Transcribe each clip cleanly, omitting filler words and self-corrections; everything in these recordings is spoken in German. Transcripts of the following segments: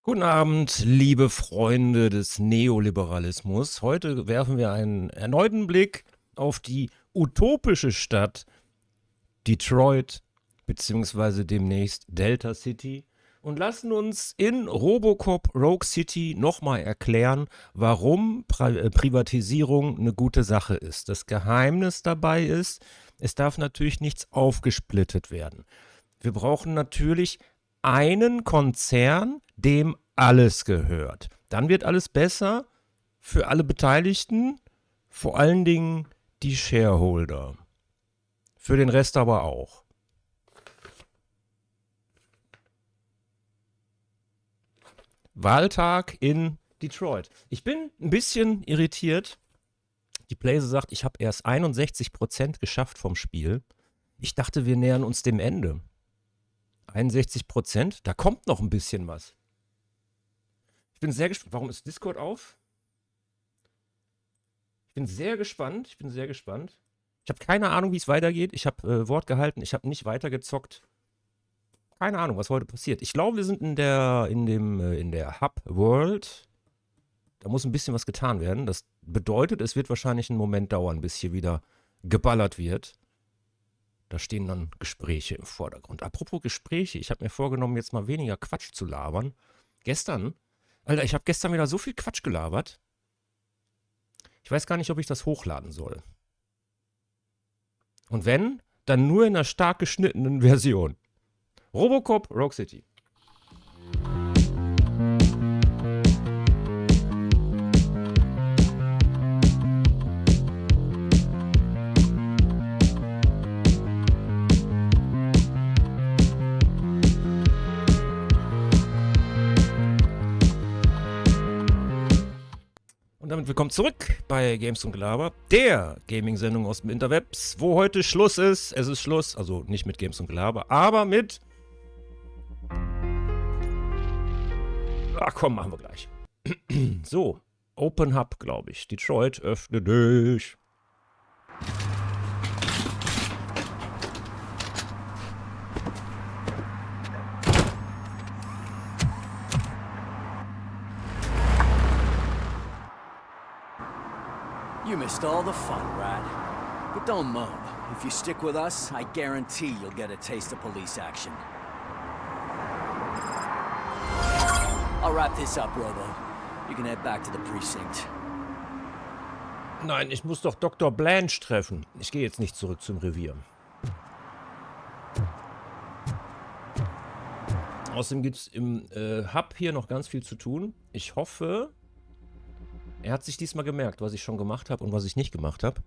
Guten Abend, liebe Freunde des Neoliberalismus. Heute werfen wir einen erneuten Blick auf die utopische Stadt Detroit beziehungsweise demnächst Delta City und lassen uns in Robocop Rogue City nochmal erklären, warum Privatisierung eine gute Sache ist. Das Geheimnis dabei ist, es darf natürlich nichts aufgesplittet werden. Wir brauchen natürlich einen Konzern, dem alles gehört. Dann wird alles besser für alle Beteiligten, vor allen Dingen die Shareholder. Für den Rest aber auch. Wahltag in Detroit. Ich bin ein bisschen irritiert. Die Blaze sagt, ich habe erst 61% geschafft vom Spiel. Ich dachte, wir nähern uns dem Ende. 61%? Da kommt noch ein bisschen was. Ich bin sehr gespannt. Warum ist Discord auf? Ich bin sehr gespannt. Ich habe keine Ahnung, wie es weitergeht. Ich habe Wort gehalten. Ich habe nicht weitergezockt. Keine Ahnung, was heute passiert. Ich glaube, wir sind in der Hub World. Da muss ein bisschen was getan werden. Das bedeutet, es wird wahrscheinlich einen Moment dauern, bis hier wieder geballert wird. Da stehen dann Gespräche im Vordergrund. Apropos Gespräche, ich habe mir vorgenommen, jetzt mal weniger Quatsch zu labern. Alter, ich habe gestern wieder so viel Quatsch gelabert. Ich weiß gar nicht, ob ich das hochladen soll. Und wenn, dann nur in einer stark geschnittenen Version. Robocop Rogue City. Und damit willkommen zurück bei GamesUNDGelaber, der Gaming-Sendung aus dem Interwebs, wo heute Schluss ist. Es ist Schluss, also nicht mit GamesUNDGelaber, aber mit... Ach komm, machen wir gleich. So, Open Hub, glaube ich. Detroit, öffne dich. You missed all the fun, Rat. But don't moan. If you stick with us, I guarantee you'll get a taste of police action. I'll wrap this up, Robo. You can head back to the precinct. Nein, ich muss doch Dr. Blanche treffen. Ich gehe jetzt nicht zurück zum Revier. Außerdem gibt es im Hub hier noch ganz viel zu tun. Ich hoffe, er hat sich diesmal gemerkt, was ich schon gemacht habe und was ich nicht gemacht habe.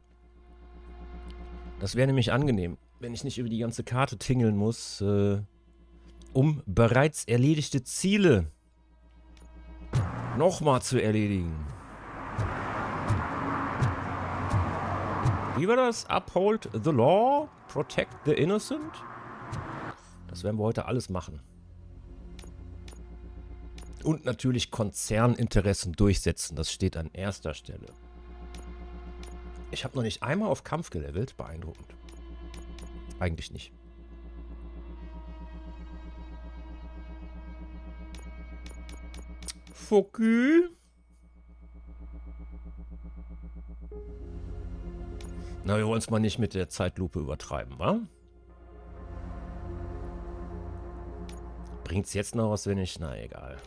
Das wäre nämlich angenehm, wenn ich nicht über die ganze Karte tingeln muss, um bereits erledigte Ziele nochmal zu erledigen. Wie war das? Uphold the law, protect the innocent? Das werden wir heute alles machen. Und natürlich Konzerninteressen durchsetzen. Das steht an erster Stelle. Ich habe noch nicht einmal auf Kampf gelevelt. Beeindruckend. Eigentlich nicht. Fokü. Na, wir wollen es mal nicht mit der Zeitlupe übertreiben, wa? Bringt's jetzt noch was, wenn ich... Na, egal.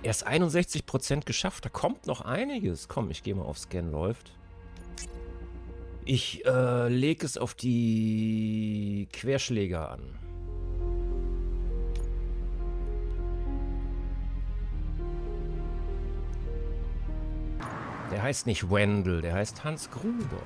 Erst 61% geschafft. Da kommt noch einiges. Komm, ich gehe mal auf Scan läuft. Ich lege es auf die Querschläger an. Der heißt nicht Wendell, der heißt Hans Gruber.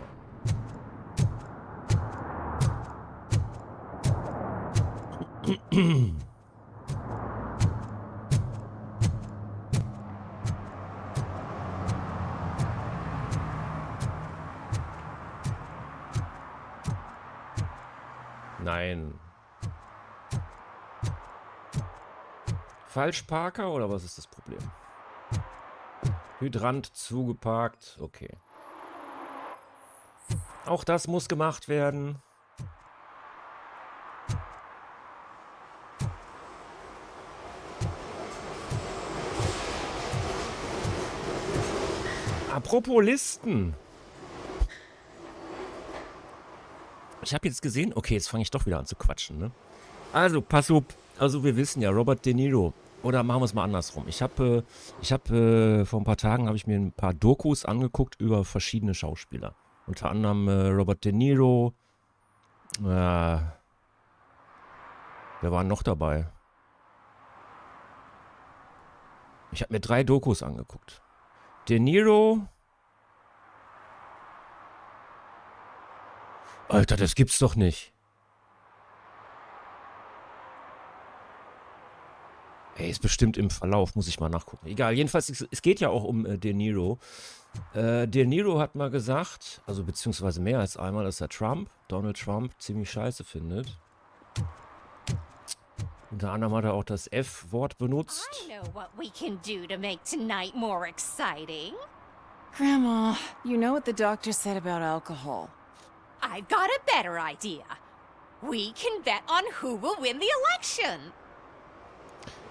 Nein. Falschparker oder was ist das Problem? Hydrant zugeparkt. Okay. Auch das muss gemacht werden. Apropos Listen. Ich habe jetzt gesehen, okay, jetzt fange ich doch wieder an zu quatschen, ne? Also, pass auf. Also, wir wissen ja, Robert De Niro. Oder machen wir es mal andersrum. Vor ein paar Tagen habe ich mir ein paar Dokus angeguckt über verschiedene Schauspieler. Unter anderem Robert De Niro. Wer war noch dabei? Ich habe mir 3 Dokus angeguckt. De Niro. Alter, das gibt's doch nicht. Ey, ist bestimmt im Verlauf, muss ich mal nachgucken. Egal, jedenfalls, es geht ja auch um De Niro. De Niro hat mal gesagt, also beziehungsweise mehr als einmal, dass er Donald Trump, ziemlich scheiße findet. Unter anderem hat er auch das F-Wort benutzt. I know what we can do to make tonight more exciting. Grandma, you know what the doctor said about alcohol. I've got a better idea. We can bet on who will win the election.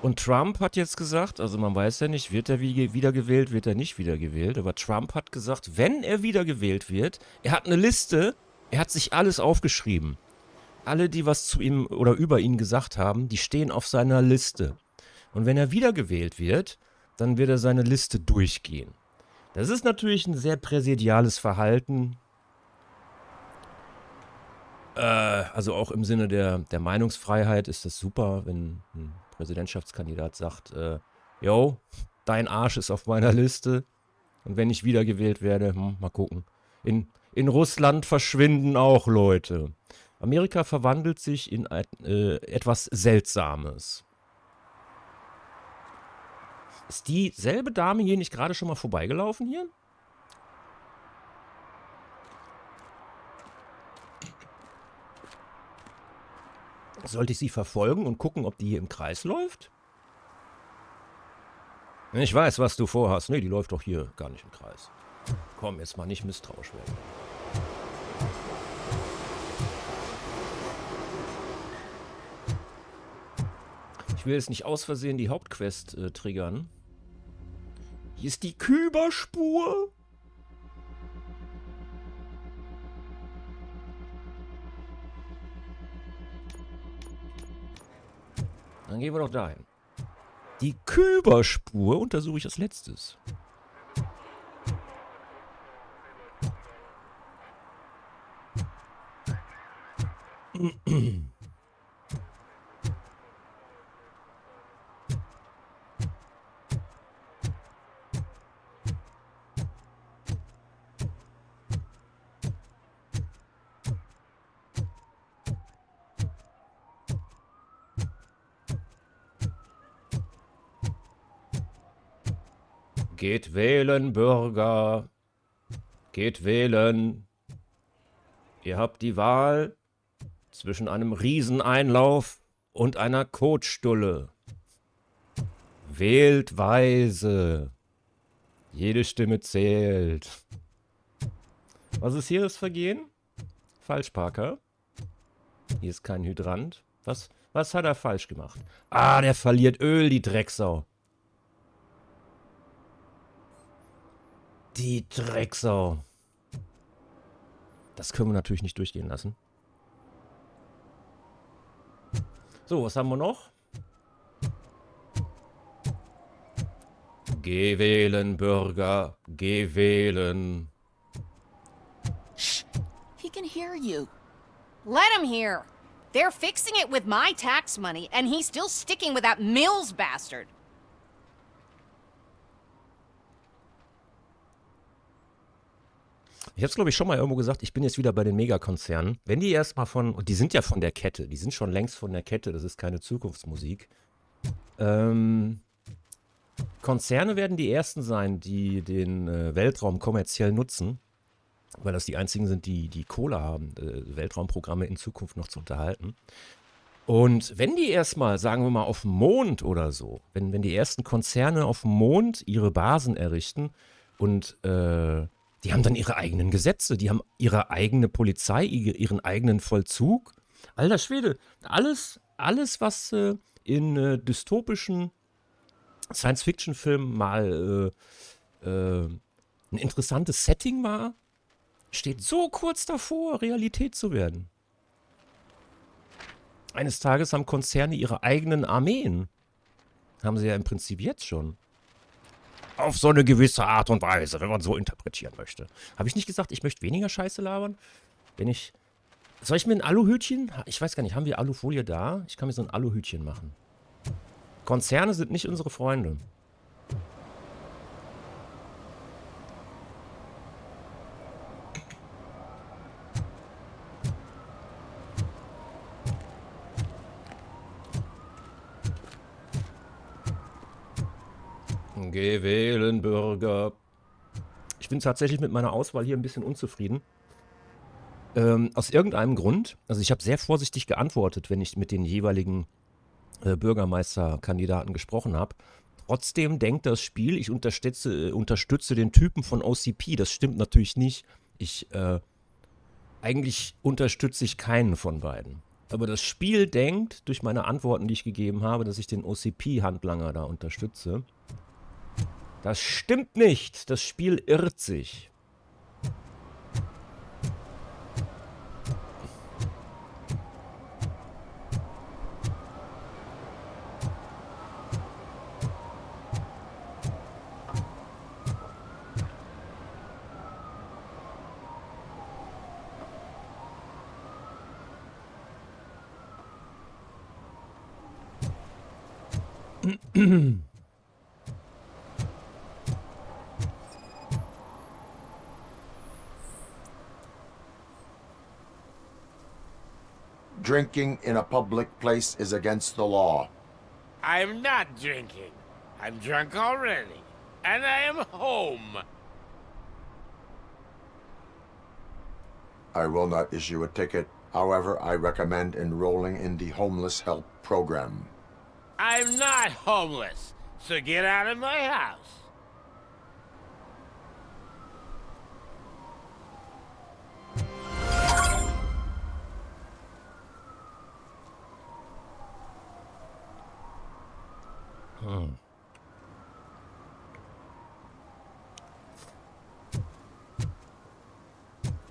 Und Trump hat jetzt gesagt, also man weiß ja nicht, wird er wiedergewählt, wird er nicht wiedergewählt, aber Trump hat gesagt, wenn er wiedergewählt wird, er hat eine Liste, er hat sich alles aufgeschrieben. Alle, die was zu ihm oder über ihn gesagt haben, die stehen auf seiner Liste. Und wenn er wiedergewählt wird, dann wird er seine Liste durchgehen. Das ist natürlich ein sehr präsidiales Verhalten. Also auch im Sinne der Meinungsfreiheit ist das super, wenn ein Präsidentschaftskandidat sagt, yo, dein Arsch ist auf meiner Liste. Und wenn ich wiedergewählt werde, mal gucken. In Russland verschwinden auch Leute. Amerika verwandelt sich in etwas Seltsames. Ist dieselbe Dame hier nicht gerade schon mal vorbeigelaufen hier? Sollte ich sie verfolgen und gucken, ob die hier im Kreis läuft? Ich weiß, was du vorhast. Nee, die läuft doch hier gar nicht im Kreis. Komm, jetzt mal nicht misstrauisch werden. Ich will jetzt nicht aus Versehen die Hauptquest triggern. Hier ist die Küberspur. Dann gehen wir doch dahin. Die Küberspur untersuche ich als letztes. Geht wählen, Bürger. Geht wählen. Ihr habt die Wahl zwischen einem Rieseneinlauf und einer Kotstulle. Wählt weise. Jede Stimme zählt. Was ist hier das Vergehen? Falschparker. Hier ist kein Hydrant. Was hat er falsch gemacht? Ah, der verliert Öl, die Drecksau. Die Drecksau. Das können wir natürlich nicht durchgehen lassen. So, was haben wir noch? Geh wählen, Bürger. Geh wählen. Shh, he can hear you. Let him hear. They're fixing it with my tax money, and he's still sticking with that Mills bastard. Ich habe es, glaube ich, schon mal irgendwo gesagt, ich bin jetzt wieder bei den Megakonzernen. Wenn die erstmal und die sind ja von der Kette, die sind schon längst von der Kette, das ist keine Zukunftsmusik. Konzerne werden die ersten sein, die den Weltraum kommerziell nutzen, weil das die einzigen sind, die Kohle haben, Weltraumprogramme in Zukunft noch zu unterhalten. Und wenn die erstmal, sagen wir mal, auf dem Mond oder so, wenn die ersten Konzerne auf dem Mond ihre Basen errichten und die haben dann ihre eigenen Gesetze, die haben ihre eigene Polizei, ihren eigenen Vollzug. Alter Schwede, alles was in dystopischen Science-Fiction-Filmen mal ein interessantes Setting war, steht so kurz davor, Realität zu werden. Eines Tages haben Konzerne ihre eigenen Armeen. Haben sie ja im Prinzip jetzt schon. Auf so eine gewisse Art und Weise, wenn man so interpretieren möchte. Habe ich nicht gesagt, ich möchte weniger Scheiße labern? Wenn ich... Soll ich mir ein Aluhütchen... Ich weiß gar nicht, haben wir Alufolie da? Ich kann mir so ein Aluhütchen machen. Konzerne sind nicht unsere Freunde. Geh wählen, Bürger. Ich bin tatsächlich mit meiner Auswahl hier ein bisschen unzufrieden. Aus irgendeinem Grund, also ich habe sehr vorsichtig geantwortet, wenn ich mit den jeweiligen Bürgermeisterkandidaten gesprochen habe. Trotzdem denkt das Spiel, ich unterstütze den Typen von OCP. Das stimmt natürlich nicht. Eigentlich unterstütze ich keinen von beiden. Aber das Spiel denkt, durch meine Antworten, die ich gegeben habe, dass ich den OCP-Handlanger da unterstütze. Das stimmt nicht. Das Spiel irrt sich. Drinking in a public place is against the law. I'm not drinking. I'm drunk already. And I am home. I will not issue a ticket. However, I recommend enrolling in the homeless help program. I'm not homeless, so get out of my house.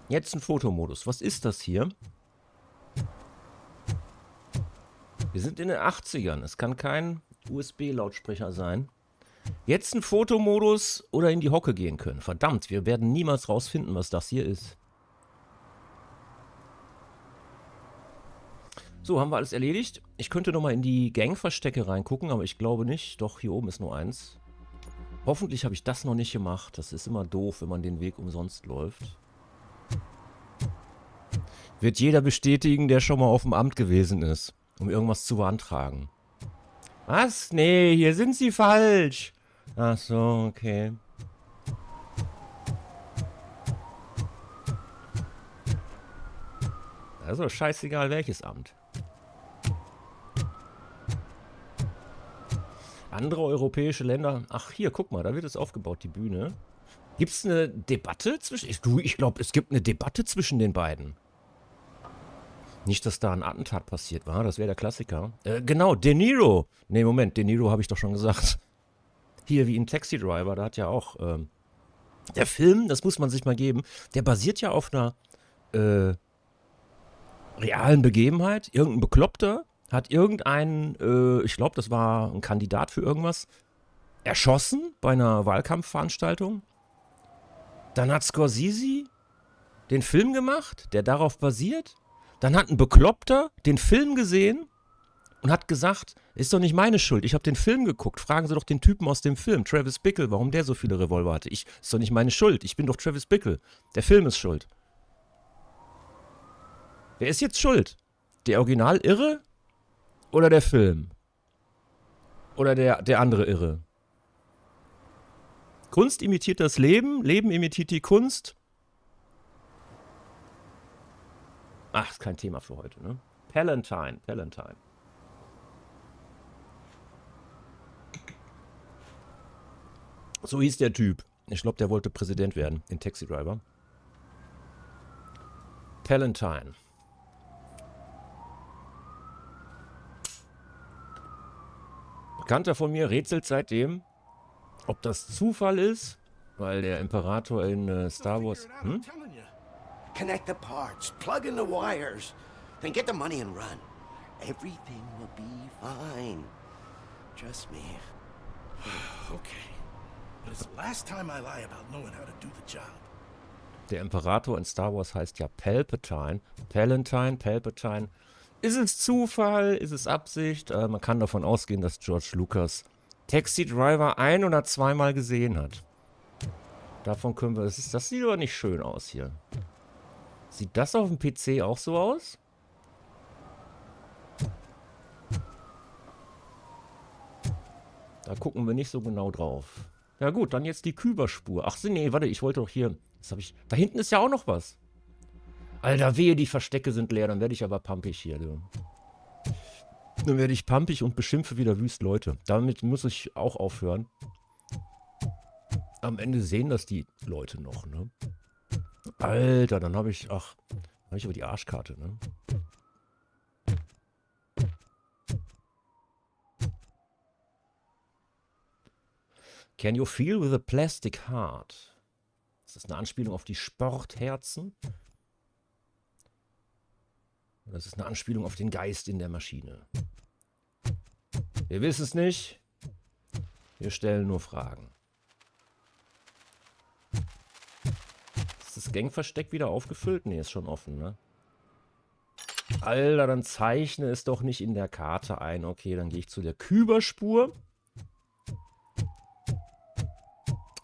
Jetzt ein Fotomodus. Was ist das hier? Wir sind in den 80ern. Es kann kein USB-Lautsprecher sein. Jetzt ein Fotomodus oder in die Hocke gehen können. Verdammt, wir werden niemals rausfinden, was das hier ist. So, haben wir alles erledigt. Ich könnte nochmal in die Gang-Verstecke reingucken, aber ich glaube nicht. Doch, hier oben ist nur eins. Hoffentlich habe ich das noch nicht gemacht. Das ist immer doof, wenn man den Weg umsonst läuft. Wird jeder bestätigen, der schon mal auf dem Amt gewesen ist, um irgendwas zu beantragen. Was? Nee, hier sind Sie falsch. Ach so, okay. Also scheißegal welches Amt. Andere europäische Länder. Ach, hier, guck mal, da wird es aufgebaut, die Bühne. Gibt es eine Debatte zwischen... Ich glaube, es gibt eine Debatte zwischen den beiden. Nicht, dass da ein Attentat passiert war, das wäre der Klassiker. Genau, De Niro. Nee, Moment, De Niro habe ich doch schon gesagt. Hier wie in Taxi Driver, da hat ja auch... der Film, das muss man sich mal geben, der basiert ja auf einer realen Begebenheit. Irgendein Bekloppter hat irgendeinen, ich glaube, das war ein Kandidat für irgendwas, erschossen bei einer Wahlkampfveranstaltung. Dann hat Scorsese den Film gemacht, der darauf basiert. Dann hat ein Bekloppter den Film gesehen und hat gesagt, ist doch nicht meine Schuld, ich habe den Film geguckt. Fragen Sie doch den Typen aus dem Film, Travis Bickle, warum der so viele Revolver hatte. Ist doch nicht meine Schuld, ich bin doch Travis Bickle. Der Film ist schuld. Wer ist jetzt schuld? Der Original-Irre oder der Film? Oder der andere Irre? Kunst imitiert das Leben, Leben imitiert die Kunst. Ach, ist kein Thema für heute, ne? Palantine. So hieß der Typ. Ich glaube, der wollte Präsident werden in Taxi Driver. Palantine. Bekannter von mir rätselt seitdem, ob das Zufall ist Weil der Imperator in Star Wars... Hm? Connect the parts, plug in the wires, then get the money and run. Everything will be fine. Trust me. Okay. But it's the last time I lie about knowing how to do the job. Der Imperator in Star Wars heißt ja Palpatine. Palpatine. Ist es Zufall? Ist es Absicht? Man kann davon ausgehen, dass George Lucas Taxi Driver 1 oder 2 Mal gesehen hat. Davon können wir... Das sieht aber nicht schön aus hier. Sieht das auf dem PC auch so aus? Da gucken wir nicht so genau drauf. Ja gut, dann jetzt die Küberspur. Ach nee, warte, ich wollte doch hier... Das habe ich... Da hinten ist ja auch noch was. Alter, wehe, die Verstecke sind leer. Dann werde ich aber pumpig hier, du. Dann werde ich pumpig und beschimpfe wieder wüst Leute. Damit muss ich auch aufhören. Am Ende sehen das die Leute noch, ne? Alter, dann habe ich... Ach, habe ich aber die Arschkarte, ne? Can you feel with a plastic heart? Das ist eine Anspielung auf die Sportherzen. Das ist eine Anspielung auf den Geist in der Maschine. Wir wissen es nicht. Wir stellen nur Fragen. Ist das Gangversteck wieder aufgefüllt? Ne, ist schon offen, ne? Alter, dann zeichne es doch nicht in der Karte ein. Okay, dann gehe ich zu der Küberspur.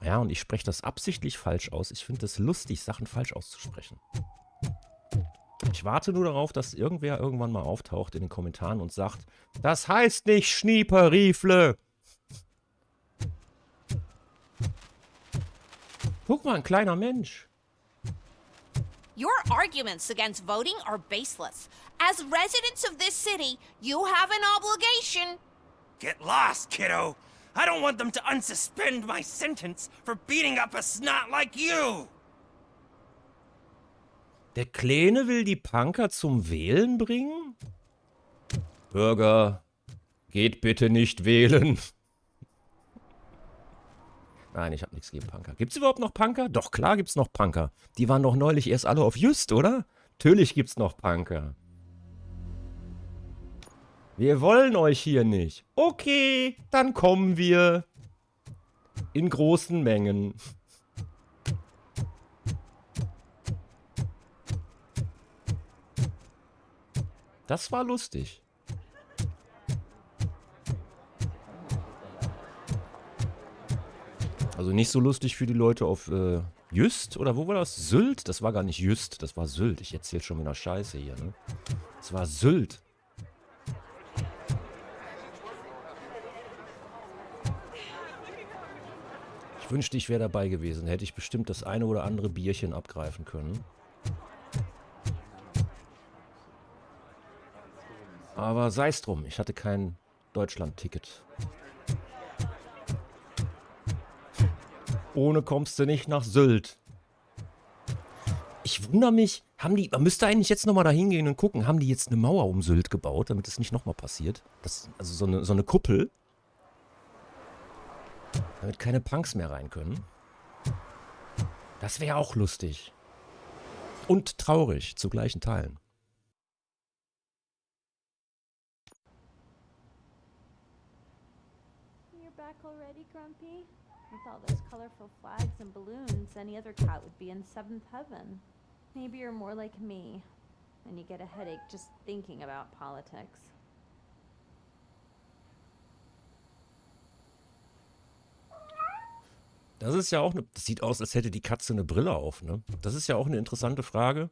Ja, und ich spreche das absichtlich falsch aus. Ich finde es lustig, Sachen falsch auszusprechen. Ich warte nur darauf, dass irgendwer irgendwann mal auftaucht in den Kommentaren und sagt, das heißt nicht Schnieperriefle. Guck mal, ein kleiner Mensch. Your arguments against voting are baseless. As residents of this city, you have an obligation. Get lost, kiddo. I don't want them to unsuspend my sentence for beating up a snot like you. Der Kleine will die Punker zum Wählen bringen? Bürger, geht bitte nicht wählen. Nein, ich habe nichts gegen Punker. Gibt's überhaupt noch Punker? Doch, klar gibt's noch Punker. Die waren doch neulich erst alle auf Just, oder? Natürlich gibt's noch Punker. Wir wollen euch hier nicht. Okay, dann kommen wir. In großen Mengen. Das war lustig. Also nicht so lustig für die Leute auf Jüst, oder wo war das? Sylt? Das war gar nicht Jüst, das war Sylt. Ich erzähl schon wieder Scheiße hier, ne? Das war Sylt. Ich wünschte, ich wäre dabei gewesen. Hätte ich bestimmt das eine oder andere Bierchen abgreifen können. Aber sei es drum, ich hatte kein Deutschland-Ticket. Ohne kommst du nicht nach Sylt. Ich wundere mich, man müsste eigentlich jetzt nochmal da hingehen und gucken, haben die jetzt eine Mauer um Sylt gebaut, damit es nicht nochmal passiert? Also so eine Kuppel. Damit keine Punks mehr rein können. Das wäre auch lustig. Und traurig zu gleichen Teilen. You're back already, Grumpy? With all those colorful flags and balloons, any other cat would be in seventh heaven. Maybe you're more like me, and you get a headache just thinking about politics. Das ist ja auch das sieht aus, als hätte die Katze eine Brille auf, ne? Das ist ja auch eine interessante Frage.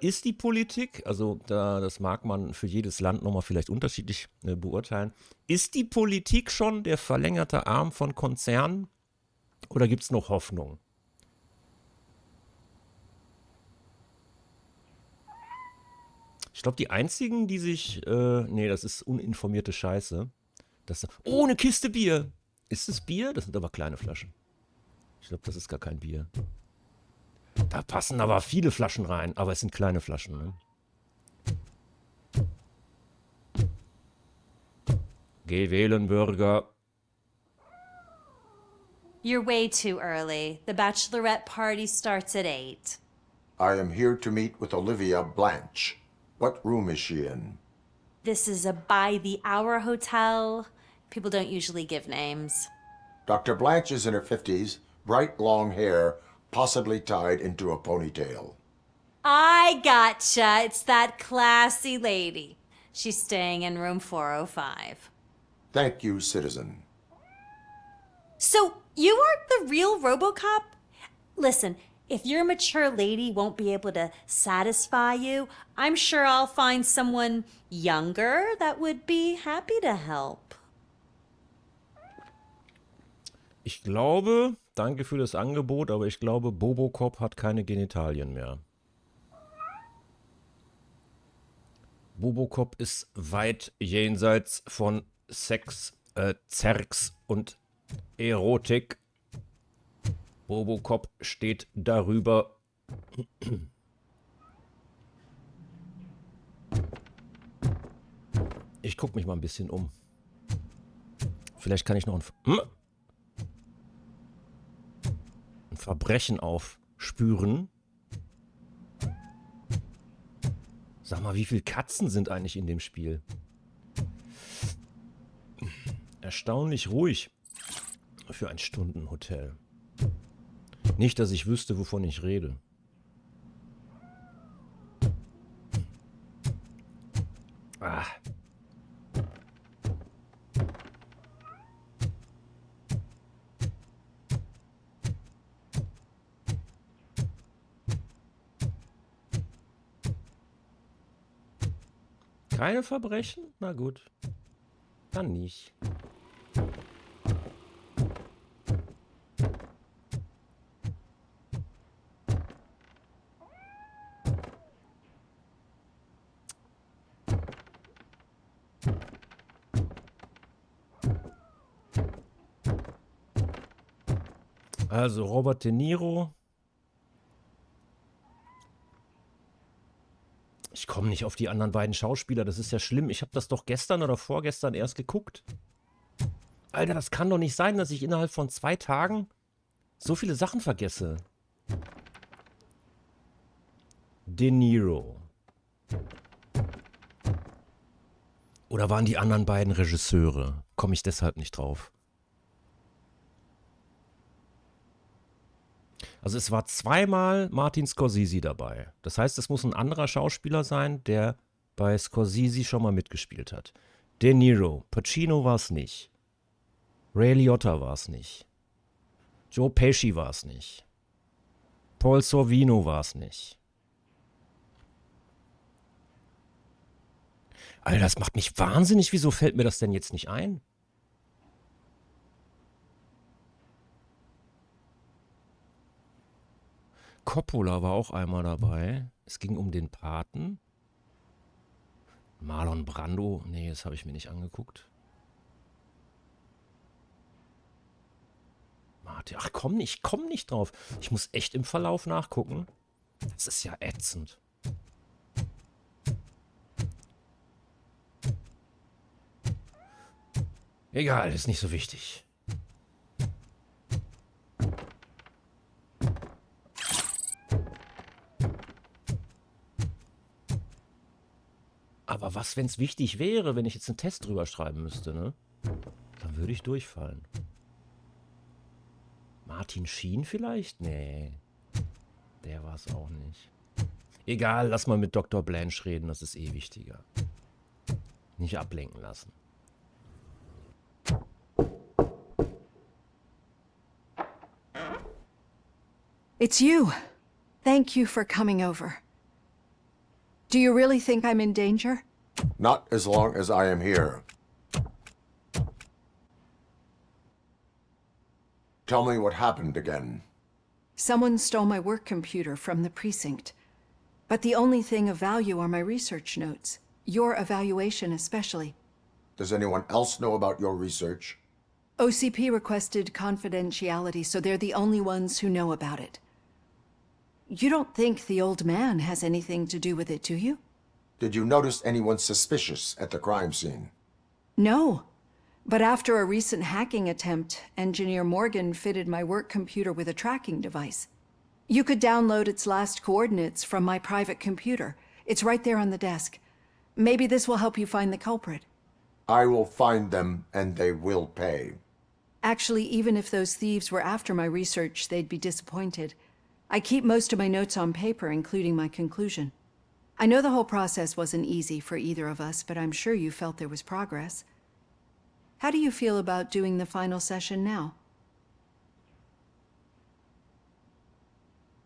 Ist die Politik, also das mag man für jedes Land nochmal vielleicht unterschiedlich beurteilen, ist die Politik schon der verlängerte Arm von Konzernen oder gibt es noch Hoffnung? Ich glaube, die einzigen, die sich, nee, das ist uninformierte Scheiße. Oh, eine Kiste Bier! Ist es Bier? Das sind aber kleine Flaschen. Ich glaube, das ist gar kein Bier. Da passen aber viele Flaschen rein, aber es sind kleine Flaschen, ne? Geh wählen, Bürger. You're way too early. The bachelorette party starts at 8. I am here to meet with Olivia Blanche. What room is she in? This is a by-the-hour hotel. People don't usually give names. Dr. Blanche is in her 50s, bright long hair, possibly tied into a ponytail. I gotcha. It's that classy lady. She's staying in room 405. Thank you, citizen. So, you aren't the real Robocop? Listen, if your mature lady won't be able to satisfy you, I'm sure I'll find someone younger that would be happy to help. Ich glaube, danke für das Angebot, aber ich glaube, Robocop hat keine Genitalien mehr. Robocop ist weit jenseits von Sex, Zerks und Erotik. Robocop steht darüber. Ich gucke mich mal ein bisschen um. Vielleicht kann ich noch ein Verbrechen aufspüren. Sag mal, wie viele Katzen sind eigentlich in dem Spiel? Erstaunlich ruhig für ein Stundenhotel. Nicht, dass ich wüsste, wovon ich rede. Ah. Keine Verbrechen? Na gut. Dann nicht. Also Robert De Niro. Ich komme nicht auf die anderen beiden Schauspieler, das ist ja schlimm. Ich habe das doch gestern oder vorgestern erst geguckt. Alter, das kann doch nicht sein, dass ich innerhalb von 2 Tagen so viele Sachen vergesse. De Niro. Oder waren die anderen beiden Regisseure? Komme ich deshalb nicht drauf. Also es war zweimal Martin Scorsese dabei. Das heißt, es muss ein anderer Schauspieler sein, der bei Scorsese schon mal mitgespielt hat. De Niro, Pacino war es nicht. Ray Liotta war es nicht. Joe Pesci war es nicht. Paul Sorvino war es nicht. Alter, das macht mich wahnsinnig. Wieso fällt mir das denn jetzt nicht ein? Coppola war auch einmal dabei. Es ging um den Paten. Marlon Brando. Nee, das habe ich mir nicht angeguckt. Martin. Ach komm, ich komme nicht drauf. Ich muss echt im Verlauf nachgucken. Das ist ja ätzend. Egal, ist nicht so wichtig. Aber was, wenn es wichtig wäre, wenn ich jetzt einen Test drüber schreiben müsste, ne? Dann würde ich durchfallen. Martin Sheen vielleicht? Nee. Der war es auch nicht. Egal, lass mal mit Dr. Blanche reden, das ist eh wichtiger. Nicht ablenken lassen. It's you. Thank you for coming over. Do you really think I'm in danger? Not as long as I am here. Tell me what happened again. Someone stole my work computer from the precinct. But the only thing of value are my research notes. Your evaluation especially. Does anyone else know about your research? OCP requested confidentiality, so they're the only ones who know about it. You don't think the old man has anything to do with it, do you? Did you notice anyone suspicious at the crime scene? No. But after a recent hacking attempt, Engineer Morgan fitted my work computer with a tracking device. You could download its last coordinates from my private computer. It's right there on the desk. Maybe this will help you find the culprit. I will find them, and they will pay. Actually, even if those thieves were after my research, they'd be disappointed. I keep most of my notes on paper, including my conclusion. I know the whole process wasn't easy for either of us, but I'm sure you felt there was progress. How do you feel about doing the final session now?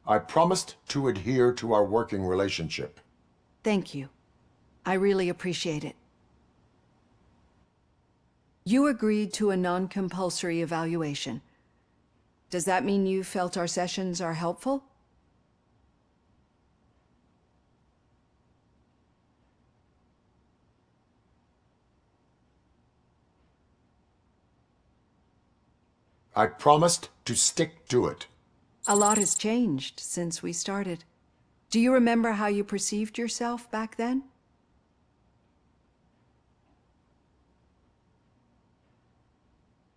I promised to adhere to our working relationship. Thank you. I really appreciate it. You agreed to a non-compulsory evaluation. Does that mean you felt our sessions are helpful? I promised to stick to it. A lot has changed since we started. Do you remember how you perceived yourself back then?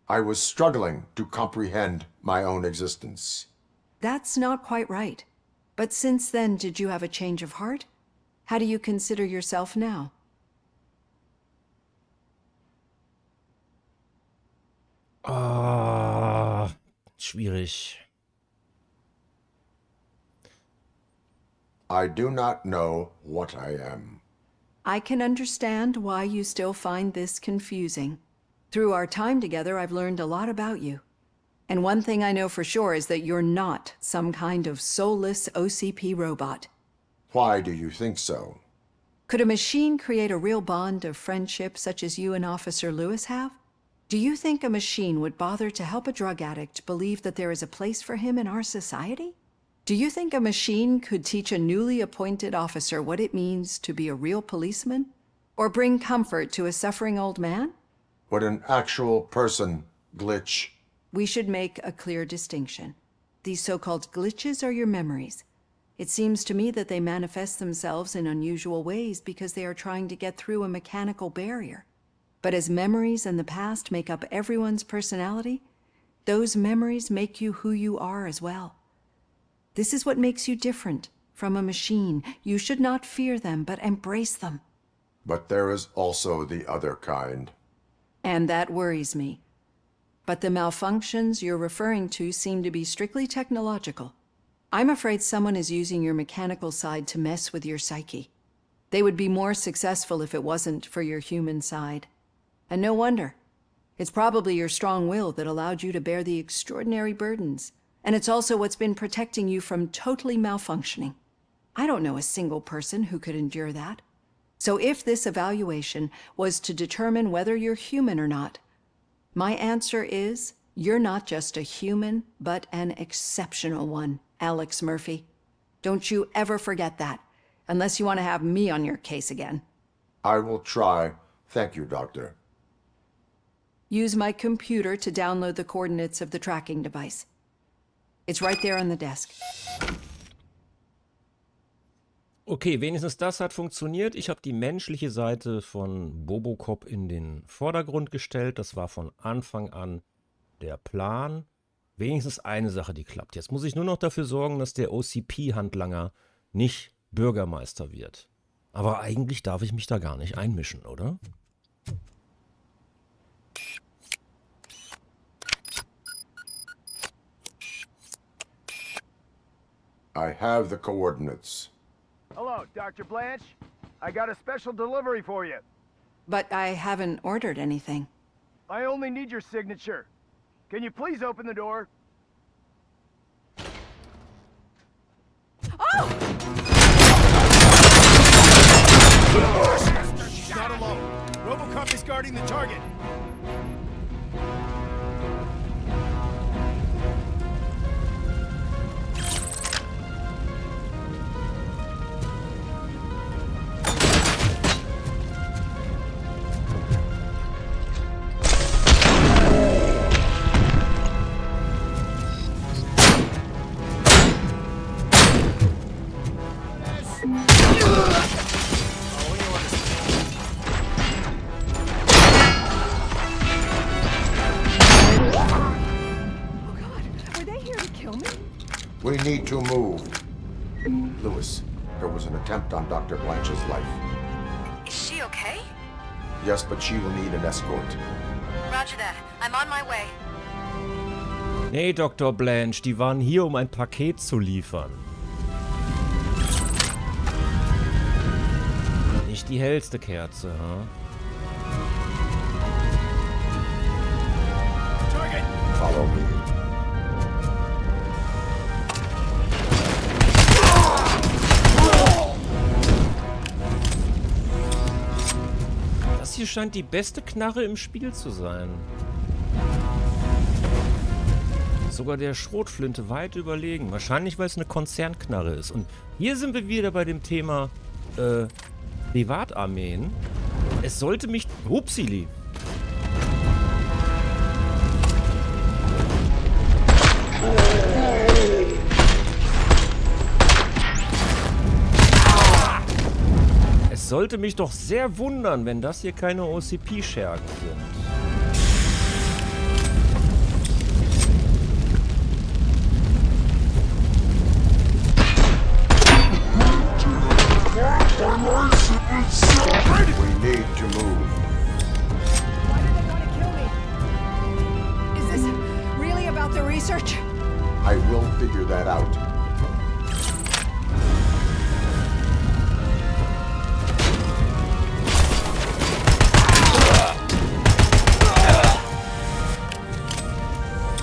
I was struggling to comprehend my own existence. That's not quite right. But since then, did you have a change of heart? How do you consider yourself now? Schwierig. I do not know what I am. I can understand why you still find this confusing. Through our time together, I've learned a lot about you. And one thing I know for sure is that you're not some kind of soulless OCP robot. Why do you think so? Could a machine create a real bond of friendship such as you and Officer Lewis have? Do you think a machine would bother to help a drug addict believe that there is a place for him in our society? Do you think a machine could teach a newly appointed officer what it means to be a real policeman? Or bring comfort to a suffering old man? Would an actual person glitch? We should make a clear distinction. These so-called glitches are your memories. It seems to me that they manifest themselves in unusual ways because they are trying to get through a mechanical barrier. But as memories in the past make up everyone's personality, those memories make you who you are as well. This is what makes you different from a machine. You should not fear them, but embrace them. But there is also the other kind. And that worries me. But the malfunctions you're referring to seem to be strictly technological. I'm afraid someone is using your mechanical side to mess with your psyche. They would be more successful if it wasn't for your human side. And no wonder. It's probably your strong will that allowed you to bear the extraordinary burdens. And it's also what's been protecting you from totally malfunctioning. I don't know a single person who could endure that. So if this evaluation was to determine whether you're human or not, my answer is, you're not just a human, but an exceptional one, Alex Murphy. Don't you ever forget that, unless you want to have me on your case again. I will try. Thank you, Doctor. Use my computer to download the coordinates of the tracking device. It's right there on the desk. Okay, wenigstens das hat funktioniert. Ich habe die menschliche Seite von Robocop in den Vordergrund gestellt. Das war von Anfang an der Plan. Wenigstens eine Sache, die klappt. Jetzt muss ich nur noch dafür sorgen, dass der OCP-Handlanger nicht Bürgermeister wird. Aber eigentlich darf ich mich da gar nicht einmischen, oder? I have the coordinates. Hello, Dr. Blanche. I got a special delivery for you. But I haven't ordered anything. I only need your signature. Can you please open the door? Oh! She's not alone. Robocop is guarding the target. need to move. Lewis, there was an attempt on Dr. Blanche's life. Is she okay? Yes, but she will need an escort. Roger that. I'm on my way. Nee, Dr. Blanche, die waren hier, um ein Paket zu liefern. Nicht die hellste Kerze, ha? Follow me. Das hier scheint die beste Knarre im Spiel zu sein. Sogar der Schrotflinte weit überlegen. Wahrscheinlich, weil es eine Konzernknarre ist. Und hier sind wir wieder bei dem Thema Privatarmeen. Es sollte mich... Hupsili. Es sollte mich doch sehr wundern, wenn das hier keine OCP-Schergen sind. We need to move. Why do they want to kill me? Is this really about the research? I will figure that out.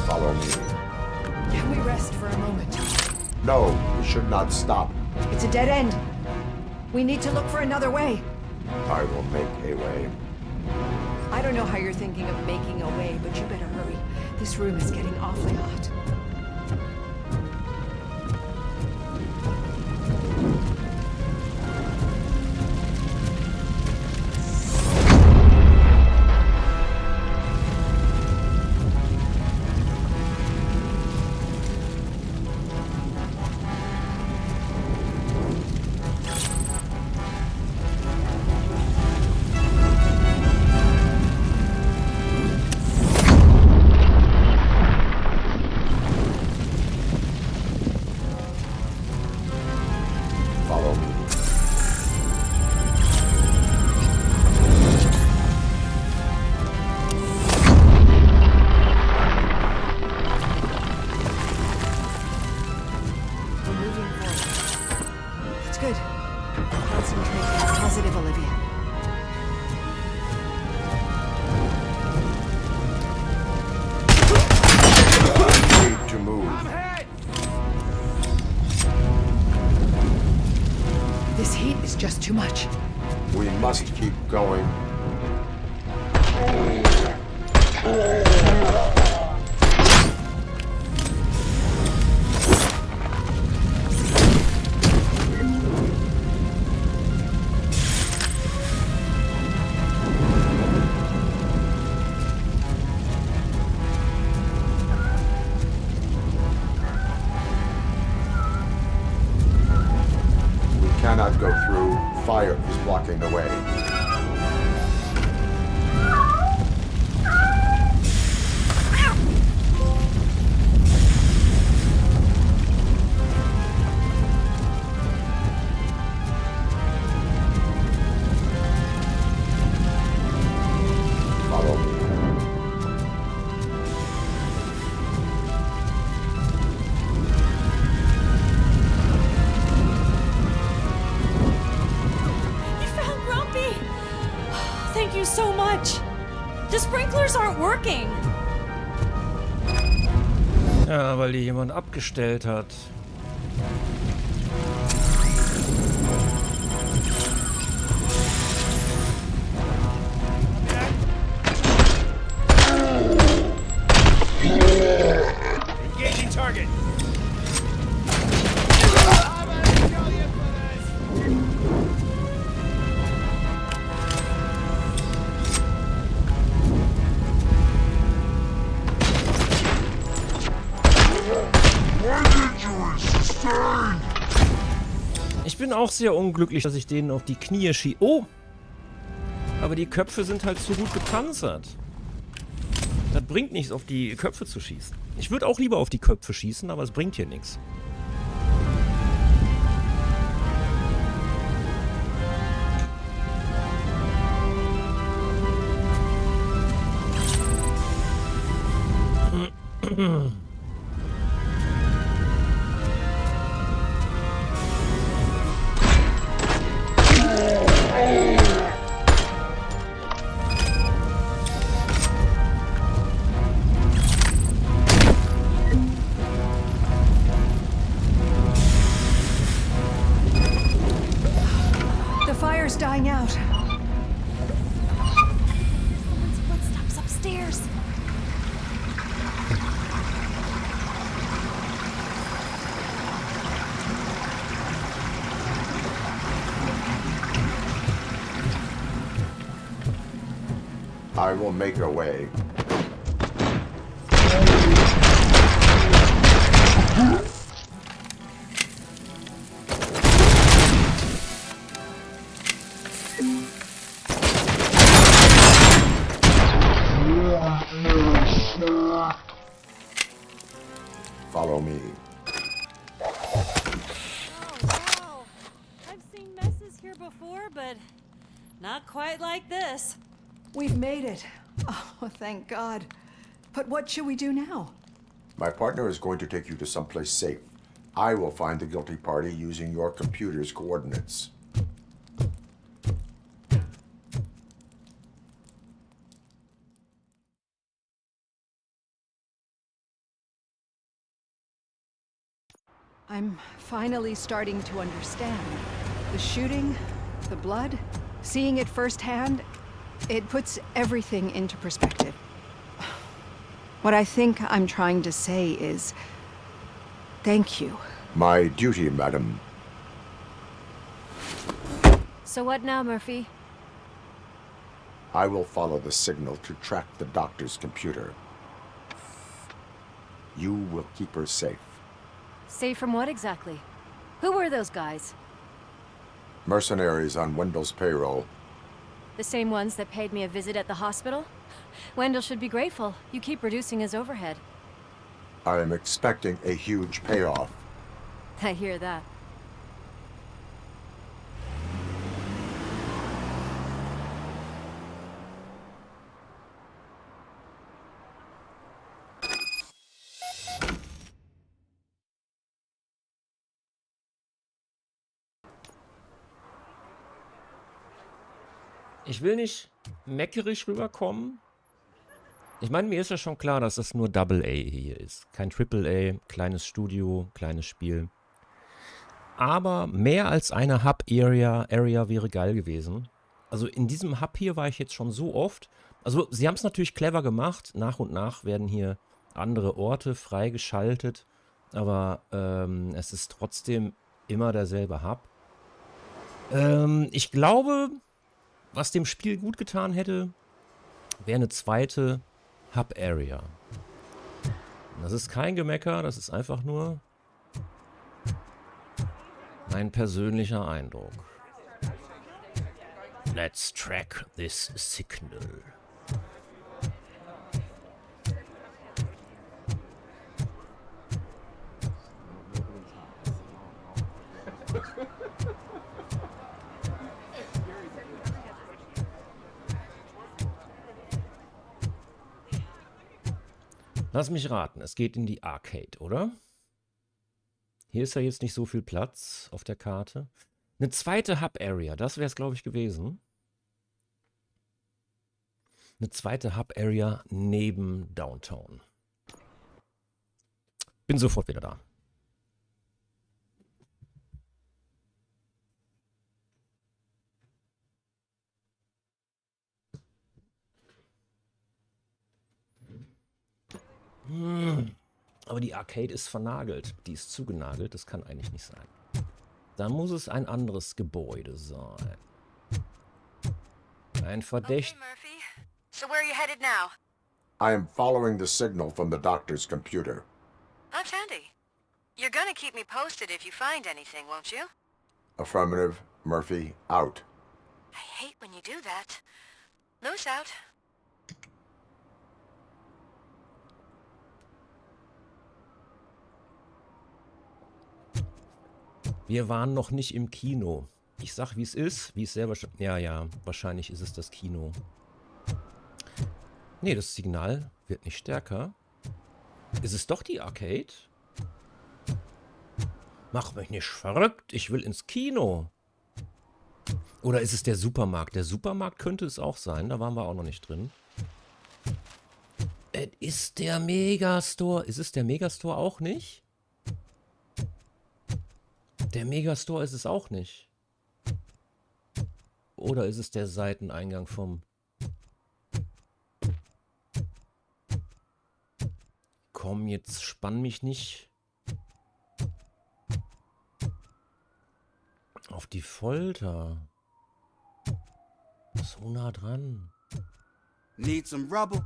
Follow me. Can we rest for a moment? No, we should not stop. It's a dead end. We need to look for another way. I will make a way. I don't know how you're thinking of making a way, but you better hurry. This room is getting awfully hot. Too much. We must keep going. Cannot go through. Fire is blocking the way. Follow me. Thank you so much. The sprinklers aren't working. Ja, weil die jemand abgestellt hat. Engaging target. Ich bin auch sehr unglücklich, dass ich denen auf die Knie schieße. Oh! Aber die Köpfe sind halt zu gut gepanzert. Das bringt nichts, auf die Köpfe zu schießen. Ich würde auch lieber auf die Köpfe schießen, aber es bringt hier nichts. The fire's dying out. Someone's footsteps upstairs. I will make a way. Follow me. Oh, wow. I've seen messes here before, but not quite like this. We've made it. Oh, thank God. But what should we do now? My partner is going to take you to someplace safe. I will find the guilty party using your computer's coordinates. I'm finally starting to understand. The shooting, the blood, seeing it firsthand, it puts everything into perspective. What I think I'm trying to say is, thank you. My duty, madam. So what now, Murphy? I will follow the signal to track the doctor's computer. You will keep her safe. Safe from what exactly? Who were those guys? Mercenaries on Wendell's payroll. The same ones that paid me a visit at the hospital? Wendell should be grateful. You keep reducing his overhead. I am expecting a huge payoff. I hear that. Ich will nicht meckerisch rüberkommen. Ich meine, mir ist ja schon klar, dass das nur Double A hier ist. Kein Triple A, kleines Studio, kleines Spiel. Aber mehr als eine Hub-Area wäre geil gewesen. Also in diesem Hub hier war ich jetzt schon so oft. Also sie haben es natürlich clever gemacht. Nach und nach werden hier andere Orte freigeschaltet. Aber es ist trotzdem immer derselbe Hub. Ich glaube, was dem Spiel gut getan hätte, wäre eine zweite Hub-Area. Das ist kein Gemecker, das ist einfach nur mein persönlicher Eindruck. Let's track this signal. Lass mich raten, es geht in die Arcade, oder? Hier ist ja jetzt nicht so viel Platz auf der Karte. Eine zweite Hub-Area, das wäre es, glaube ich, gewesen. Eine zweite Hub-Area neben Downtown. Bin sofort wieder da. Aber die Arcade ist vernagelt. Die ist zugenagelt. Das kann eigentlich nicht sein. Dann muss es ein anderes Gebäude sein. Ein Verdächtiger. Okay, Murphy. So where are you headed now? I am following the signal from the doctor's computer. That's handy. You're gonna keep me posted if you find anything, won't you? Affirmative. Murphy, out. I hate when you do that. Loose out. Wir waren noch nicht im Kino. Ich sag, wie es ist. Wie es selber... Ja, wahrscheinlich ist es das Kino. Nee, das Signal wird nicht stärker. Ist es doch die Arcade? Mach mich nicht verrückt, ich will ins Kino. Oder ist es der Supermarkt? Der Supermarkt könnte es auch sein, da waren wir auch noch nicht drin. Es ist der Megastore. Ist es der Megastore auch nicht? Der Megastore ist es auch nicht. Oder ist es der Seiteneingang vom... Komm, jetzt spann mich nicht auf die Folter. So nah dran. Need some rubble?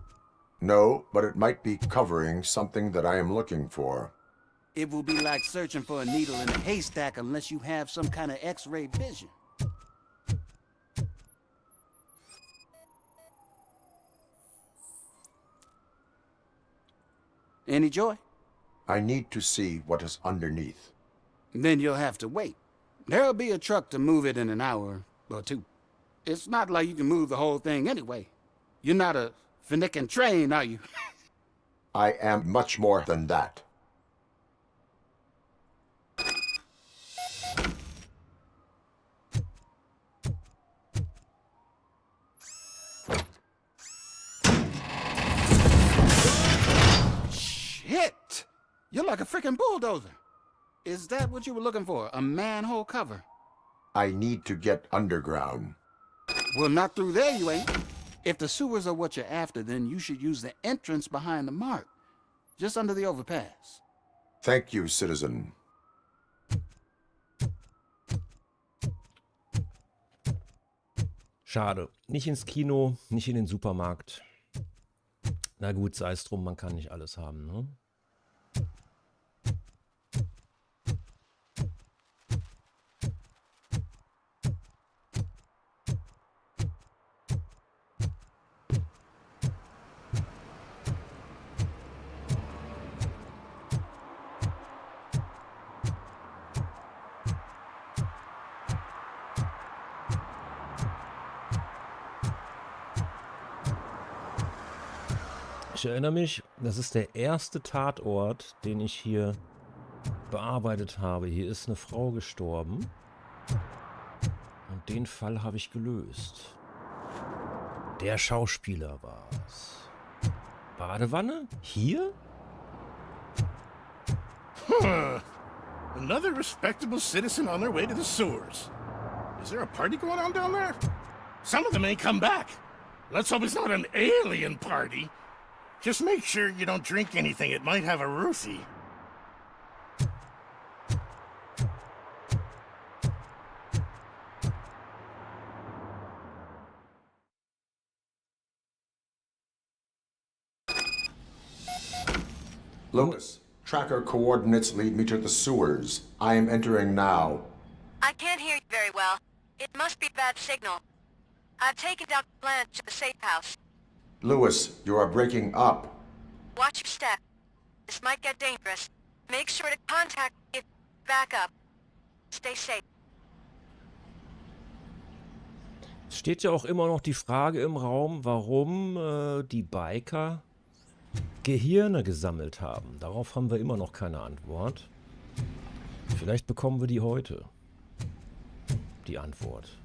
No, but it might be covering something that I am looking for. It will be like searching for a needle in a haystack unless you have some kind of X-ray vision. Any joy? I need to see what is underneath. Then you'll have to wait. There'll be a truck to move it in an hour or two. It's not like you can move the whole thing anyway. You're not a finicking train, are you? I am much more than that. Shit! You're like a freaking bulldozer. Is that what you were looking for? A manhole cover? I need to get underground. Well, not through there, you ain't. If the sewers are what you're after, then you should use the entrance behind the mark. Just under the overpass. Thank you, citizen. Schade. Nicht ins Kino, nicht in den Supermarkt. Na gut, sei es drum, man kann nicht alles haben, ne? Ich erinnere mich, das ist der erste Tatort, den ich hier bearbeitet habe. Hier ist eine Frau gestorben. Und den Fall habe ich gelöst. Der Schauspieler war es. Badewanne? Hier? Huh. Another respectable citizen on their way to the sewers. Is there a party going on down there? Some of them ain't come back. Let's hope it's not an alien party. Just make sure you don't drink anything. It might have a roofie. Lewis, tracker coordinates lead me to the sewers. I am entering now. I can't hear you very well. It must be bad signal. I've taken Dr. Blanche to the safe house. Lewis, you are breaking up. Watch your step. This might get dangerous. Make sure to contact me. Back up. Stay safe. Es steht ja auch immer noch die Frage im Raum, warum die Biker Gehirne gesammelt haben. Darauf haben wir immer noch keine Antwort. Vielleicht bekommen wir die heute. Die Antwort.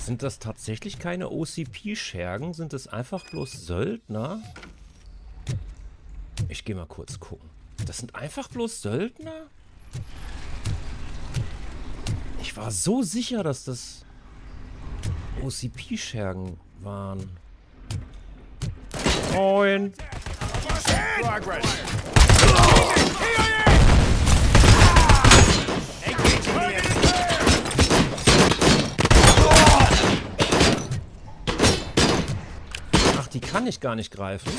Sind das tatsächlich keine OCP-Schergen? Sind es einfach bloß Söldner? Ich gehe mal kurz gucken. Das sind einfach bloß Söldner? Ich war so sicher, dass das OCP-Schergen waren. Moin. Ach, die kann ich gar nicht greifen.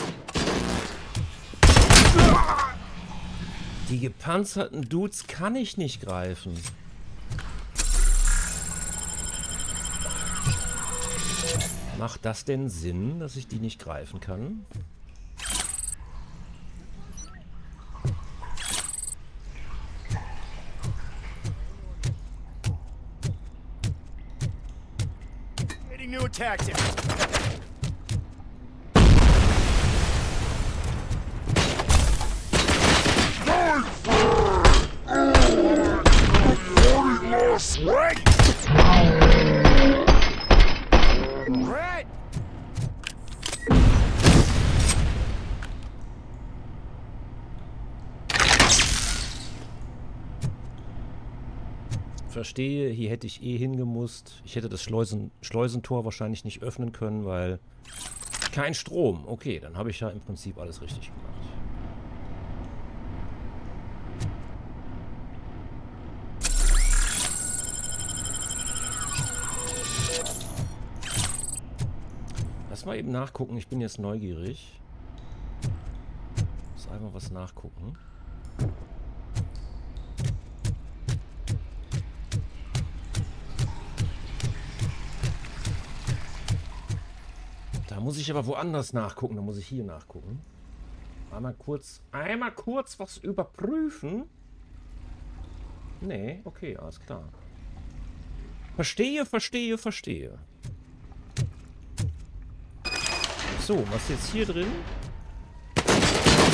Die gepanzerten Dudes kann ich nicht greifen. Macht das denn Sinn, dass ich die nicht greifen kann? New tactics. Verstehe, hier hätte ich eh hingemusst. Ich hätte das Schleusentor wahrscheinlich nicht öffnen können, weil kein Strom. Okay, dann habe ich ja im Prinzip alles richtig gemacht. Lass mal eben nachgucken, ich bin jetzt neugierig. Muss einmal was nachgucken. Da muss ich aber woanders nachgucken. Da muss ich hier nachgucken. Einmal kurz was überprüfen. Nee, okay, alles klar. Verstehe. So, was ist jetzt hier drin?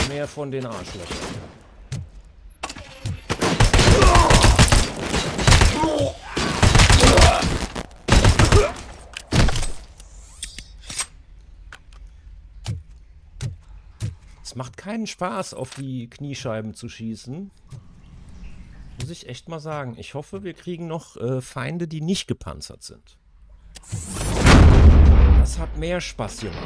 Mehr von den Arschlöchern. Es macht keinen Spaß, auf die Kniescheiben zu schießen. Muss ich echt mal sagen. Ich hoffe, wir kriegen noch Feinde, die nicht gepanzert sind. Das hat mehr Spaß gemacht.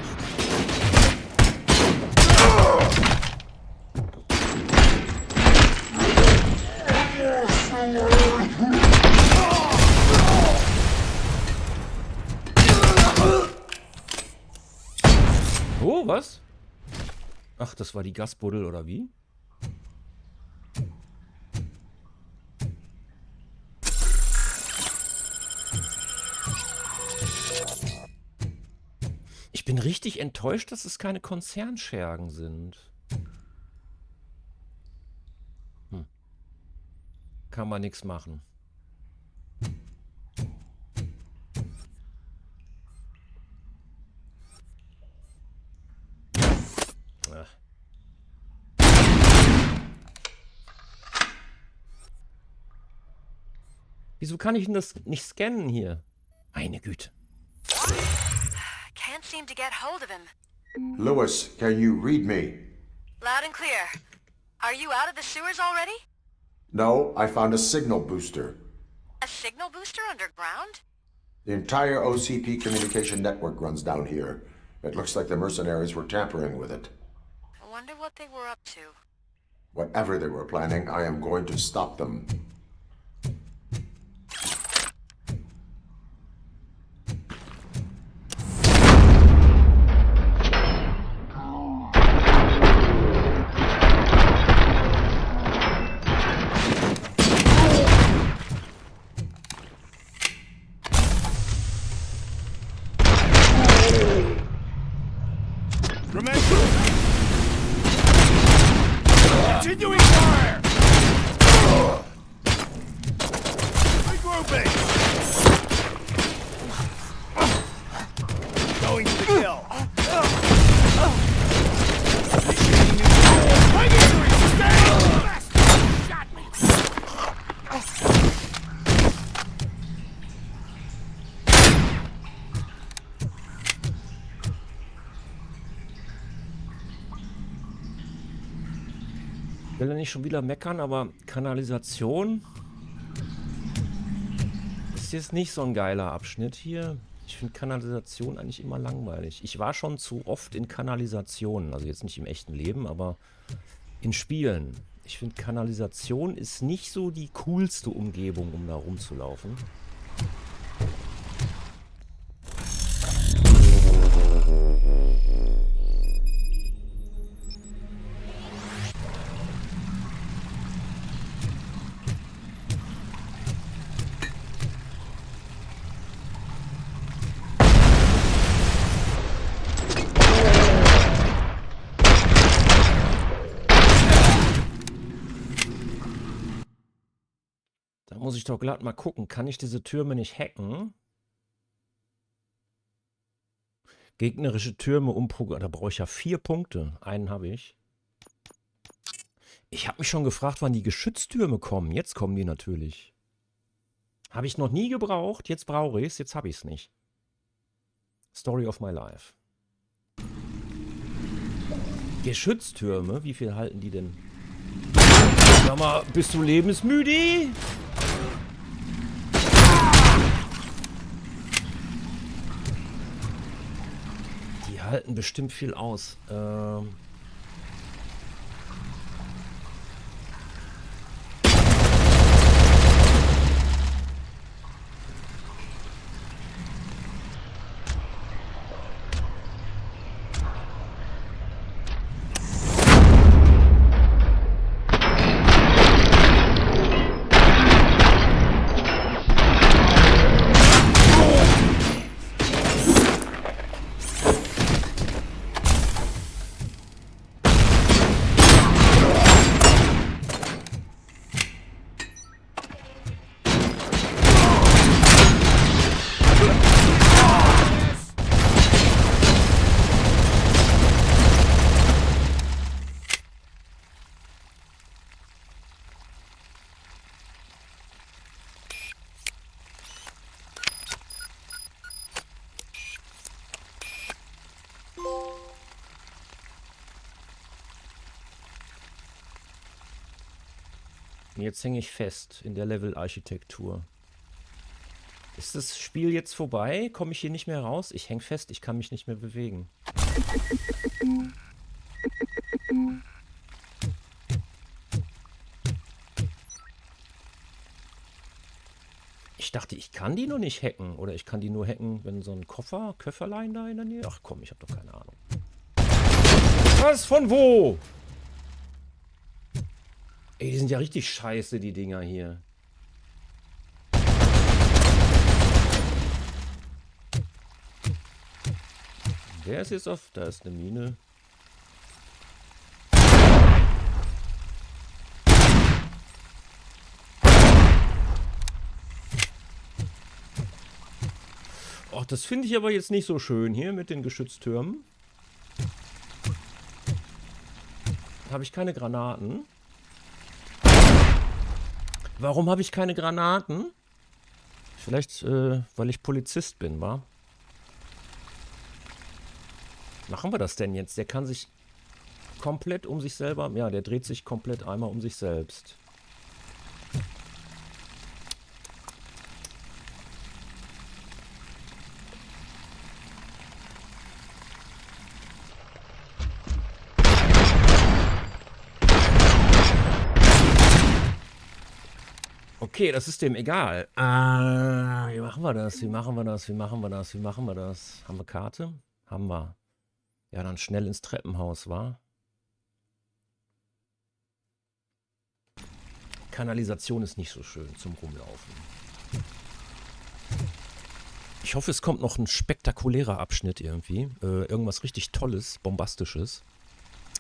Oh, was? Ach, das war die Gasbuddel, oder wie? Ich bin richtig enttäuscht, dass es keine Konzernschergen sind. Kann man nichts machen. Wieso kann ich denn das nicht scannen hier? Meine Güte. Can't seem to get hold of him. Lewis, can you read me? Loud and clear. Are you out of the sewers already? No, I found a signal booster. A signal booster underground? The entire OCP communication network runs down here. It looks like the mercenaries were tampering with it. I wonder what they were up to. Whatever they were planning, I am going to stop them. Continuing fire! nicht schon wieder meckern, aber Kanalisation ist jetzt nicht so ein geiler Abschnitt hier. Ich finde Kanalisation eigentlich immer langweilig. Ich war schon zu oft in Kanalisationen, also jetzt nicht im echten Leben, aber in Spielen. Ich finde Kanalisation ist nicht so die coolste Umgebung, um da rumzulaufen. Da muss ich doch glatt mal gucken. Kann ich diese Türme nicht hacken? Gegnerische Türme umprogrammieren. Da brauche ich ja 4 Punkte. Einen habe ich. Ich habe mich schon gefragt, wann die Geschütztürme kommen. Jetzt kommen die natürlich. Habe ich noch nie gebraucht. Jetzt brauche ich es. Jetzt habe ich es nicht. Story of my life. Geschütztürme? Wie viel halten die denn? Sag mal, bist du lebensmüde? Die halten bestimmt viel aus. Jetzt hänge ich fest in der Level-Architektur. Ist das Spiel jetzt vorbei? Komme ich hier nicht mehr raus? Ich hänge fest, ich kann mich nicht mehr bewegen. Ich dachte, ich kann die noch nicht hacken. Oder ich kann die nur hacken, wenn so ein Köfferlein da in der Nähe... Ach komm, ich habe doch keine Ahnung. Was? Von wo? Ey, die sind ja richtig scheiße, die Dinger hier. Wer ist jetzt auf... Da ist eine Mine. Ach, das finde ich aber jetzt nicht so schön hier mit den Geschütztürmen. Habe ich keine Granaten? Warum habe ich keine Granaten? Vielleicht, weil ich Polizist bin, wa? Machen wir das denn jetzt? Der kann sich komplett um sich selber... Ja, der dreht sich komplett einmal um sich selbst. Okay, das ist dem egal. Wie machen wir das? Wie machen wir das? Wie machen wir das? Wie machen wir das? Haben wir Karte? Haben wir. Ja, dann schnell ins Treppenhaus, wa? Kanalisation ist nicht so schön zum Rumlaufen. Ich hoffe, es kommt noch ein spektakulärer Abschnitt irgendwie. Irgendwas richtig Tolles, Bombastisches.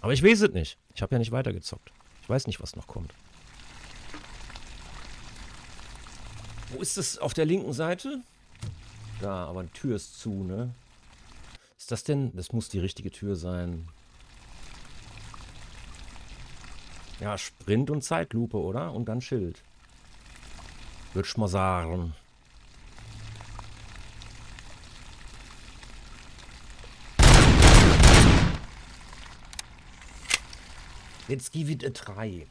Aber ich weiß es nicht. Ich habe ja nicht weitergezockt. Ich weiß nicht, was noch kommt. Wo ist das? Auf der linken Seite? Da, aber die Tür ist zu, ne? Ist das denn? Das muss die richtige Tür sein. Ja, Sprint und Zeitlupe, oder? Und dann Schild. Würde ich mal sagen. Let's give it a try.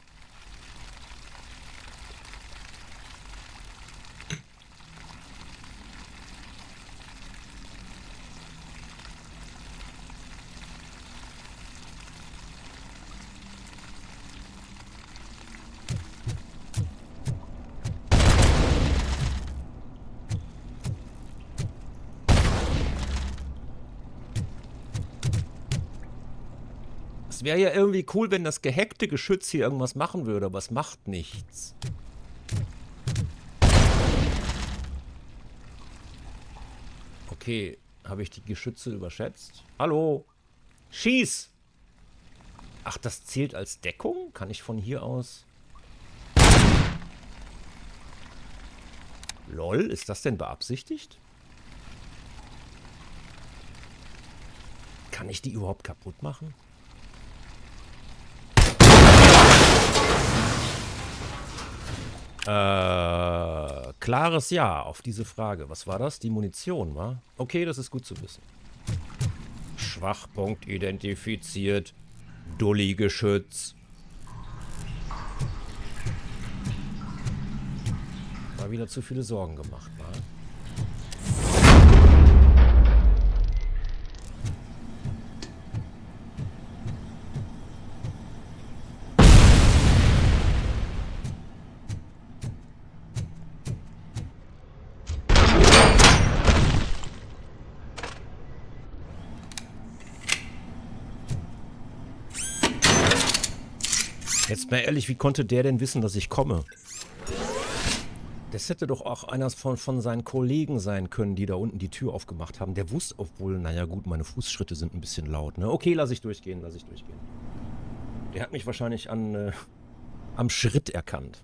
Es wäre ja irgendwie cool, wenn das gehackte Geschütz hier irgendwas machen würde, aber es macht nichts. Okay, habe ich die Geschütze überschätzt? Hallo? Schieß! Ach, das zählt als Deckung? Kann ich von hier aus... Lol, ist das denn beabsichtigt? Kann ich die überhaupt kaputt machen? Klares Ja auf diese Frage. Was war das? Die Munition, wa? Okay, das ist gut zu wissen. Schwachpunkt identifiziert. Dulli-Geschütz. War wieder zu viele Sorgen gemacht, wa? Jetzt mal ehrlich, wie konnte der denn wissen, dass ich komme? Das hätte doch auch einer von seinen Kollegen sein können, die da unten die Tür aufgemacht haben. Der wusste, obwohl, naja gut, meine Fußschritte sind ein bisschen laut, ne? Okay, lass ich durchgehen, lass ich durchgehen. Der hat mich wahrscheinlich am Schritt erkannt.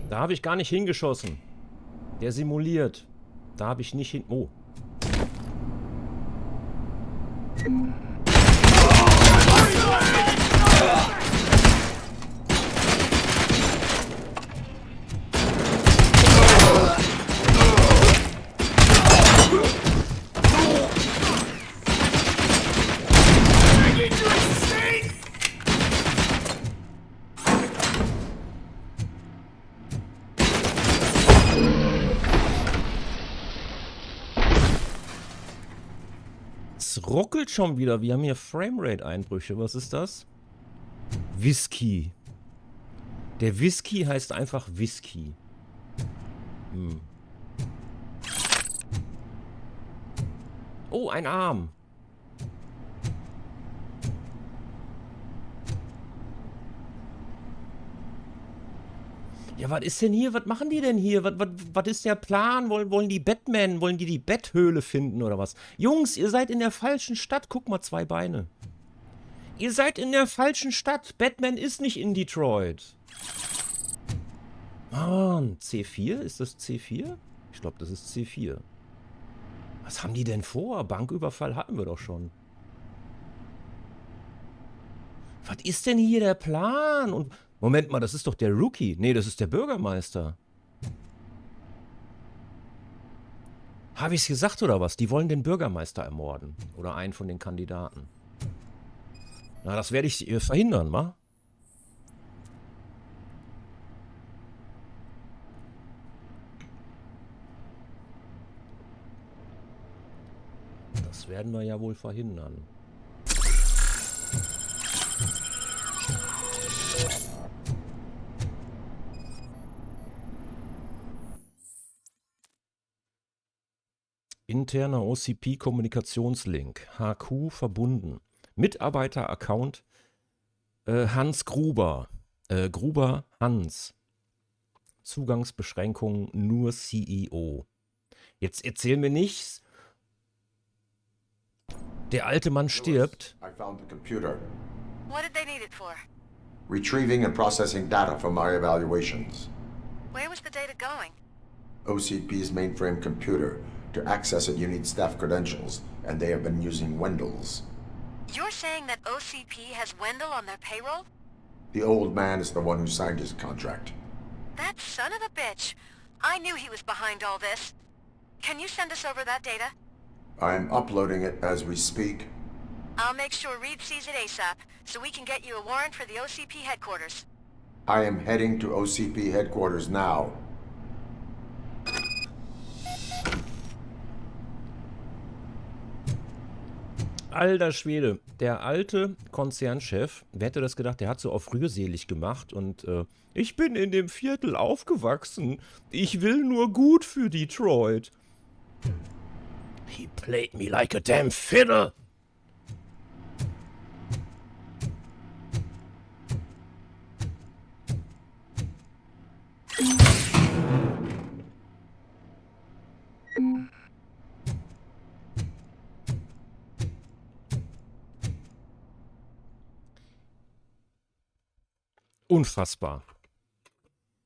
Da habe ich gar nicht hingeschossen. Der simuliert. Da habe ich nicht hin... Oh. Ruckelt schon wieder. Wir haben hier Framerate-Einbrüche. Was ist das? Whisky. Der Whisky heißt einfach Whisky. Hm. Oh, ein Arm. Ja, was ist denn hier? Was machen die denn hier? Was ist der Plan? Wollen die Batman? Wollen die Betthöhle finden oder was? Jungs, ihr seid in der falschen Stadt. Guck mal, 2 Beine. Ihr seid in der falschen Stadt. Batman ist nicht in Detroit. Mann, C4? Ist das C4? Ich glaube, das ist C4. Was haben die denn vor? Banküberfall hatten wir doch schon. Was ist denn hier der Plan? Und Moment mal, das ist doch der Rookie. Nee, das ist der Bürgermeister. Habe ich es gesagt oder was? Die wollen den Bürgermeister ermorden. Oder einen von den Kandidaten. Na, das werde ich verhindern, wa? Das werden wir ja wohl verhindern. Interner OCP-Kommunikationslink. HQ verbunden. Mitarbeiter-Account Hans Gruber. Gruber Hans. Zugangsbeschränkungen nur CEO. Jetzt erzähl mir nichts. Der alte Mann stirbt. I found the computer. What did they need it for? Retrieving and processing data from my evaluations. Where was the data going? OCP's mainframe computer. To access it, you need staff credentials, and they have been using Wendell's. You're saying that OCP has Wendell on their payroll? The old man is the one who signed his contract. That son of a bitch. I knew he was behind all this. Can you send us over that data? I'm uploading it as we speak. I'll make sure Reed sees it ASAP, so we can get you a warrant for the OCP headquarters. I am heading to OCP headquarters now. Alter Schwede, der alte Konzernchef, wer hätte das gedacht, der hat so auf rührselig gemacht und ich bin in dem Viertel aufgewachsen. Ich will nur gut für Detroit. He played me like a damn fiddle. Unfassbar.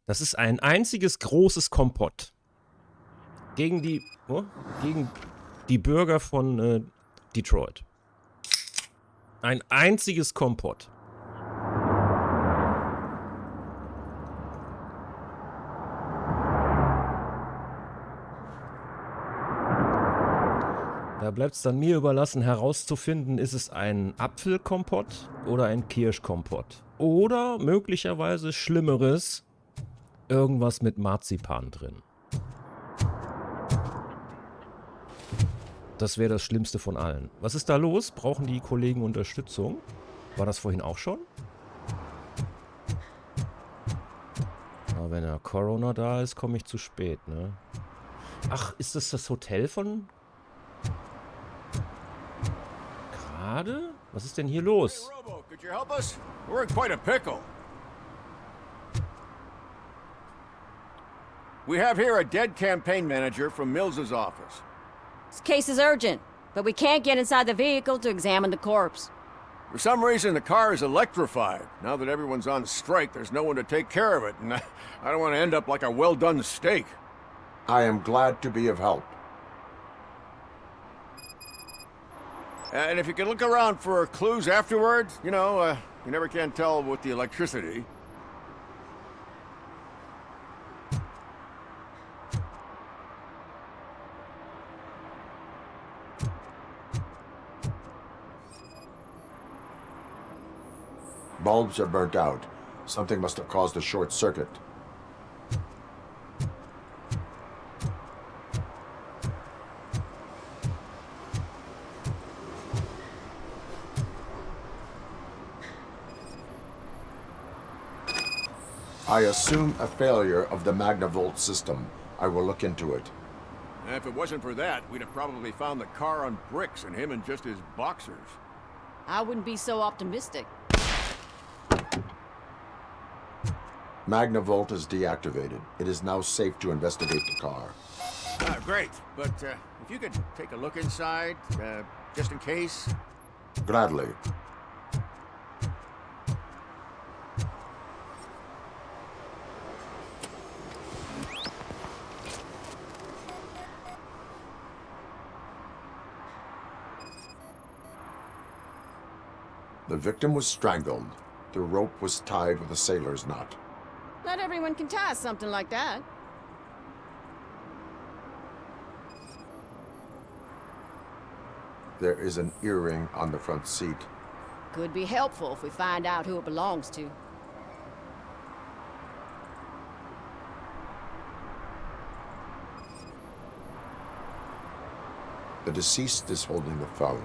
Das ist ein einziges großes Kompott. Gegen die Bürger von Detroit. Ein einziges Kompott. Da bleibt es dann mir überlassen, herauszufinden, ist es ein Apfelkompott oder ein Kirschkompott. Oder möglicherweise Schlimmeres, irgendwas mit Marzipan drin. Das wäre das Schlimmste von allen. Was ist da los? Brauchen die Kollegen Unterstützung? War das vorhin auch schon? Aber wenn der Corona da ist, komme ich zu spät, ne? Ach, ist das das Hotel von... gerade? Was ist denn hier los? Hey, Robo, could you help us? We're in quite a pickle. We have here a dead campaign manager from Mills's office. This case is urgent, but we can't get inside the vehicle to examine the corpse. For some reason, the car is electrified. Now that everyone's on strike, there's no one to take care of it, and I don't want to end up like a well-done steak. I am glad to be of help. And if you can look around for clues afterwards, you know, you never can tell with the electricity. Bulbs are burnt out. Something must have caused a short circuit. I assume a failure of the Magnavolt system. I will look into it. And if it wasn't for that, we'd have probably found the car on bricks and him in just his boxers. I wouldn't be so optimistic. Magnavolt is deactivated. It is now safe to investigate the car. Great, but if you could take a look inside, just in case. Gladly. The victim was strangled. The rope was tied with a sailor's knot. Not everyone can tie something like that. There is an earring on the front seat. Could be helpful if we find out who it belongs to. The deceased is holding the phone.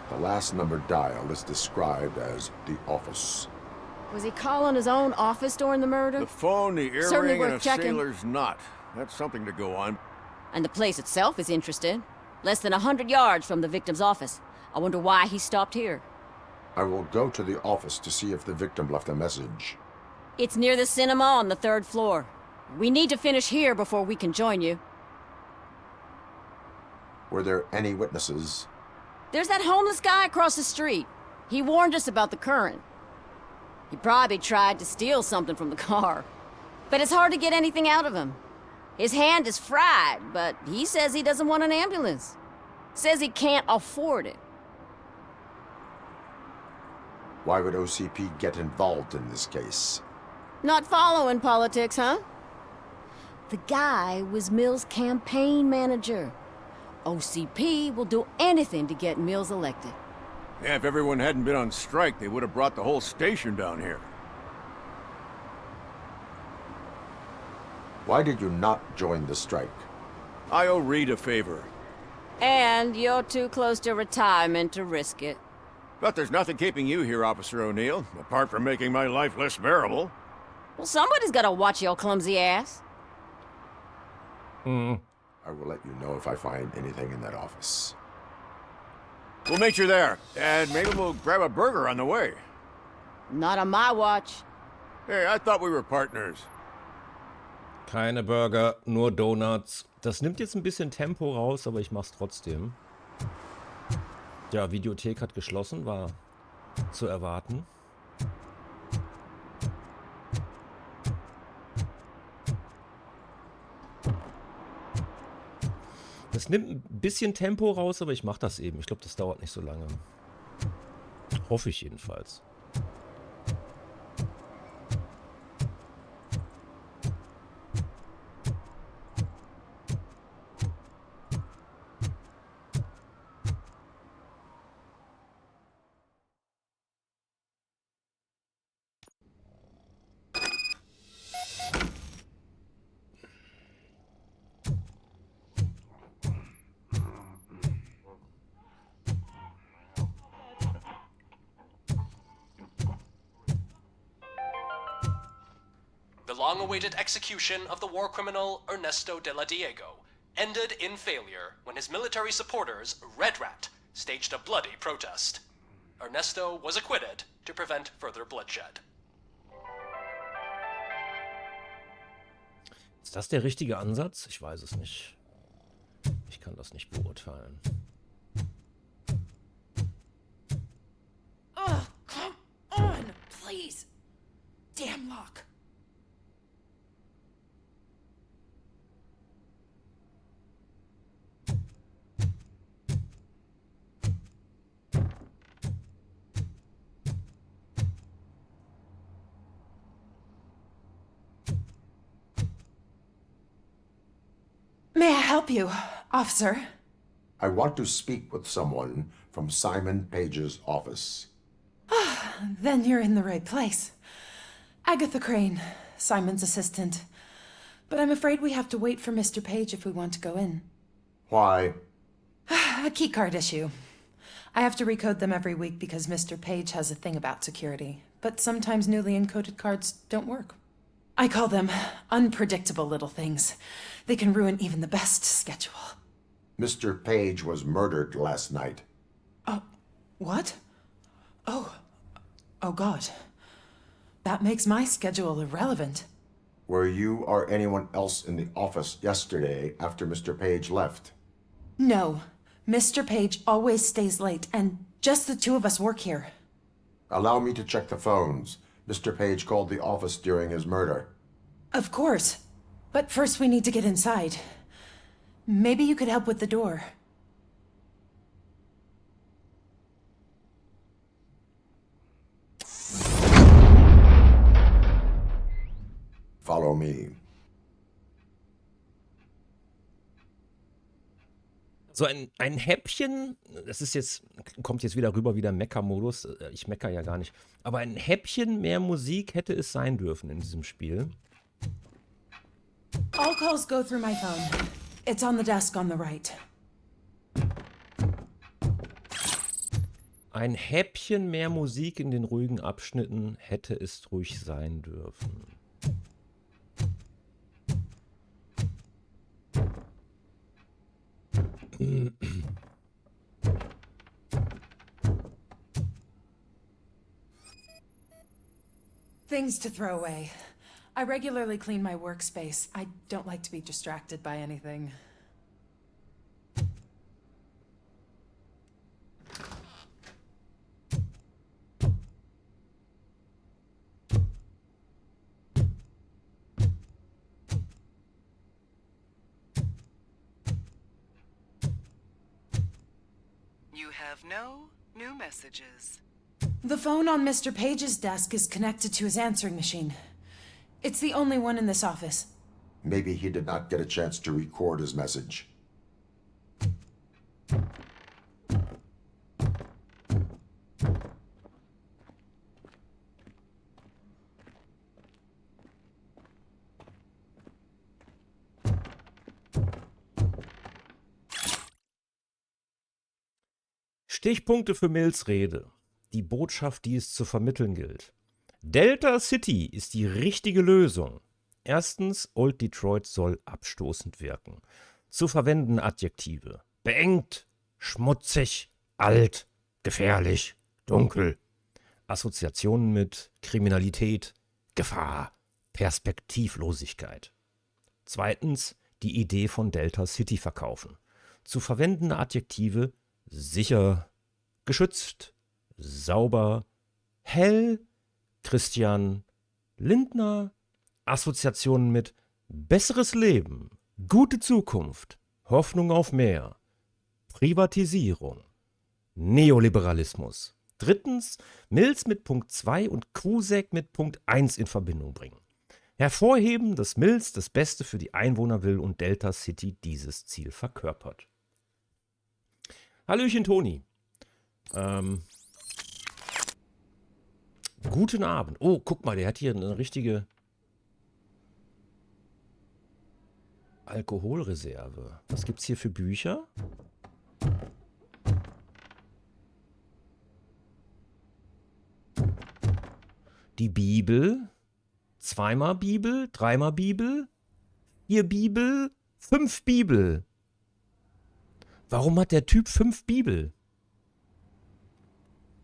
The last number dialed is described as the office. Was he calling his own office during the murder? The phone, the Certainly earring, and a worth checking. sailor's knot. That's something to go on. And the place itself is interesting. Less than 100 yards from the victim's office. I wonder why he stopped here. I will go to the office to see if the victim left a message. It's near the cinema on the 3rd floor. We need to finish here before we can join you. Were there any witnesses? There's that homeless guy across the street. He warned us about the current. He probably tried to steal something from the car. But it's hard to get anything out of him. His hand is fried, but he says he doesn't want an ambulance. Says he can't afford it. Why would OCP get involved in this case? Not following politics, huh? The guy was Mills' campaign manager. OCP will do anything to get Mills elected. Yeah, if everyone hadn't been on strike, they would have brought the whole station down here. Why did you not join the strike? I owe Reed a favor. And you're too close to retirement to risk it. But there's nothing keeping you here, Officer O'Neill, apart from making my life less bearable. Well, somebody's gotta watch your clumsy ass. I will let you know if I find anything in that office. We'll meet you there, and maybe we'll grab a burger on the way. Not on my watch. Hey, I thought we were partners. Keine Burger, nur Donuts. Das nimmt jetzt ein bisschen Tempo raus, aber ich mach's trotzdem. Ja, Videothek hat geschlossen, war zu erwarten. Das nimmt ein bisschen Tempo raus, aber ich mache das eben. Ich glaube, das dauert nicht so lange. Hoffe ich jedenfalls. Long-awaited execution of the war criminal Ernesto de la Diego ended in failure when his military supporters, Red Rat, staged a bloody protest. Ernesto was acquitted to prevent further bloodshed. Ist das der richtige Ansatz? Ich weiß es nicht. Ich kann das nicht beurteilen. Oh, come on, please. Damn lock. May I help you, officer? I want to speak with someone from Simon Page's office. Then you're in the right place. Agatha Crane, Simon's assistant. But I'm afraid we have to wait for Mr. Page if we want to go in. Why? A keycard issue. I have to recode them every week because Mr. Page has a thing about security. But sometimes newly encoded cards don't work. I call them unpredictable little things. They can ruin even the best schedule. Mr. Page was murdered last night. Oh, what? Oh God. That makes my schedule irrelevant. Were you or anyone else in the office yesterday after Mr. Page left? No. Mr. Page always stays late, and just the two of us work here. Allow me to check the phones. Mr. Page called the office during his murder. Of course. But first we need to get inside. Maybe you could help with the door. Follow me. So ein Häppchen, das ist jetzt, kommt jetzt wieder rüber wie der Mecker-Modus. Ich mecker ja gar nicht. Aber ein Häppchen mehr Musik hätte es sein dürfen in diesem Spiel. All calls go through my phone. It's on the desk on the right. Ein Häppchen mehr Musik in den ruhigen Abschnitten hätte es ruhig sein dürfen. Things to throw away. I regularly clean my workspace. I don't like to be distracted by anything. You have no new messages. The phone on Mr. Page's desk is connected to his answering machine. It's the only one in this office. Maybe he did not get a chance to record his message. Stichpunkte für Mills Rede. Die Botschaft, die es zu vermitteln gilt. Delta City ist die richtige Lösung. Erstens, Old Detroit soll abstoßend wirken. Zu verwendende Adjektive. Beengt, schmutzig, alt, gefährlich, dunkel. Assoziationen mit Kriminalität, Gefahr, Perspektivlosigkeit. Zweitens, die Idee von Delta City verkaufen. Zu verwendende Adjektive sicher, geschützt, sauber, hell, Christian Lindner, Assoziationen mit besseres Leben, gute Zukunft, Hoffnung auf mehr, Privatisierung, Neoliberalismus. Drittens, Mills mit Punkt 2 und Krusek mit Punkt 1 in Verbindung bringen. Hervorheben, dass Mills das Beste für die Einwohner will und Delta City dieses Ziel verkörpert. Hallöchen, Toni. Guten Abend. Oh, guck mal, der hat hier eine richtige Alkoholreserve. Was gibt's hier für Bücher? Die Bibel. Zweimal Bibel, dreimal Bibel, 4 Bibel, 5 Bibel. Warum hat der Typ 5 Bibel?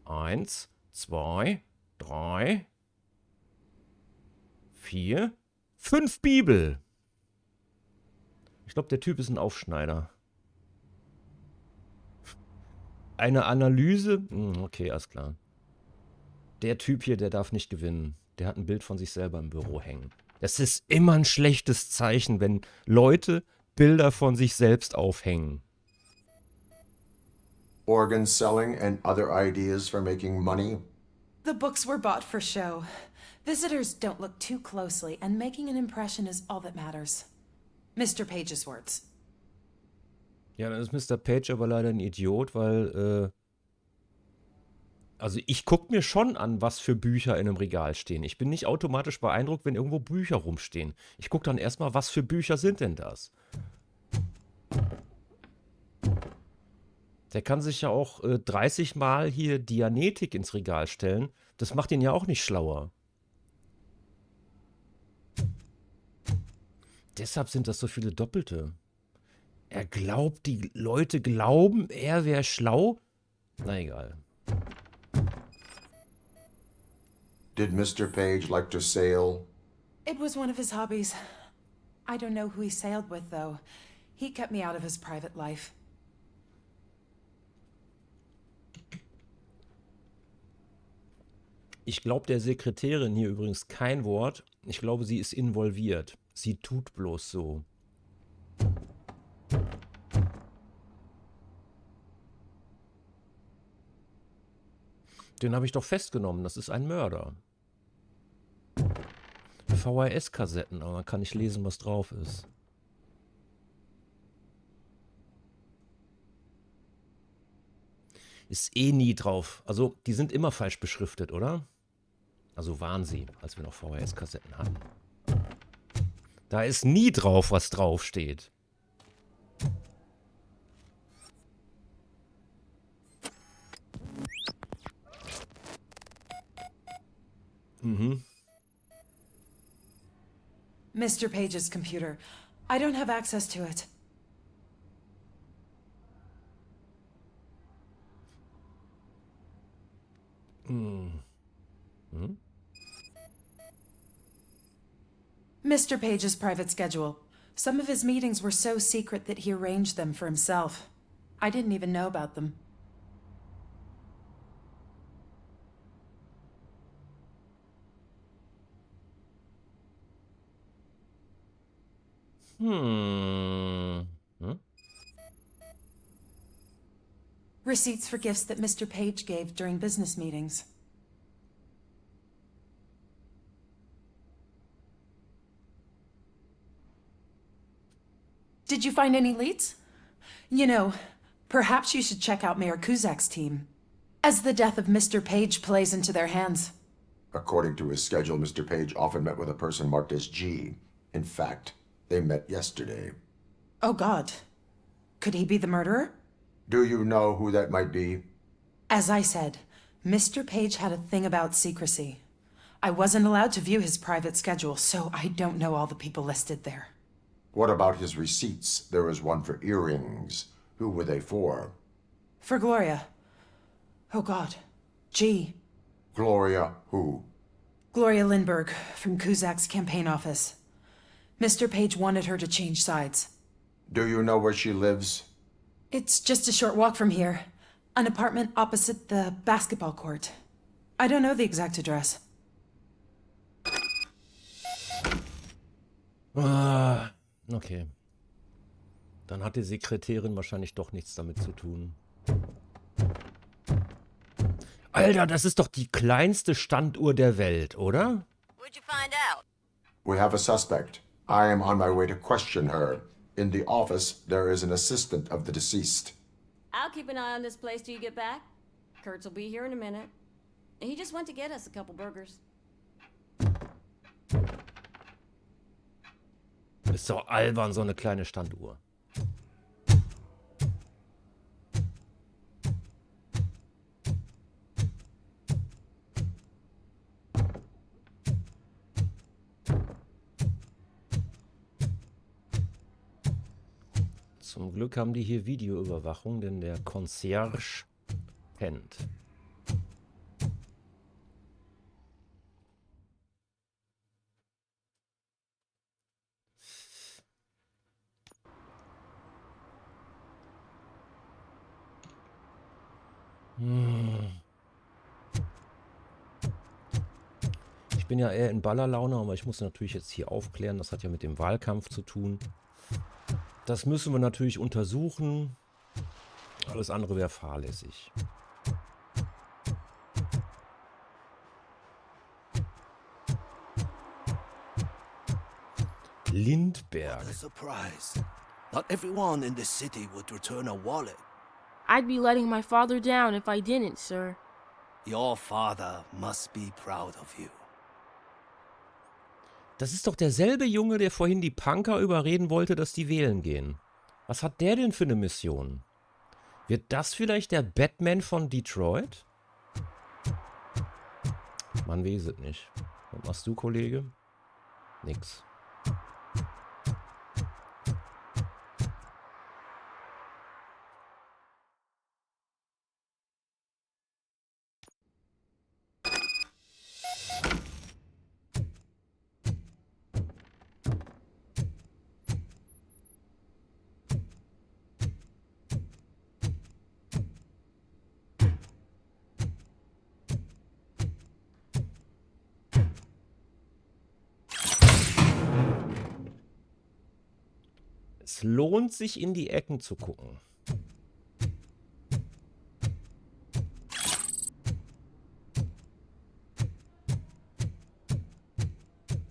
1, 2, 3, 4, 5 Bibel. Ich glaube, der Typ ist ein Aufschneider. Eine Analyse? Okay, alles klar. Der Typ hier, der darf nicht gewinnen. Der hat ein Bild von sich selber im Büro hängen. Das ist immer ein schlechtes Zeichen, wenn Leute Bilder von sich selbst aufhängen. Organ selling and other ideas for making money? The books were bought for show. Visitors don't look too closely, and making an impression is all that matters. Mr. Page's words. Ja, dann ist Mr. Page aber leider ein Idiot, weil, also ich gucke mir schon an, was für Bücher in einem Regal stehen. Ich bin nicht automatisch beeindruckt, wenn irgendwo Bücher rumstehen. Ich gucke dann erstmal, was für Bücher sind denn das? Der kann sich ja auch 30 Mal hier Dianetik ins Regal stellen. Das macht ihn ja auch nicht schlauer. Deshalb sind das so viele Doppelte. Er glaubt, die Leute glauben, er wäre schlau. Na egal. Did Mr. Page like to sail? It was one of his hobbies. I don't know who he sailed with, though. He kept me out of his private life. Ich glaube der Sekretärin hier übrigens kein Wort. Ich glaube, sie ist involviert. Sie tut bloß so. Den habe ich doch festgenommen. Das ist ein Mörder. VHS-Kassetten, aber man kann nicht lesen, was drauf ist. Ist eh nie drauf. Also, die sind immer falsch beschriftet, oder? Also waren sie, als wir noch VHS-Kassetten hatten. Da ist nie drauf, was draufsteht. Mhm. Mr. Page's computer. I don't have access to it. Mr. Page's private schedule. Some of his meetings were so secret that he arranged them for himself. I didn't even know about them. Receipts for gifts that Mr. Page gave during business meetings. Did you find any leads? You know, perhaps you should check out Mayor Kuzak's team, as the death of Mr. Page plays into their hands. According to his schedule, Mr. Page often met with a person marked as G. In fact, they met yesterday. Oh God. Could he be the murderer? Do you know who that might be? As I said, Mr. Page had a thing about secrecy. I wasn't allowed to view his private schedule, so I don't know all the people listed there. What about his receipts? There was one for earrings. Who were they for? For Gloria. Oh God. G. Gloria who? Gloria Lindbergh, from Kuzak's campaign office. Mr. Page wanted her to change sides. Do you know where she lives? It's just a short walk from here. An apartment opposite the basketball court. I don't know the exact address. Ah, okay. Dann hat die Sekretärin wahrscheinlich doch nichts damit zu tun. Alter, das ist doch die kleinste Standuhr der Welt, oder? What'd you find out? We have a suspect. I am on my way to question her. In the office, there is an assistant of the deceased. I'll keep an eye on this place till you get back. Kurtz will be here in a minute. He just went to get us a couple burgers. Ist doch albern, so eine kleine Standuhr. Zum Glück haben die hier Videoüberwachung, denn der Concierge pennt. Ich bin ja eher in Ballerlaune, aber ich muss natürlich jetzt hier aufklären. Das hat ja mit dem Wahlkampf zu tun. Das müssen wir natürlich untersuchen. Alles andere wäre fahrlässig. Lindbergh. What a surprise. Not everyone in the city would return a wallet. I'd be letting my father down if I didn't, sir. Your father must be proud of you. Das ist doch derselbe Junge, der vorhin die Punker überreden wollte, dass die wählen gehen. Was hat der denn für eine Mission? Wird das vielleicht der Batman von Detroit? Man weiß es nicht. Was machst du, Kollege? Nix. Es lohnt sich, in die Ecken zu gucken.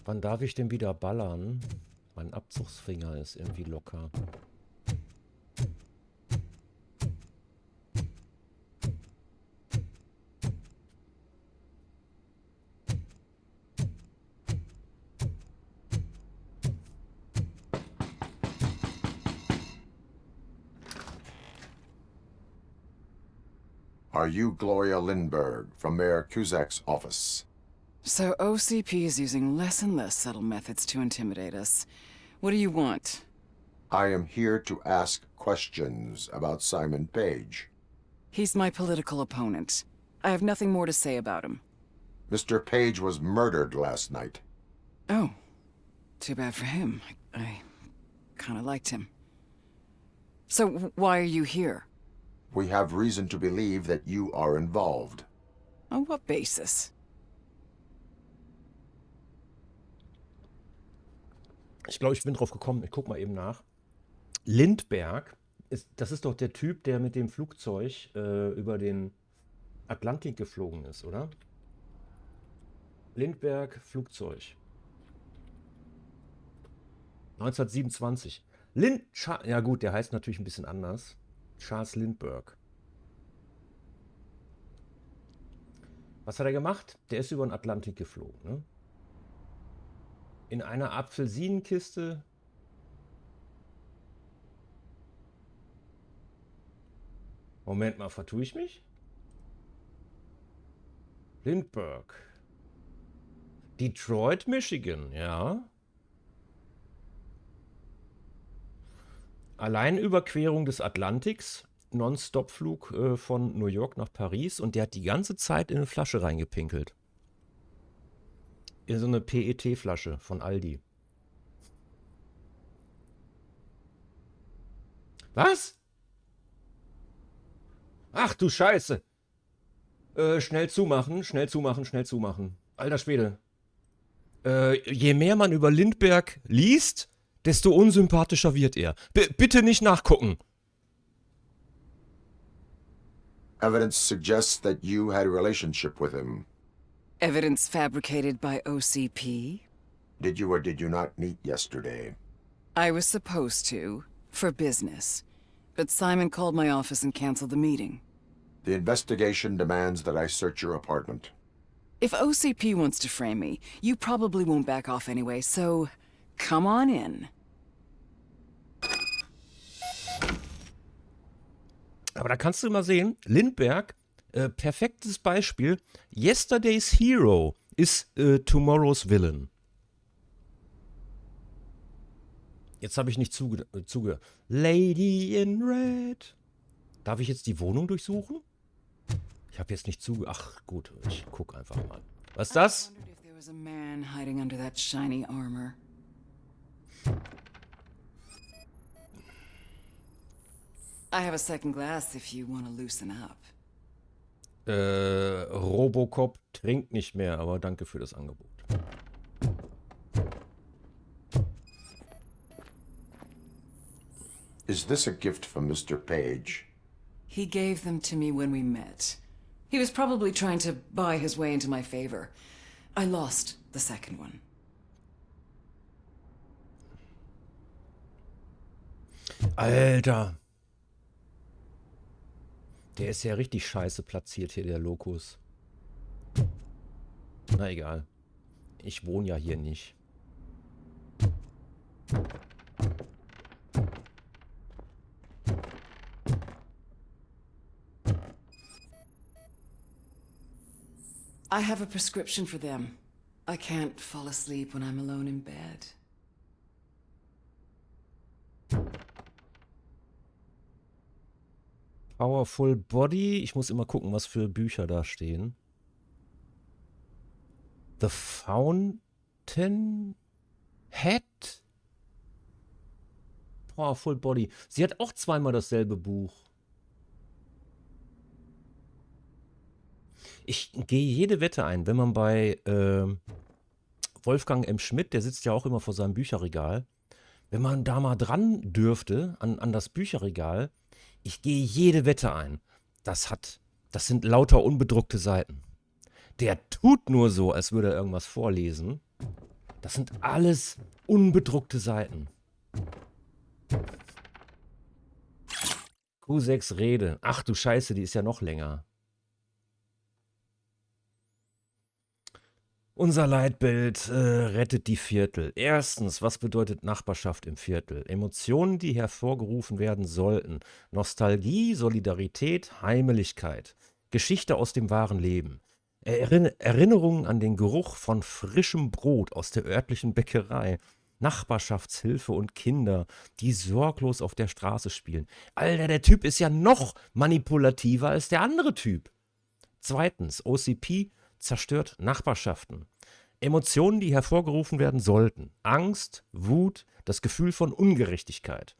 Wann darf ich denn wieder ballern? Mein Abzugsfinger ist irgendwie locker. Are you Gloria Lindbergh from Mayor Kuzak's office? So OCP is using less and less subtle methods to intimidate us. What do you want? I am here to ask questions about Simon Page. He's my political opponent. I have nothing more to say about him. Mr. Page was murdered last night. Oh, too bad for him. I kind of liked him. So why are you here? We have reason to believe that you are involved. On what basis? Ich glaube, ich bin drauf gekommen. Ich guck mal eben nach. Lindbergh, das ist doch der Typ, der mit dem Flugzeug über den Atlantik geflogen ist, oder? Lindbergh, Flugzeug. 1927. Ja gut, der heißt natürlich ein bisschen anders. Charles Lindbergh. Was hat er gemacht? Der ist über den Atlantik geflogen, ne? In einer Apfelsinenkiste. Moment mal, vertue ich mich? Lindbergh. Detroit, Michigan, ja. Alleinüberquerung des Atlantiks, Non-Stop-Flug von New York nach Paris und der hat die ganze Zeit in eine Flasche reingepinkelt. In so eine PET-Flasche von Aldi. Was? Ach du Scheiße. Schnell zumachen, schnell zumachen, schnell zumachen. Alter Schwede. Je mehr man über Lindbergh liest, desto unsympathischer wird er. Bitte nicht nachgucken. Evidence suggests that you had a relationship with him. Evidence fabricated by OCP? Did you or did you not meet yesterday? I was supposed to, for business. But Simon called my office and canceled the meeting. The investigation demands that I search your apartment. If OCP wants to frame me, you probably won't back off anyway, so come on in. Aber da kannst du mal sehen, Lindbergh, perfektes Beispiel. Yesterday's Hero ist Tomorrow's Villain. Jetzt habe ich nicht zuge... Lady in Red. Darf ich jetzt die Wohnung durchsuchen? Ich habe jetzt nicht zuge... Ach gut, ich gucke einfach mal. Was ist das? I wondered if there was a man hiding under that shiny armor. I have a second glass if you want to loosen up. Robocop trinkt nicht mehr, aber danke für das Angebot. Is this a gift from Mr. Page? He gave them to me when we met. He was probably trying to buy his way into my favor. I lost the second one. Alter. Der ist ja richtig scheiße platziert hier, der Lokus. Na egal. Ich wohne ja hier nicht. I have a prescription for them. I can't fall asleep when I'm alone in bed. Powerful Body. Ich muss immer gucken, was für Bücher da stehen. The Fountain Head. Powerful Body. Sie hat auch zweimal dasselbe Buch. Ich gehe jede Wette ein, wenn man bei Wolfgang M. Schmidt, der sitzt ja auch immer vor seinem Bücherregal, wenn man da mal dran dürfte, an das Bücherregal, ich gehe jede Wette ein. Das sind lauter unbedruckte Seiten. Der tut nur so, als würde er irgendwas vorlesen. Das sind alles unbedruckte Seiten. Q6 Rede. Ach du Scheiße, die ist ja noch länger. Unser Leitbild rettet die Viertel. Erstens, was bedeutet Nachbarschaft im Viertel? Emotionen, die hervorgerufen werden sollten. Nostalgie, Solidarität, Heimeligkeit. Geschichte aus dem wahren Leben. Erinnerungen an den Geruch von frischem Brot aus der örtlichen Bäckerei. Nachbarschaftshilfe und Kinder, die sorglos auf der Straße spielen. Alter, der Typ ist ja noch manipulativer als der andere Typ. Zweitens, OCP zerstört Nachbarschaften. Emotionen, die hervorgerufen werden sollten. Angst, Wut, das Gefühl von Ungerechtigkeit.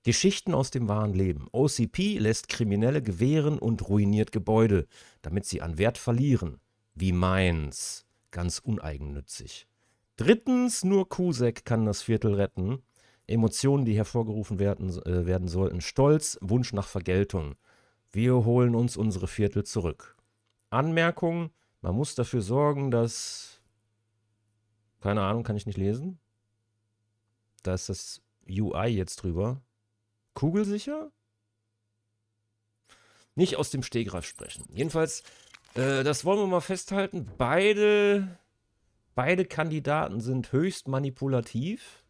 Geschichten aus dem wahren Leben. OCP lässt Kriminelle gewähren und ruiniert Gebäude, damit sie an Wert verlieren. Wie meins. Ganz uneigennützig. Drittens, nur Kusek kann das Viertel retten. Emotionen, die hervorgerufen werden sollten. Stolz, Wunsch nach Vergeltung. Wir holen uns unsere Viertel zurück. Anmerkung: Man muss dafür sorgen, dass... Keine Ahnung, kann ich nicht lesen. Da ist das UI jetzt drüber. Kugelsicher? Nicht aus dem Stegreif sprechen. Jedenfalls, das wollen wir mal festhalten. Beide Kandidaten sind höchst manipulativ.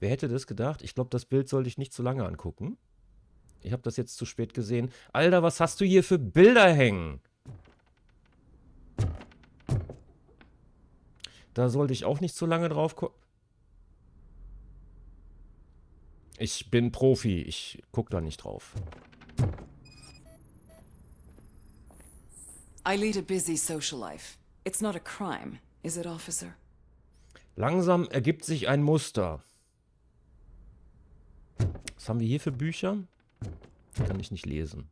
Wer hätte das gedacht? Ich glaube, das Bild sollte ich nicht zu lange angucken. Ich habe das jetzt zu spät gesehen. Alter, was hast du hier für Bilder hängen? Da sollte ich auch nicht zu lange drauf gucken. Ich bin Profi, ich guck da nicht drauf. I lead a busy social life. It's not a crime, is it, officer? Langsam ergibt sich ein Muster. Was haben wir hier für Bücher? Kann ich nicht lesen.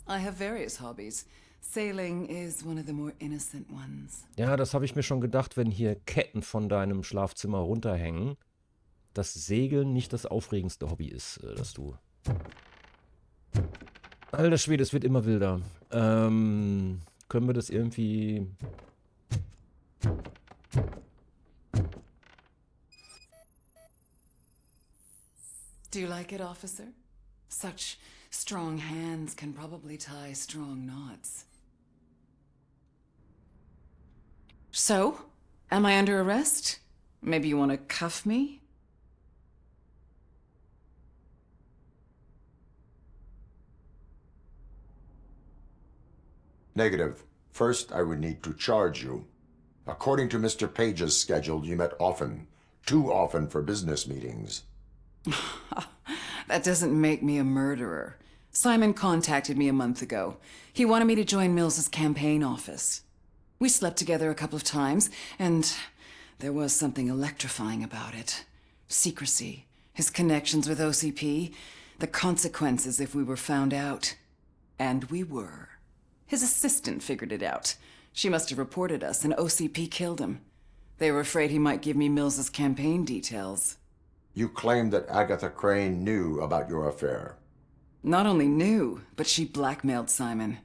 I have various hobbies. Sailing is one of the more innocent ones. Ja, das habe ich mir schon gedacht, wenn hier Ketten von deinem Schlafzimmer runterhängen, dass Segeln nicht das aufregendste Hobby ist, das du... Alter Schwede, es wird immer wilder. Können wir das irgendwie... Do you like it, officer? Such strong hands can probably tie strong knots. So, am I under arrest? Maybe you want to cuff me? Negative. First, I would need to charge you. According to Mr. Page's schedule, you met often. Too often for business meetings. That doesn't make me a murderer. Simon contacted me a month ago. He wanted me to join Mills's campaign office. We slept together a couple of times, and there was something electrifying about it. Secrecy, his connections with OCP, the consequences if we were found out. And we were. His assistant figured it out. She must have reported us, and OCP killed him. They were afraid he might give me Mills's campaign details. You claimed that Agatha Crane knew about your affair. Not only knew, but she blackmailed Simon.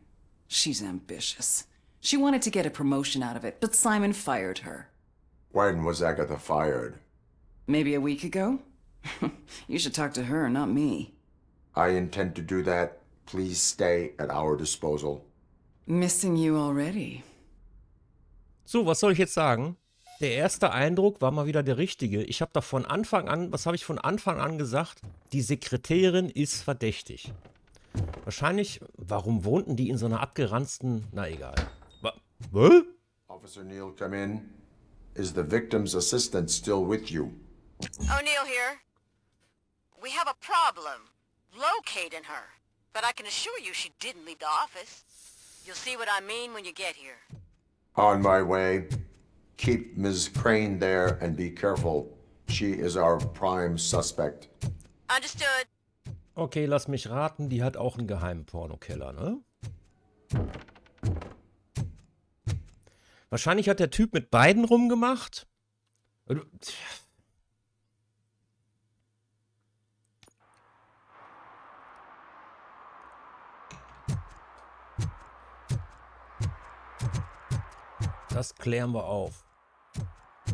She's ambitious. She wanted to get a promotion out of it, but Simon fired her. When was Agatha fired? Maybe a week ago? You should talk to her, not me. I intend to do that. Please stay at our disposal. Missing you already. So, was soll ich jetzt sagen? Der erste Eindruck war mal wieder der richtige. Ich habe da von Anfang an, was habe ich von Anfang an gesagt? Die Sekretärin ist verdächtig. Wahrscheinlich, warum wohnten die in so einer abgeranzten, na egal. Was? Officer Neal, come in. Is the victim's assistant still with you? O'Neill here. We have a problem locating her, but I can assure you she didn't leave the office. You'll see what I mean when you get here. On my way. Keep Ms. Crane there and be careful. She is our prime suspect. Understood. Okay, lass mich raten, die hat auch einen geheimen Pornokeller, ne? Wahrscheinlich hat der Typ mit beiden rumgemacht. Das klären wir auf.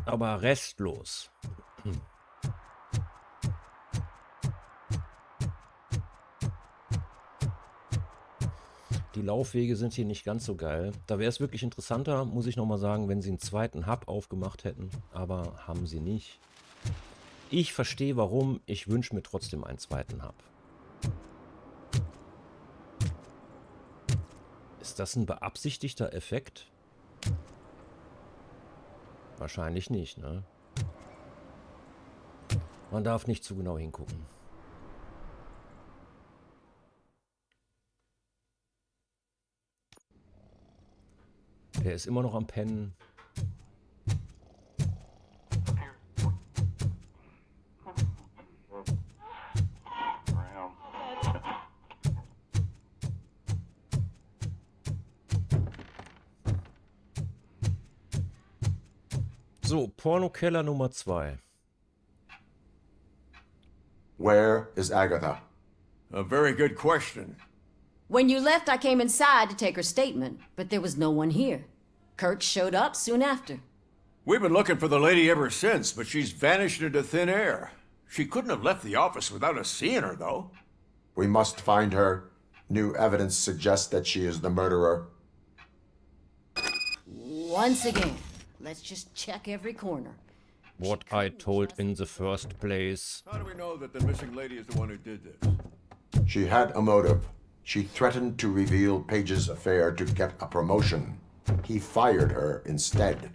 Aber restlos. Die Laufwege sind hier nicht ganz so geil. Da wäre es wirklich interessanter, muss ich nochmal sagen, wenn sie einen zweiten Hub aufgemacht hätten. Aber haben sie nicht. Ich verstehe warum. Ich wünsche mir trotzdem einen zweiten Hub. Ist das ein beabsichtigter Effekt? Wahrscheinlich nicht, ne? Man darf nicht zu genau hingucken. Der ist immer noch am Pennen. So, Pornokeller Nummer 2. Where is Agatha? A very good question. When you left, I came inside to take her statement, but there was no one here. Kurt showed up soon after. We've been looking for the lady ever since, but she's vanished into thin air. She couldn't have left the office without us seeing her, though. We must find her. New evidence suggests that she is the murderer. Once again, let's just check every corner. What I told in the first place. How do we know that the missing lady is the one who did this? She had a motive. She threatened to reveal Paige's affair to get a promotion. He fired her instead.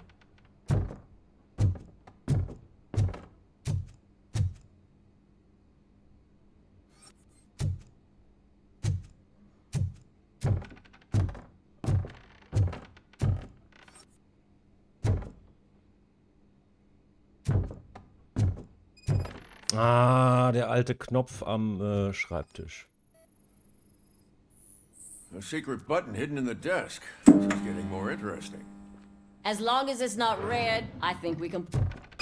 Ah, der alte Knopf am Schreibtisch. A secret button hidden in the desk. This is getting more interesting. As long as it's not red, I think we can...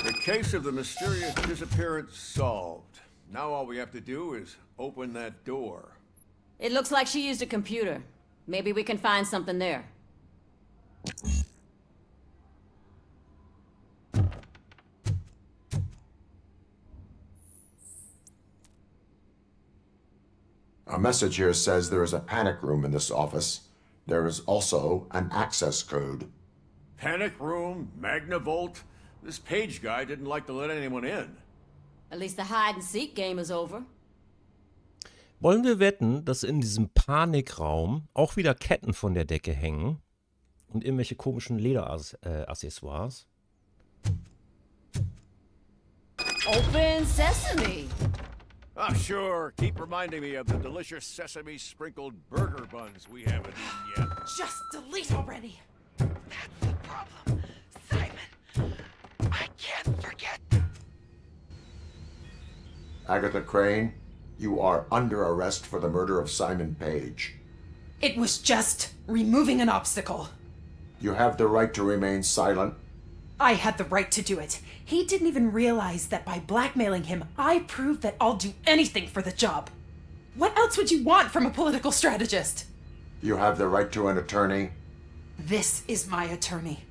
The case of the mysterious disappearance solved. Now all we have to do is open that door. It looks like she used a computer. Maybe we can find something there. A message here says there is a panic room in this office. There is also an access code. Panic room, Magnavolt. This Page guy didn't like to let anyone in. At least the hide-and-seek game is over. Wollen wir wetten, dass in diesem Panikraum auch wieder Ketten von der Decke hängen und irgendwelche komischen Lederaccessoires? Open sesame! Oh, sure. Keep reminding me of the delicious sesame-sprinkled burger buns we haven't eaten yet. Just delete already! That's the problem, Simon. I can't forget. Agatha Crane, you are under arrest for the murder of Simon Page. It was just removing an obstacle. You have the right to remain silent. I had the right to do it. He didn't even realize that by blackmailing him, I proved that I'll do anything for the job. What else would you want from a political strategist? You have the right to an attorney. This is my attorney.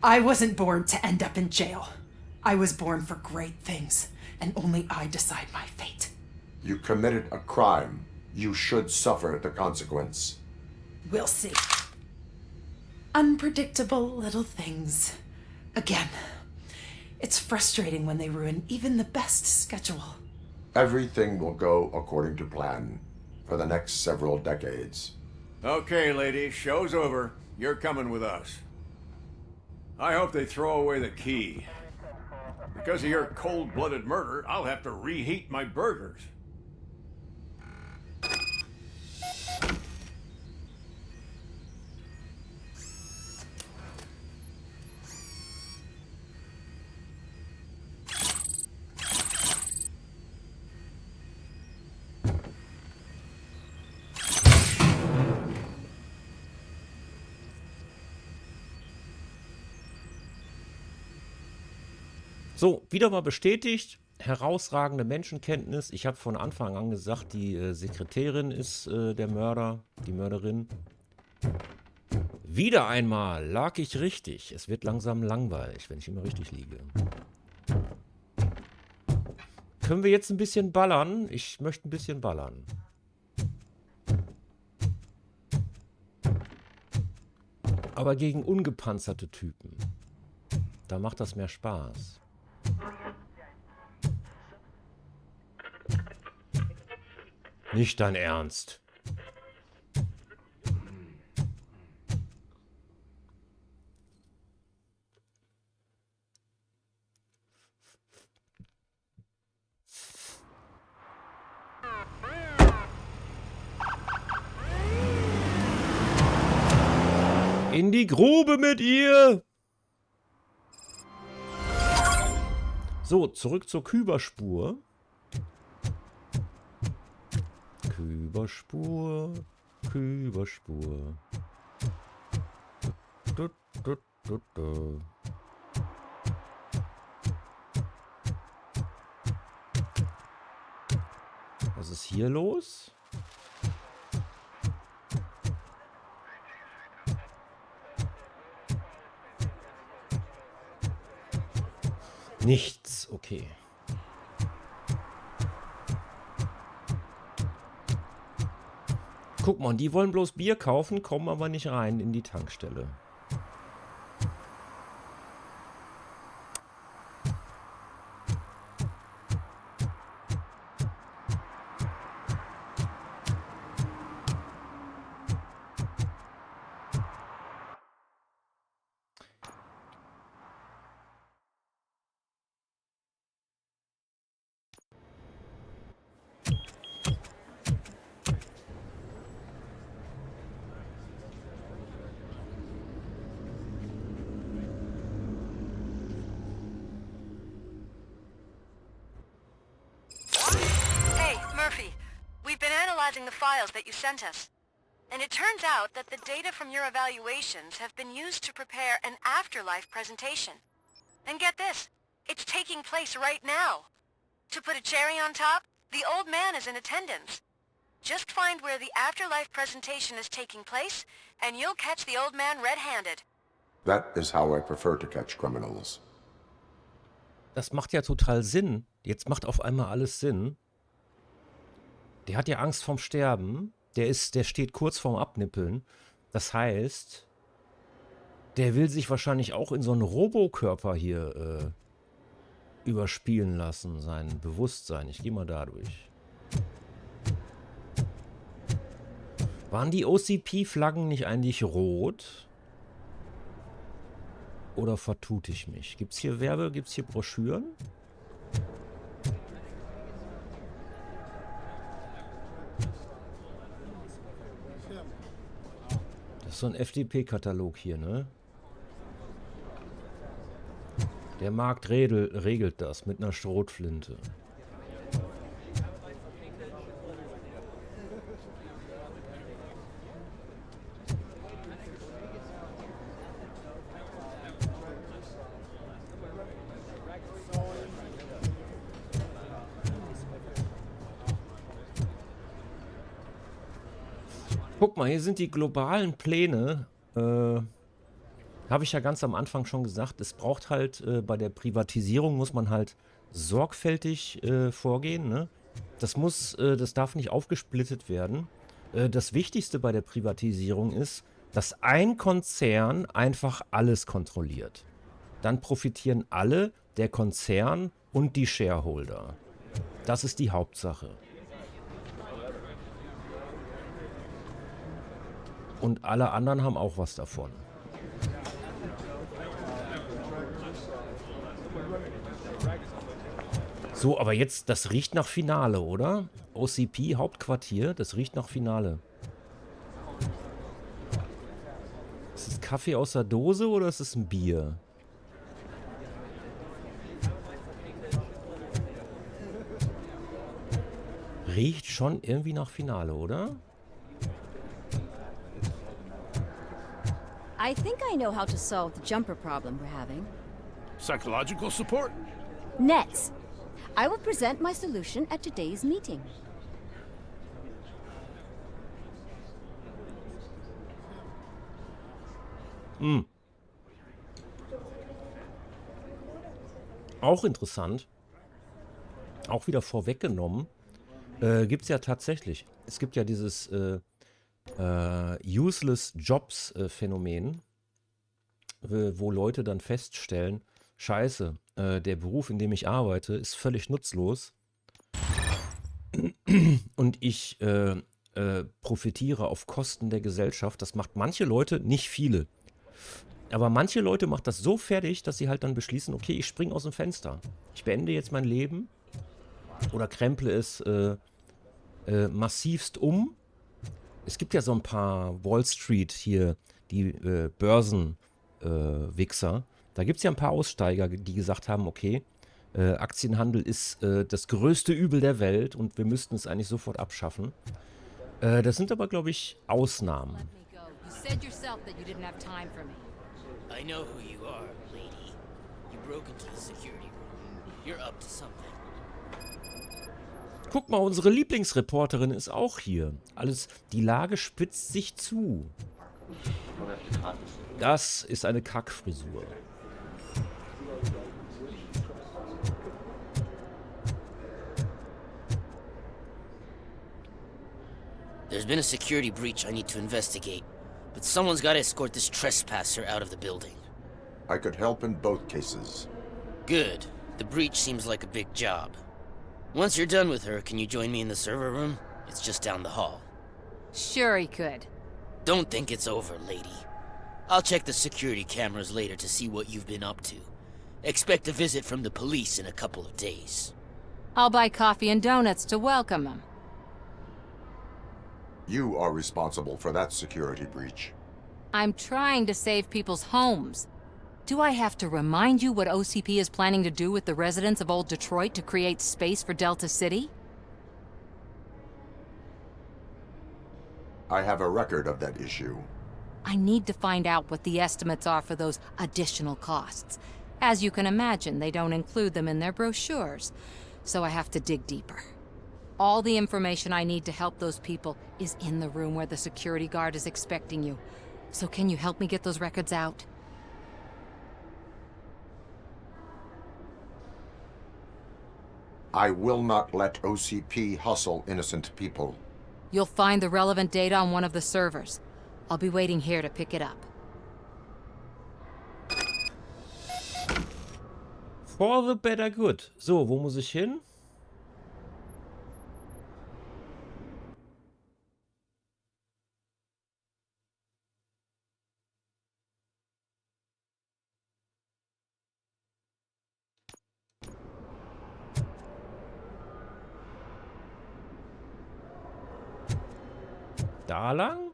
I wasn't born to end up in jail. I was born for great things, and only I decide my fate. You committed a crime. You should suffer the consequence. We'll see. Unpredictable little things. Again, it's frustrating when they ruin even the best schedule. Everything will go according to plan for the next several decades. Okay, lady, show's over. You're coming with us. I hope they throw away the key. Because of your cold-blooded murder, I'll have to reheat my burgers. So, wieder mal bestätigt. Herausragende Menschenkenntnis. Ich habe von Anfang an gesagt, die Sekretärin ist der Mörder, die Mörderin. Wieder einmal lag ich richtig. Es wird langsam langweilig, wenn ich immer richtig liege. Können wir jetzt ein bisschen ballern? Ich möchte ein bisschen ballern. Aber gegen ungepanzerte Typen. Da macht das mehr Spaß. Nicht dein Ernst. In die Grube mit ihr! So, zurück zur Küberspur. Küberspur, Küberspur. Du, du, du, du. Was ist hier los? Nichts, okay. Guck mal, die wollen bloß Bier kaufen, kommen aber nicht rein in die Tankstelle. analyzing the files that you sent us. And it turns out that the data from your evaluations have been used to prepare an afterlife presentation. And get this, it's taking place right now. To put a cherry on top, the old man is in attendance. Just find where the afterlife presentation is taking place, and you'll catch the old man red-handed. That is how I prefer to catch criminals. Das macht ja total Sinn. Jetzt macht auf einmal alles Sinn. Der hat ja Angst vorm Sterben. Der steht kurz vorm Abnippeln. Das heißt, der will sich wahrscheinlich auch in so einen Robokörper hier überspielen lassen, sein Bewusstsein. Ich gehe mal da durch. Waren die OCP-Flaggen nicht eigentlich rot? Oder vertut ich mich? Gibt's hier gibt's hier Broschüren? Das ist so ein FDP-Katalog hier, ne? Der Markt regelt das mit einer Schrotflinte. Guck mal, hier sind die globalen Pläne. Habe ich ja ganz am Anfang schon gesagt. Es braucht halt bei der Privatisierung muss man halt sorgfältig vorgehen. Ne? Das darf nicht aufgesplittet werden. Das Wichtigste bei der Privatisierung ist, dass ein Konzern einfach alles kontrolliert. Dann profitieren alle, der Konzern und die Shareholder. Das ist die Hauptsache. Und alle anderen haben auch was davon. So, aber jetzt, das riecht nach Finale, oder? OCP, Hauptquartier, das riecht nach Finale. Ist es Kaffee aus der Dose oder ist es ein Bier? Riecht schon irgendwie nach Finale, oder? I think I know how to solve the jumper problem we're having. Psychological support? Nets. I will present my solution at today's meeting. Auch interessant. Auch wieder vorweggenommen. Gibt es ja tatsächlich. Es gibt ja dieses Useless Jobs Phänomen, wo Leute dann feststellen, Scheiße, der Beruf, in dem ich arbeite, ist völlig nutzlos und ich profitiere auf Kosten der Gesellschaft. Das macht manche Leute, nicht viele, aber manche Leute macht das so fertig, dass sie halt dann beschließen, okay, ich springe aus dem Fenster. Ich beende jetzt mein Leben oder kremple es massivst um. Es gibt ja so ein paar Wall Street hier, die Börsenwichser. Da gibt es ja ein paar Aussteiger, die gesagt haben, okay, Aktienhandel ist das größte Übel der Welt und wir müssten es eigentlich sofort abschaffen. Das sind aber, glaube ich, Ausnahmen. I know who you are, lady. You broke into the security room. You're up to something. Guck mal, unsere Lieblingsreporterin ist auch hier. Die Lage spitzt sich zu. Das ist eine Kackfrisur. There's been a security breach I need to investigate, but someone's got to escort this trespasser out of the building. I could help in both cases. Good. The breach seems like a big job. Once you're done with her, can you join me in the server room? It's just down the hall. Sure he could. Don't think it's over, lady. I'll check the security cameras later to see what you've been up to. Expect a visit from the police in a couple of days. I'll buy coffee and donuts to welcome him. You are responsible for that security breach. I'm trying to save people's homes. Do I have to remind you what OCP is planning to do with the residents of Old Detroit to create space for Delta City? I have a record of that issue. I need to find out what the estimates are for those additional costs. As you can imagine, they don't include them in their brochures, so I have to dig deeper. All the information I need to help those people is in the room where the security guard is expecting you. So can you help me get those records out? I will not let OCP hustle innocent people. You'll find the relevant data on one of the servers. I'll be waiting here to pick it up. For the better good. So, wo muss ich hin? Da lang?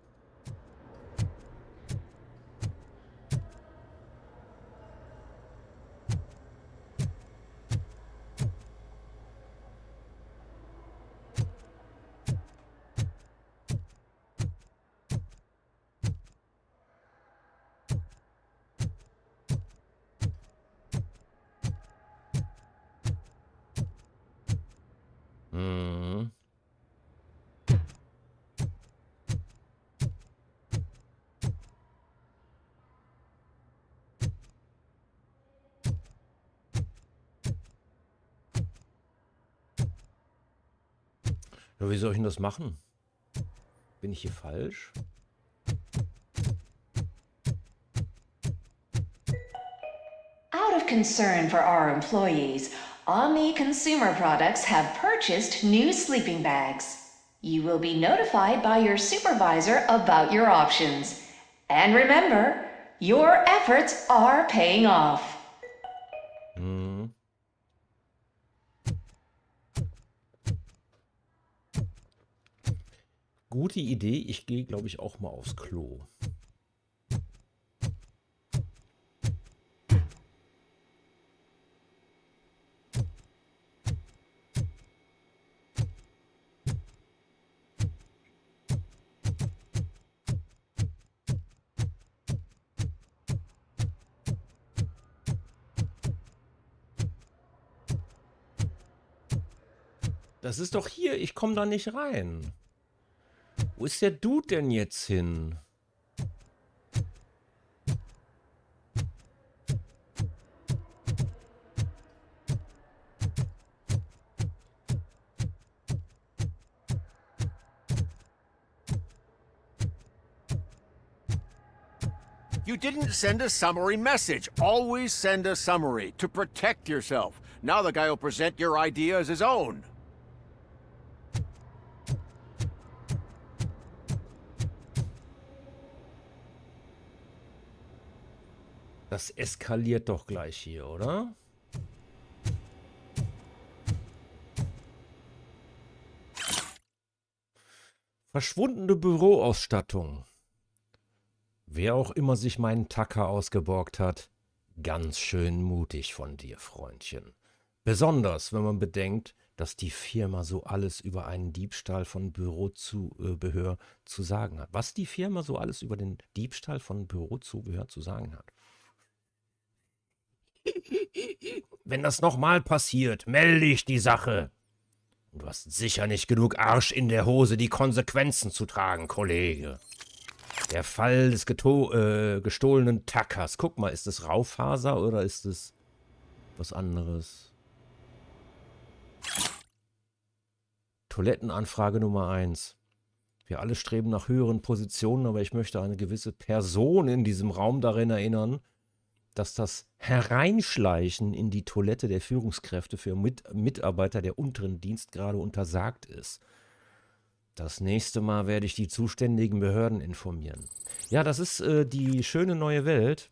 Mhm. Ja, wie soll ich denn das machen? Bin ich hier falsch? Out of concern for our employees, Omni Consumer Products have purchased new sleeping bags. You will be notified by your supervisor about your options. And remember, your efforts are paying off. Mhm. Gute Idee. Ich gehe, glaube ich, auch mal aufs Klo. Das ist doch hier. Ich komme da nicht rein. Wo ist der Dude denn jetzt hin? You didn't send a summary message. Always send a summary to protect yourself. Now the guy will present your idea as his own. Das eskaliert doch gleich hier, oder? Verschwundene Büroausstattung. Wer auch immer sich meinen Tacker ausgeborgt hat, ganz schön mutig von dir, Freundchen. Besonders, wenn man bedenkt, dass die Firma so alles über einen Diebstahl von Bürozubehör zu sagen hat. Was die Firma so alles über den Diebstahl von Bürozubehör zu sagen hat. Wenn das nochmal passiert, melde ich die Sache. Du hast sicher nicht genug Arsch in der Hose, die Konsequenzen zu tragen, Kollege. Der Fall des gestohlenen Tackers. Guck mal, ist das Raufaser oder ist es was anderes? Toilettenanfrage Nummer 1. Wir alle streben nach höheren Positionen, aber ich möchte eine gewisse Person in diesem Raum daran erinnern, dass das Hereinschleichen in die Toilette der Führungskräfte für Mitarbeiter der unteren Dienstgrade untersagt ist. Das nächste Mal werde ich die zuständigen Behörden informieren. Ja, das ist die schöne neue Welt.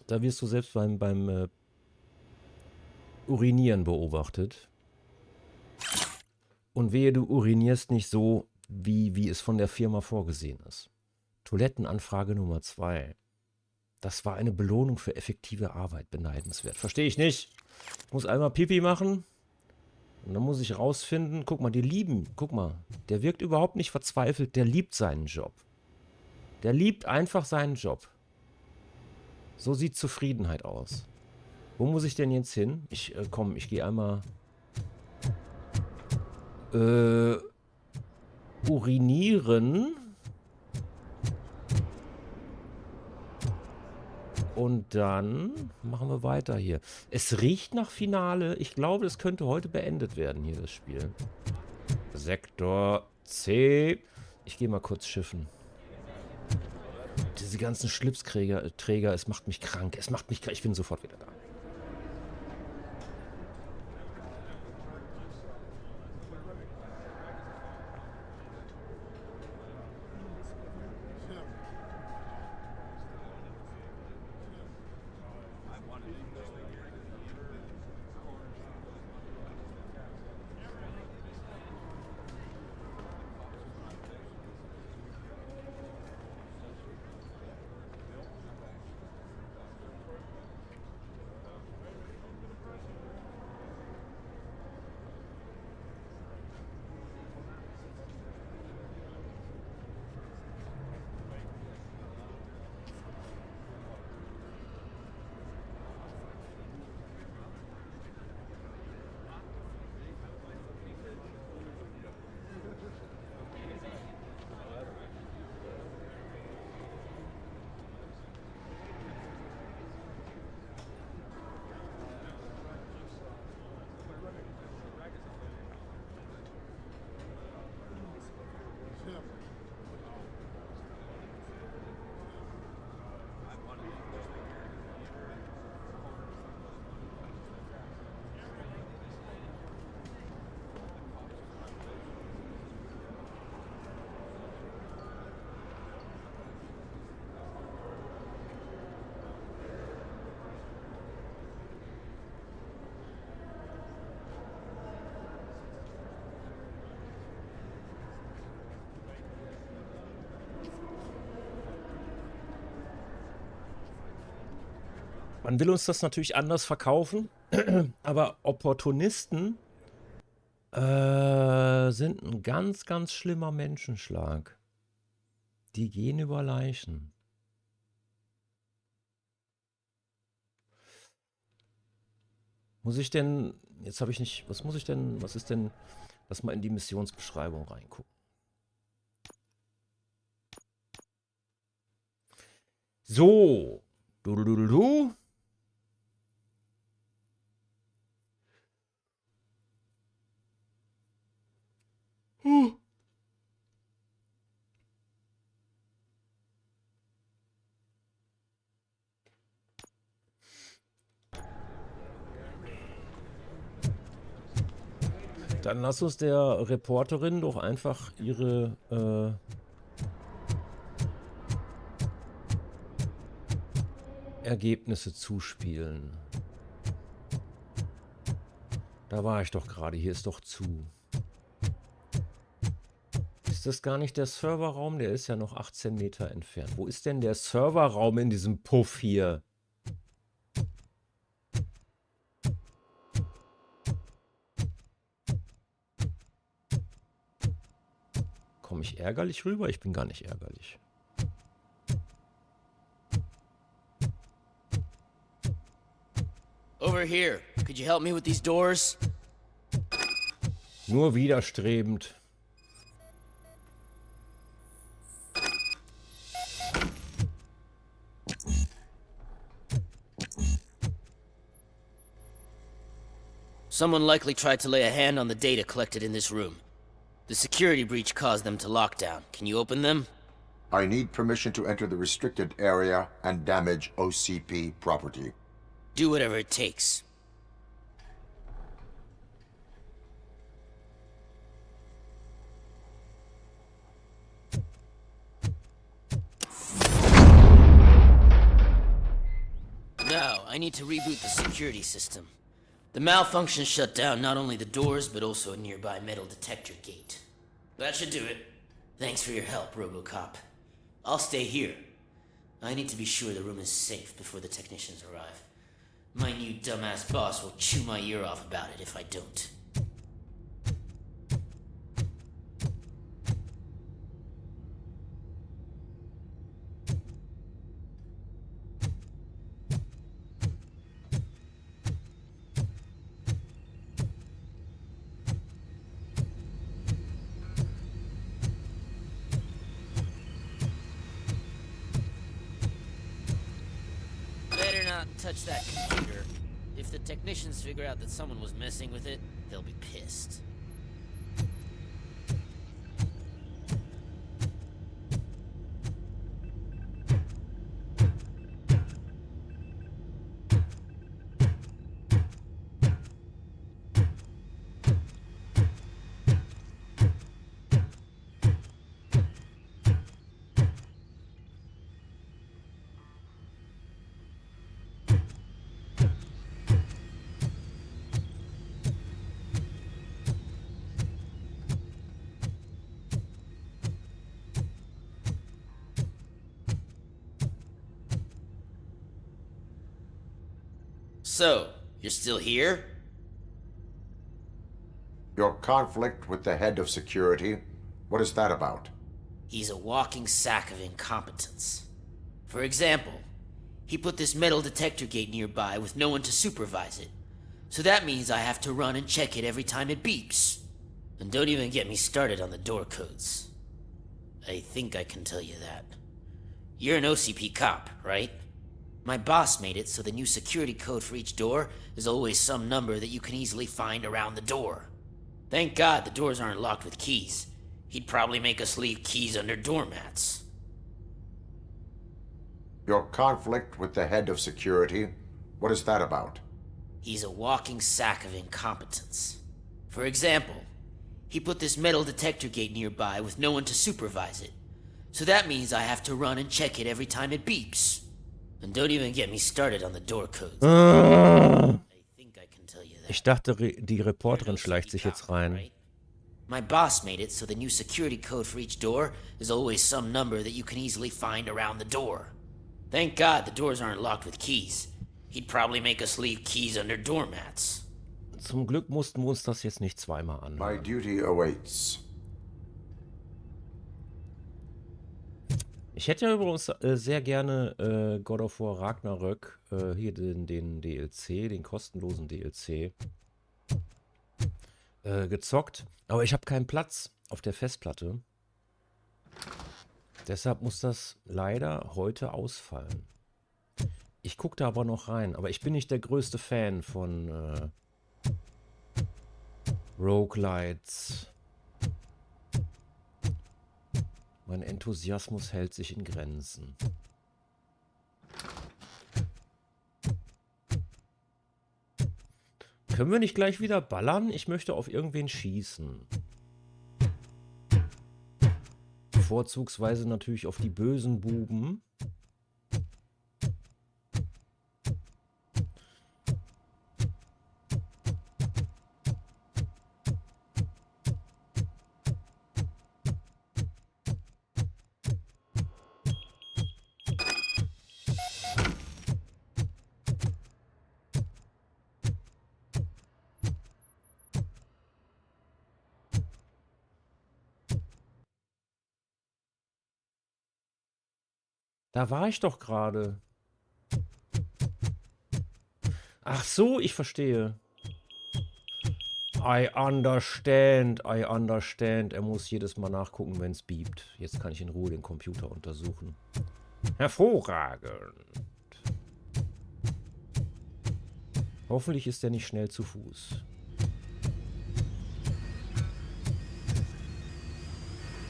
Da wirst du selbst beim Urinieren beobachtet. Und wehe, du urinierst nicht so, wie es von der Firma vorgesehen ist. Toilettenanfrage Nummer 2. Das war eine Belohnung für effektive Arbeit. Beneidenswert. Verstehe ich nicht. Ich muss einmal Pipi machen. Und dann muss ich rausfinden, guck mal, die lieben, guck mal, der wirkt überhaupt nicht verzweifelt, der liebt seinen Job. Der liebt einfach seinen Job. So sieht Zufriedenheit aus. Wo muss ich denn jetzt hin? Komm, ich gehe einmal urinieren. Und dann machen wir weiter hier. Es riecht nach Finale. Ich glaube, das könnte heute beendet werden, hier das Spiel. Sektor C. Ich gehe mal kurz schiffen. Diese ganzen Schlipsträger, es macht mich krank. Es macht mich krank. Ich bin sofort wieder da. Man will uns das natürlich anders verkaufen, aber Opportunisten sind ein ganz, ganz schlimmer Menschenschlag. Die gehen über Leichen. Muss ich denn, jetzt habe ich nicht, was muss ich denn, was ist denn, lass mal in die Missionsbeschreibung reingucken. So, du. Dann lass uns der Reporterin doch einfach ihre Ergebnisse zuspielen. Da war ich doch gerade. Hier ist doch zu. Ist das gar nicht der Serverraum? Der ist ja noch 18 Meter entfernt. Wo ist denn der Serverraum in diesem Puff hier? Komme ich ärgerlich rüber? Ich bin gar nicht ärgerlich. Over here. Could you help me with these doors? Nur widerstrebend. Someone likely tried to lay a hand on the data collected in this room. The security breach caused them to lock down. Can you open them? I need permission to enter the restricted area and damage OCP property. Do whatever it takes. Now, I need to reboot the security system. The malfunction shut down not only the doors, but also a nearby metal detector gate. That should do it. Thanks for your help, Robocop. I'll stay here. I need to be sure the room is safe before the technicians arrive. My new dumbass boss will chew my ear off about it if I don't. touch that computer. If the technicians figure out that someone was messing with it, they'll be pissed. So, you're still here? Your conflict with the head of security, what is that about? He's a walking sack of incompetence. For example, he put this metal detector gate nearby with no one to supervise it. So that means I have to run and check it every time it beeps. And don't even get me started on the door codes. I think I can tell you that. You're an OCP cop, right? My boss made it so the new security code for each door is always some number that you can easily find around the door. Thank God the doors aren't locked with keys. He'd probably make us leave keys under doormats. Your conflict with the head of security, what is that about? He's a walking sack of incompetence. For example, he put this metal detector gate nearby with no one to supervise it. So that means I have to run and check it every time it beeps. And don't even get me started on the door codes. Ich dachte, die Reporterin schleicht sich jetzt rein. My boss made it so the new security code for each door is always some number that you can easily find around the door. Thank God the doors aren't locked with keys. He'd probably make us leave keys under doormats. Zum Glück mussten wir uns das jetzt nicht zweimal anhören. My duty awaits. Ich hätte ja übrigens sehr gerne God of War Ragnarök, hier den DLC, den kostenlosen DLC, gezockt. Aber ich habe keinen Platz auf der Festplatte. Deshalb muss das leider heute ausfallen. Ich gucke da aber noch rein. Aber ich bin nicht der größte Fan von Roguelites. Mein Enthusiasmus hält sich in Grenzen. Können wir nicht gleich wieder ballern? Ich möchte auf irgendwen schießen. Vorzugsweise natürlich auf die bösen Buben. Da war ich doch gerade. Ach so, ich verstehe. I understand, I understand. Er muss jedes Mal nachgucken, wenn es biebt. Jetzt kann ich in Ruhe den Computer untersuchen. Hervorragend. Hoffentlich ist er nicht schnell zu Fuß.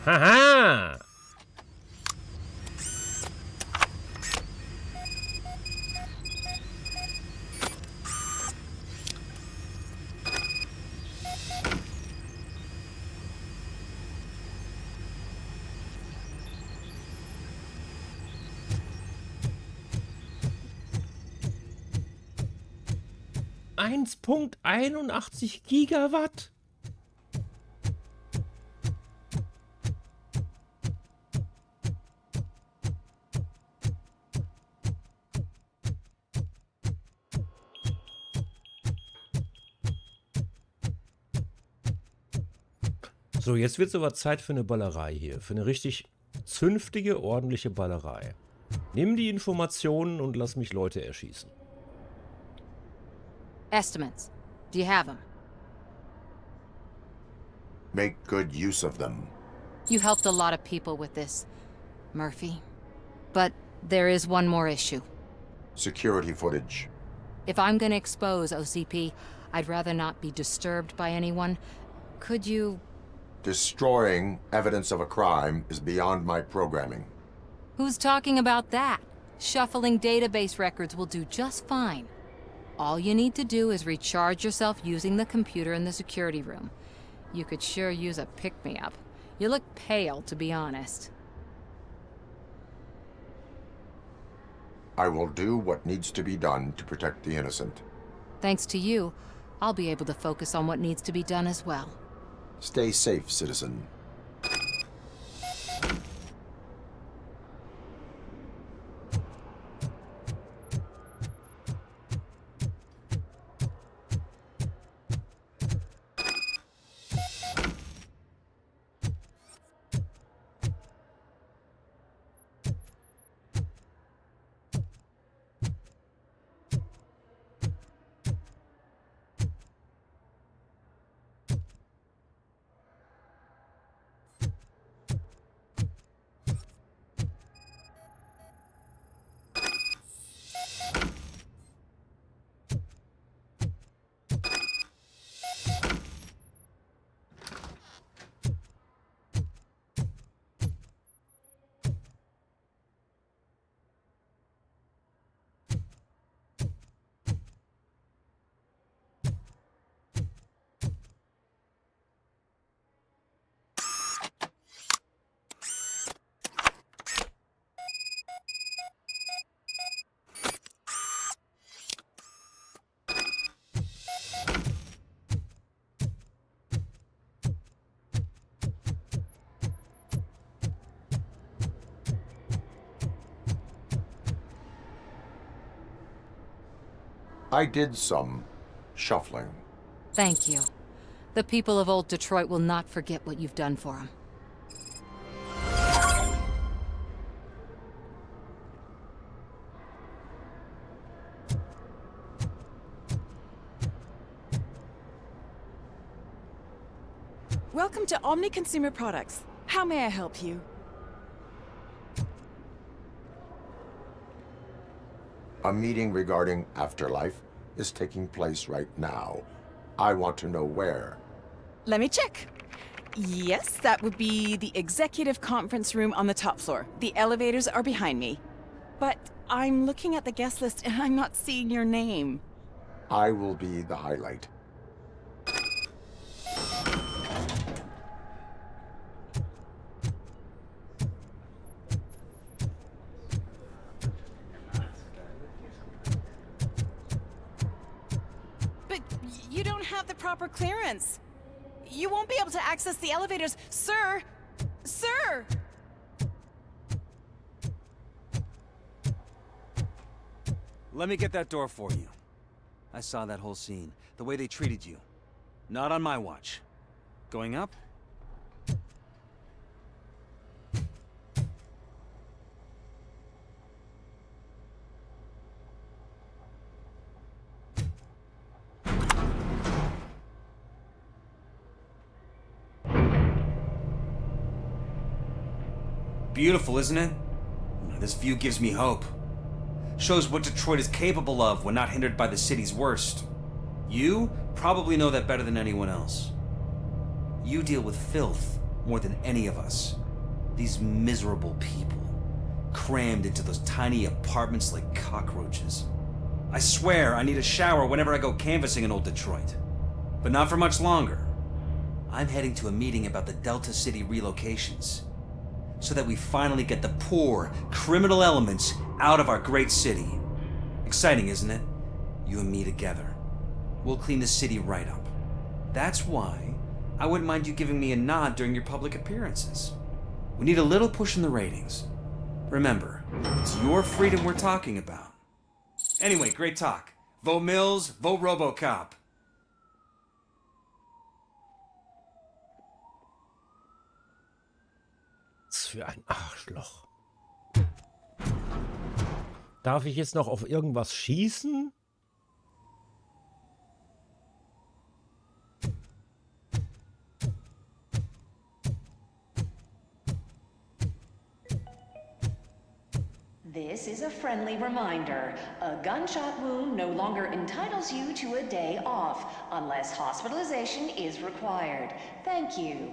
Haha! .81 Gigawatt? So, jetzt wird es aber Zeit für eine Ballerei hier. Für eine richtig zünftige, ordentliche Ballerei. Nimm die Informationen und lass mich Leute erschießen. Estimates. Do you have them? Make good use of them. You helped a lot of people with this, Murphy. But there is one more issue. security footage. If I'm gonna expose OCP, I'd rather not be disturbed by anyone. Could you... Destroying evidence of a crime is beyond my programming. Who's talking about that? Shuffling database records will do just fine. All you need to do is recharge yourself using the computer in the security room. You could sure use a pick-me-up. You look pale, to be honest. I will do what needs to be done to protect the innocent. Thanks to you, I'll be able to focus on what needs to be done as well. Stay safe, citizen. I did some shuffling. Thank you. The people of old Detroit will not forget what you've done for them. Welcome to Omni Consumer Products. How may I help you? A meeting regarding afterlife is taking place right now. I want to know where. Let me check. Yes, that would be the executive conference room on the top floor. The elevators are behind me. But I'm looking at the guest list and I'm not seeing your name. I will be the highlight. You don't have the proper clearance. You won't be able to access the elevators. Sir! Sir! Let me get that door for you. I saw that whole scene. The way they treated you. Not on my watch. Going up? Beautiful, isn't it? This view gives me hope. Shows what Detroit is capable of when not hindered by the city's worst. You probably know that better than anyone else. You deal with filth more than any of us. These miserable people, crammed into those tiny apartments like cockroaches. I swear I need a shower whenever I go canvassing in old Detroit. But not for much longer. I'm heading to a meeting about the Delta City relocations, so that we finally get the poor, criminal elements out of our great city. Exciting, isn't it? You and me together. We'll clean the city right up. That's why I wouldn't mind you giving me a nod during your public appearances. We need a little push in the ratings. Remember, it's your freedom we're talking about. Anyway, great talk. Vote Mills, vote Robocop. Was für ein Arschloch. Darf ich jetzt noch auf irgendwas schießen? This is a friendly reminder. A gunshot wound no longer entitles you to a day off, unless hospitalization is required. Thank you.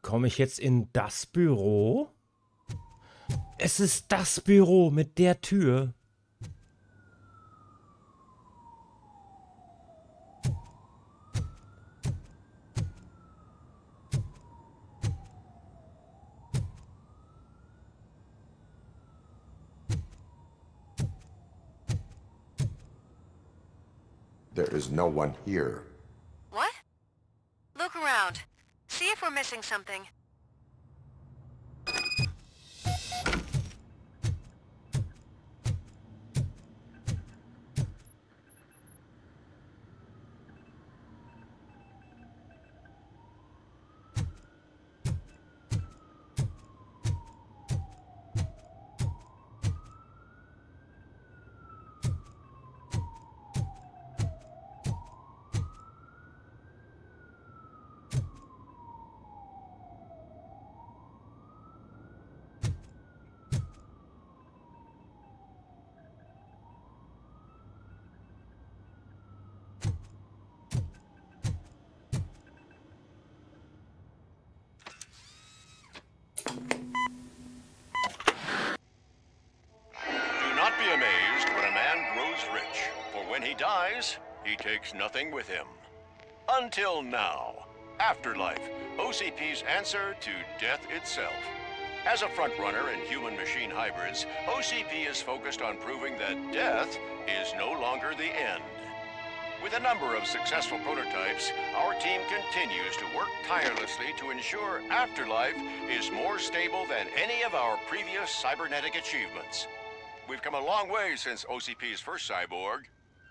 Komme ich jetzt in das Büro? Es ist das Büro mit der Tür. There is no one here. What? Look around. See if we're missing something. When he dies, he takes nothing with him. Until now. Afterlife, OCP's answer to death itself. As a frontrunner in human-machine hybrids, OCP is focused on proving that death is no longer the end. With a number of successful prototypes, our team continues to work tirelessly to ensure Afterlife is more stable than any of our previous cybernetic achievements. We've come a long way since OCP's first cyborg.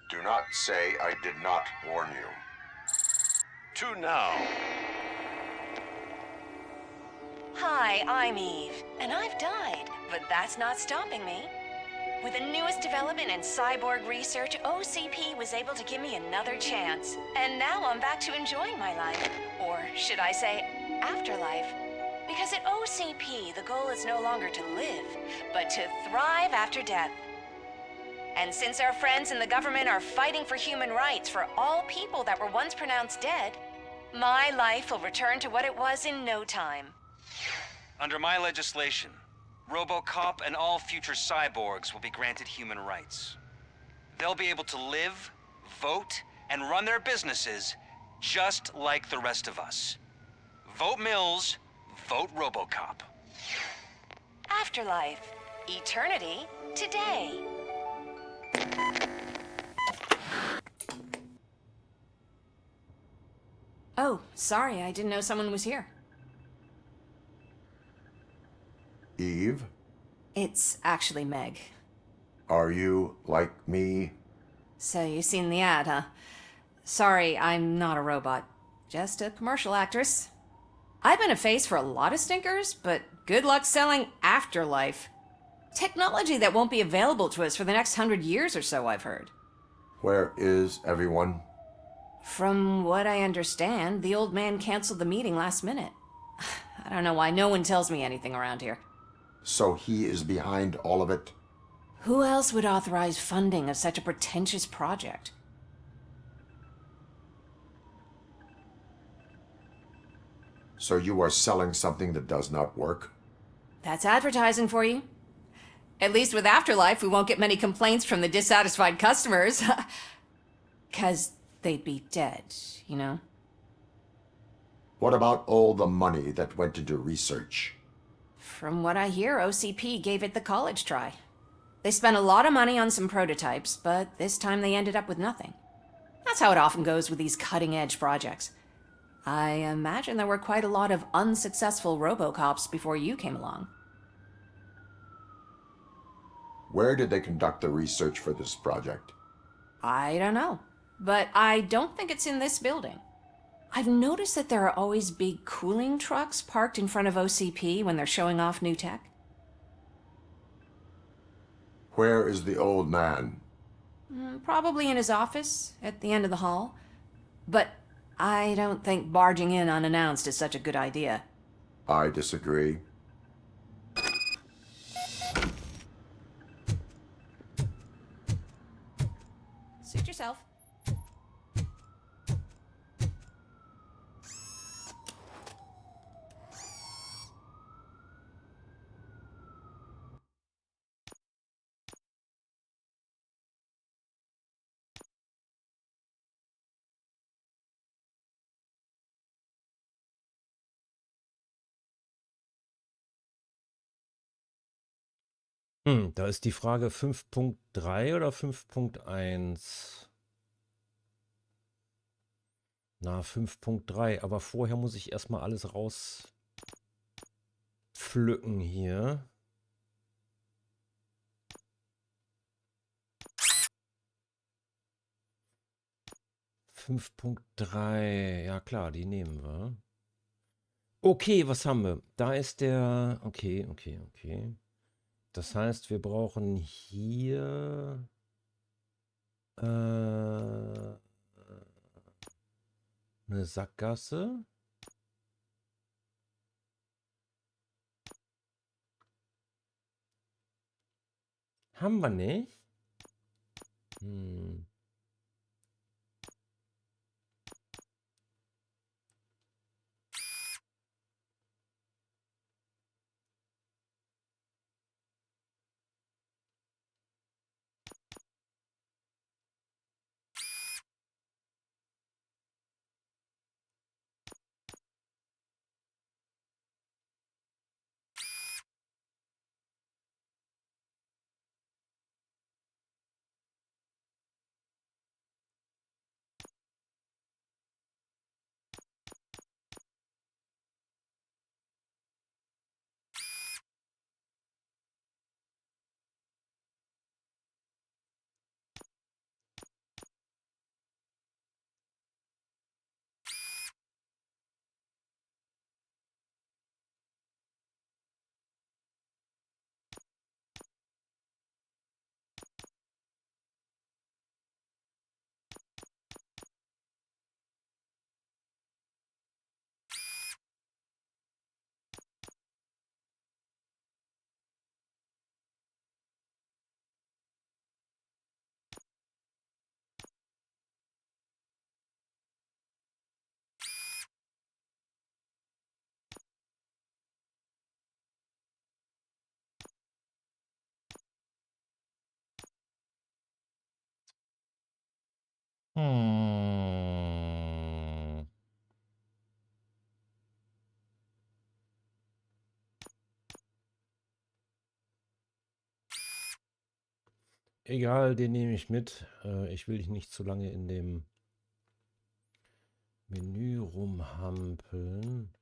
Do not say I did not warn you. To now. Hi, I'm Eve, and I've died, but that's not stopping me. With the newest development in cyborg research, OCP was able to give me another chance. And now I'm back to enjoying my life. Or should I say, afterlife. Because at OCP, the goal is no longer to live, but to thrive after death. And since our friends in the government are fighting for human rights for all people that were once pronounced dead, my life will return to what it was in no time. Under my legislation, Robocop and all future cyborgs will be granted human rights. They'll be able to live, vote, and run their businesses just like the rest of us. Vote Mills, vote Robocop. Afterlife. Eternity. Today. Oh, sorry, I didn't know someone was here. Eve? It's actually Meg. Are you like me? So you've seen the ad, huh? Sorry, I'm not a robot. Just a commercial actress. I've been a face for a lot of stinkers, but good luck selling Afterlife. Technology that won't be available to us for the next 100 years or so, I've heard. Where is everyone? From what I understand, the old man canceled the meeting last minute. I don't know why no one tells me anything around here. So he is behind all of it? Who else would authorize funding of such a pretentious project? So you are selling something that does not work? That's advertising for you. At least with Afterlife, we won't get many complaints from the dissatisfied customers. 'Cause they'd be dead, you know? What about all the money that went into research? From what I hear, OCP gave it the college try. They spent a lot of money on some prototypes, but this time they ended up with nothing. That's how it often goes with these cutting-edge projects. I imagine there were quite a lot of unsuccessful Robocops before you came along. Where did they conduct the research for this project? I don't know, but I don't think it's in this building. I've noticed that there are always big cooling trucks parked in front of OCP when they're showing off new tech. Where is the old man? Probably in his office at the end of the hall. But I don't think barging in unannounced is such a good idea. I disagree. Suit yourself. Da ist die Frage 5.3 oder 5.1? Na, 5.3, aber vorher muss ich erstmal alles rauspflücken hier. .3, ja klar, die nehmen wir. Okay, was haben wir? Da ist der, okay. Das heißt, wir brauchen hier eine Sackgasse. Haben wir nicht? Egal, den nehme ich mit. Ich will dich nicht zu lange in dem Menü rumhampeln.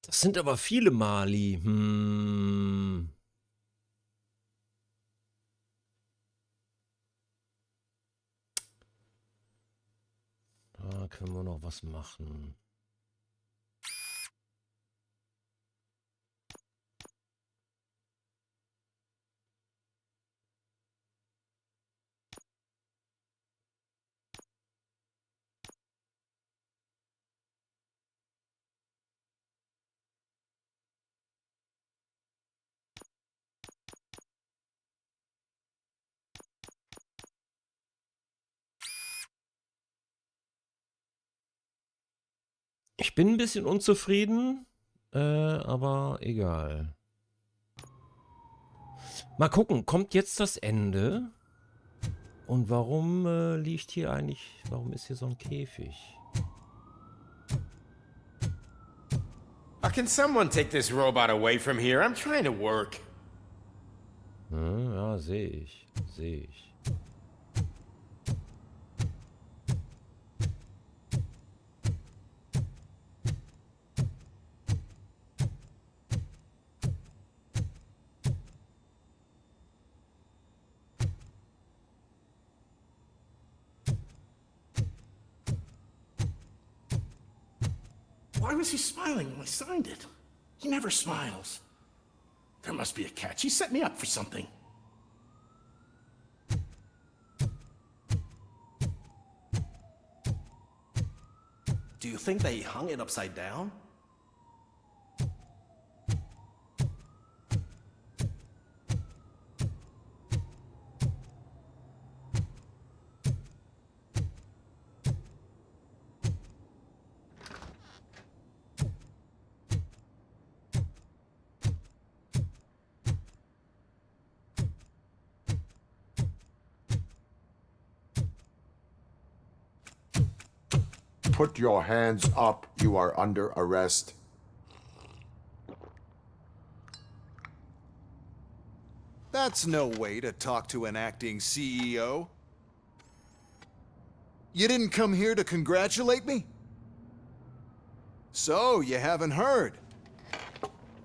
Das sind aber viele Mali. Da können wir noch was machen. Ich bin ein bisschen unzufrieden, aber egal. Mal gucken, kommt jetzt das Ende? Und warum liegt hier eigentlich, warum ist hier so ein Käfig? Can someone take this robot away from here? I'm trying to work. Ja, sehe ich. Why was he smiling when I signed it? He never smiles. There must be a catch. He set me up for something. Do you think they hung it upside down? Put your hands up. You are under arrest. That's no way to talk to an acting CEO. You didn't come here to congratulate me? So, you haven't heard.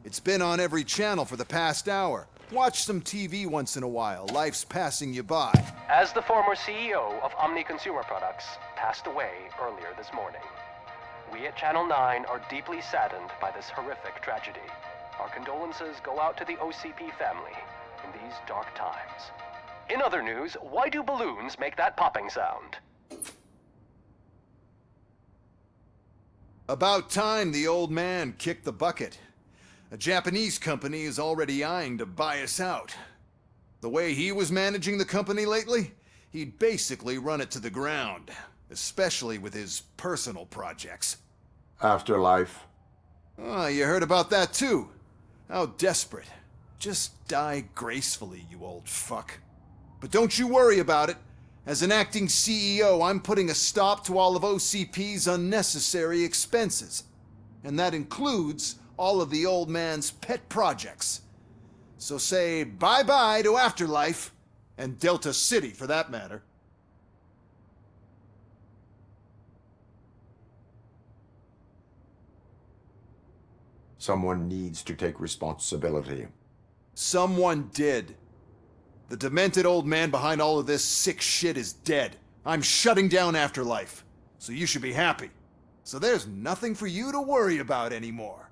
It's been on every channel for the past hour. Watch some TV once in a while. Life's passing you by. As the former CEO of Omni Consumer Products passed away earlier this morning, we at Channel 9 are deeply saddened by this horrific tragedy. Our condolences go out to the OCP family in these dark times. In other news, why do balloons make that popping sound? About time the old man kicked the bucket. A Japanese company is already eyeing to buy us out. The way he was managing the company lately, he'd basically run it to the ground, especially with his personal projects. Afterlife. Oh, you heard about that too. How desperate. Just die gracefully, you old fuck. But don't you worry about it. As an acting CEO, I'm putting a stop to all of OCP's unnecessary expenses. And that includes all of the old man's pet projects. So say bye-bye to Afterlife, and Delta City for that matter. Someone needs to take responsibility. Someone did. The demented old man behind all of this sick shit is dead. I'm shutting down Afterlife, so you should be happy. So there's nothing for you to worry about anymore.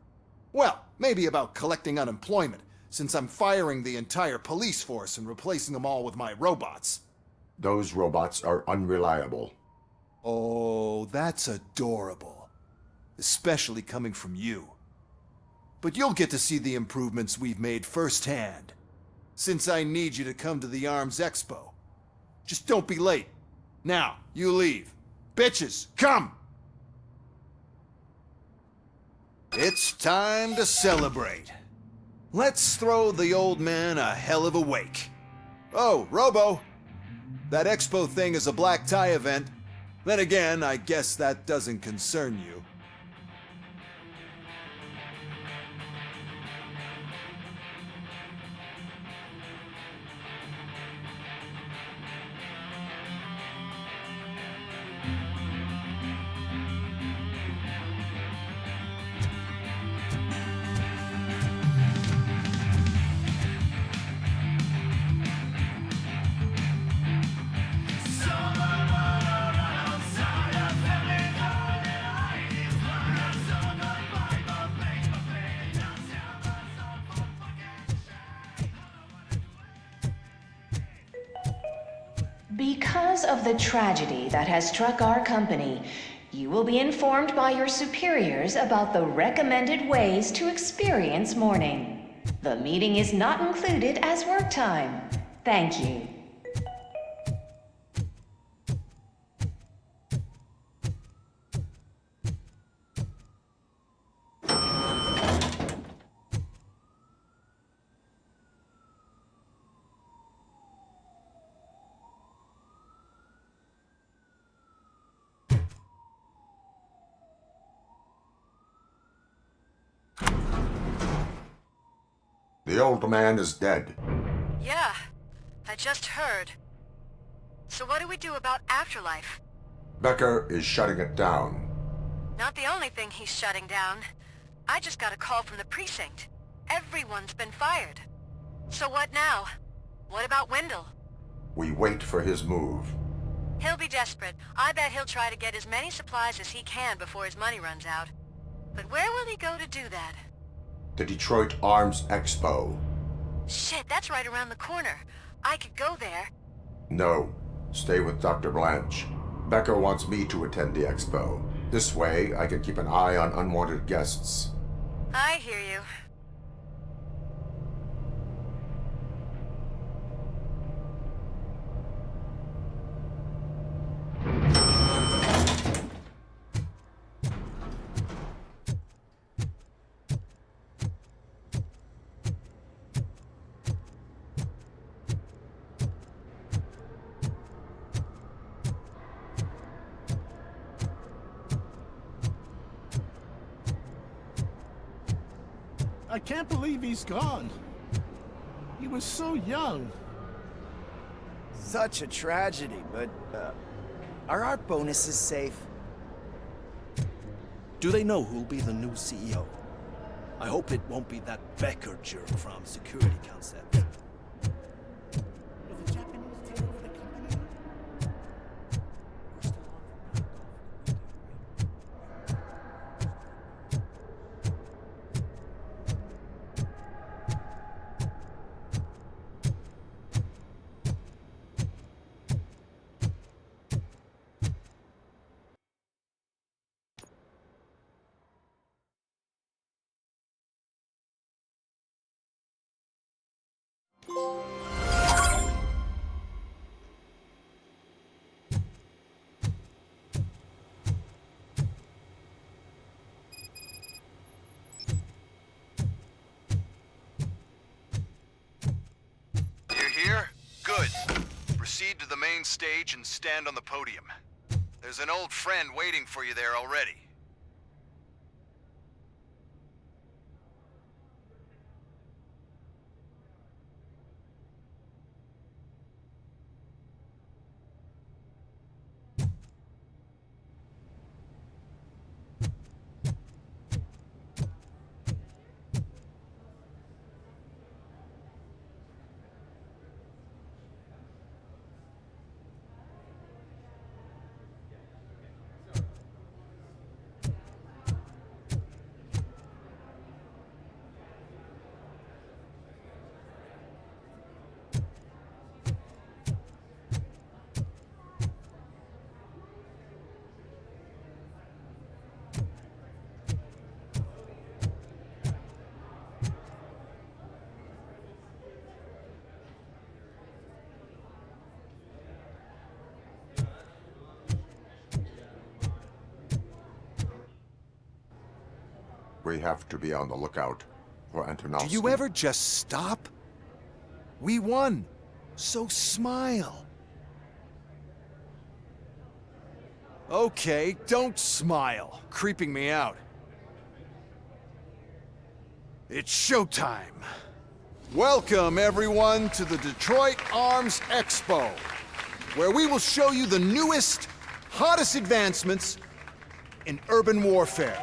Well, maybe about collecting unemployment, since I'm firing the entire police force and replacing them all with my robots. Those robots are unreliable. Oh, that's adorable. Especially coming from you. But you'll get to see the improvements we've made firsthand, since I need you to come to the Arms Expo. Just don't be late. Now, you leave. Bitches, come! It's time to celebrate. Let's throw the old man a hell of a wake. Oh, Robo! That expo thing is a black tie event. Then again, I guess that doesn't concern you. Because of the tragedy that has struck our company, you will be informed by your superiors about the recommended ways to experience mourning. The meeting is not included as work time. Thank you. The old man is dead. Yeah, I just heard. So what do we do about Afterlife? Becker is shutting it down. Not the only thing he's shutting down. I just got a call from the precinct. Everyone's been fired. So what now? What about Wendell? We wait for his move. He'll be desperate. I bet he'll try to get as many supplies as he can before his money runs out. But where will he go to do that? The Detroit Arms Expo. Shit, that's right around the corner. I could go there. No. Stay with Dr. Blanche. Becca wants me to attend the expo. This way, I can keep an eye on unwanted guests. I hear you. I can't believe he's gone. He was so young. Such a tragedy, but, are our bonuses safe? Do they know who'll be the new CEO? I hope it won't be that Becker jerk from Security Concept. Here? Good. Proceed to the main stage and stand on the podium. There's an old friend waiting for you there already. We have to be on the lookout for Antonovsky. Do you ever just stop? We won, so smile. Okay, don't smile, creeping me out. It's showtime. Welcome, everyone, to the Detroit Arms Expo, where we will show you the newest, hottest advancements in urban warfare.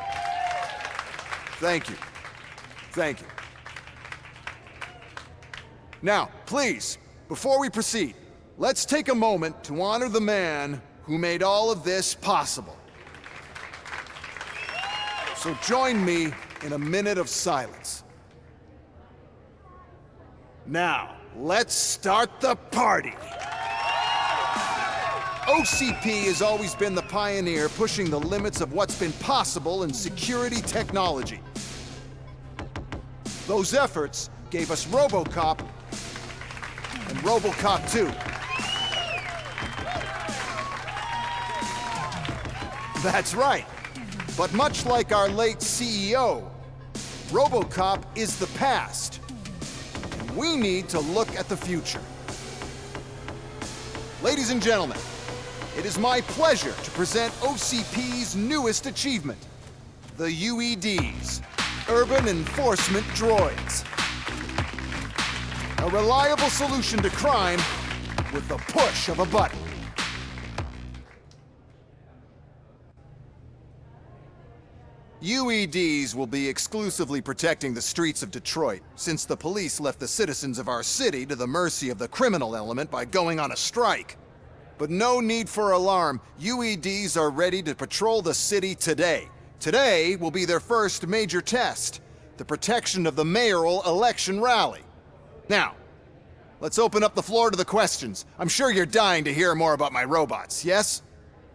Thank you. Thank you. Now, please, before we proceed, let's take a moment to honor the man who made all of this possible. So join me in a minute of silence. Now, let's start the party. OCP has always been the pioneer pushing the limits of what's been possible in security technology. Those efforts gave us Robocop and Robocop 2. That's right. But much like our late CEO, Robocop is the past. And we need to look at the future. Ladies and gentlemen, it is my pleasure to present OCP's newest achievement, the UEDs, Urban Enforcement Droids. A reliable solution to crime with the push of a button. UEDs will be exclusively protecting the streets of Detroit, since the police left the citizens of our city to the mercy of the criminal element by going on a strike. But no need for alarm. UEDs are ready to patrol the city today, Today will be their first major test, the protection of the mayoral election rally. Now, let's open up the floor to the questions. I'm sure you're dying to hear more about my robots, yes?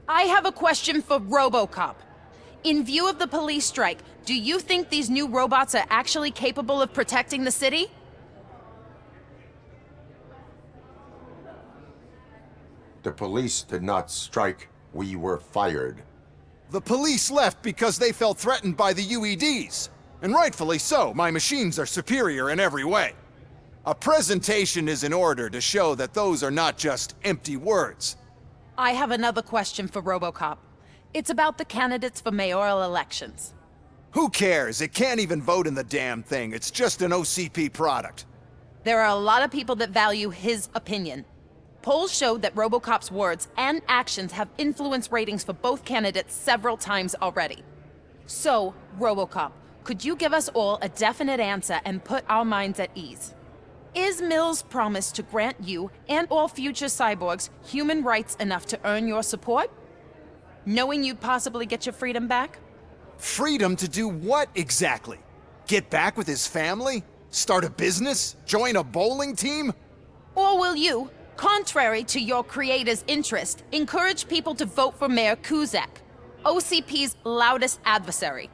I have a question for Robocop. In view of the police strike, do you think these new robots are actually capable of protecting the city? The police did not strike. We were fired. The police left because they felt threatened by the UEDs. And rightfully so, my machines are superior in every way. A presentation is in order to show that those are not just empty words. I have another question for Robocop. It's about the candidates for mayoral elections. Who cares? It can't even vote in the damn thing. It's just an OCP product. There are a lot of people that value his opinion. Polls showed that Robocop's words and actions have influenced ratings for both candidates several times already. So, Robocop, could you give us all a definite answer and put our minds at ease? Is Mills' promise to grant you and all future cyborgs human rights enough to earn your support? Knowing you'd possibly get your freedom back? Freedom to do what exactly? Get back with his family? Start a business? Join a bowling team? Or will you, contrary to your creator's interest, encourage people to vote for Mayor Kuzak, OCP's loudest adversary?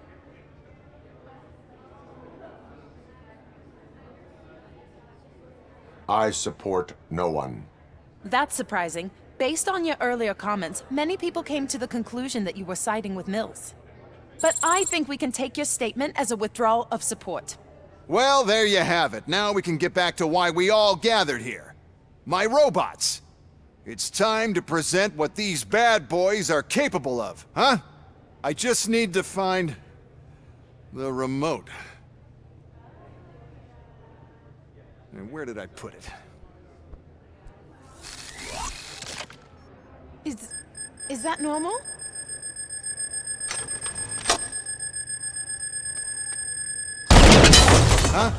I support no one. That's surprising. Based on your earlier comments, many people came to the conclusion that you were siding with Mills. But I think we can take your statement as a withdrawal of support. Well, there you have it. Now we can get back to why we all gathered here. My robots. It's time to present what these bad boys are capable of, huh? I just need to find the remote. And where did I put it? Is that normal? Huh?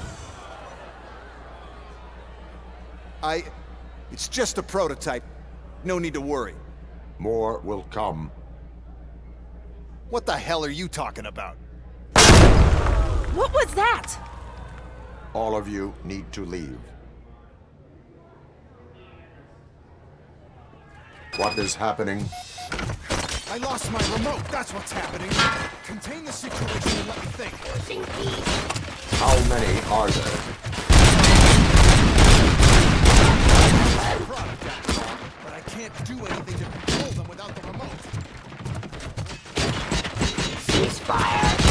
It's just a prototype. No need to worry. More will come. What the hell are you talking about? What was that? All of you need to leave. What is happening? I lost my remote, that's what's happening. Contain the situation and let me think. How many are there? But I can't do anything to control them without the remote. Ceasefire!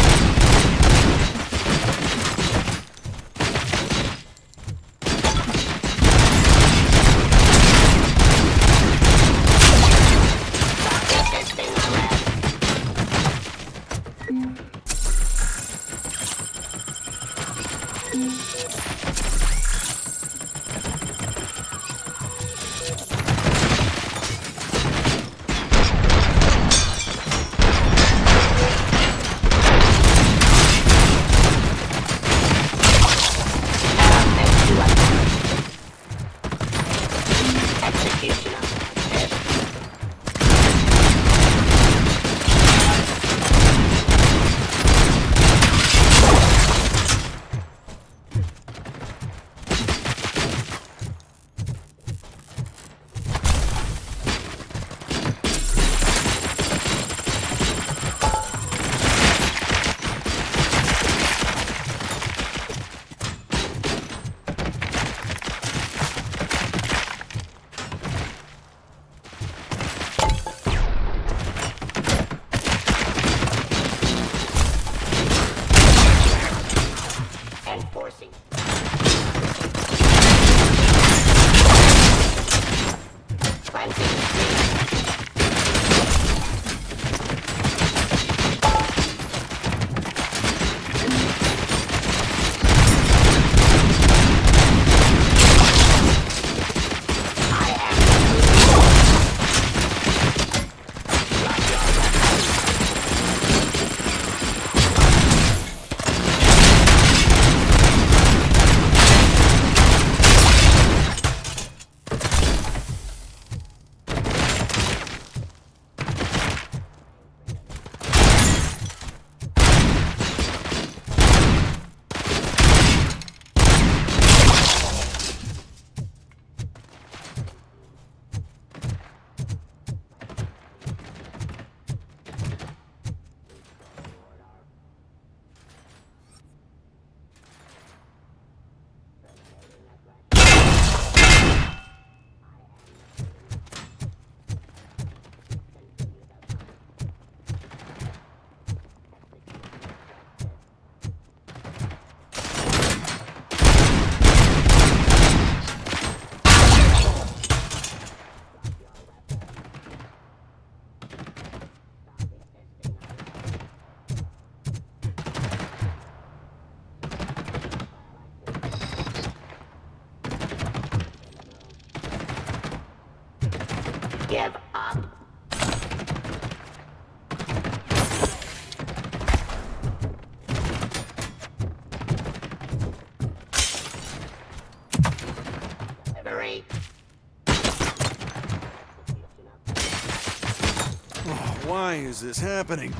Why is this happening?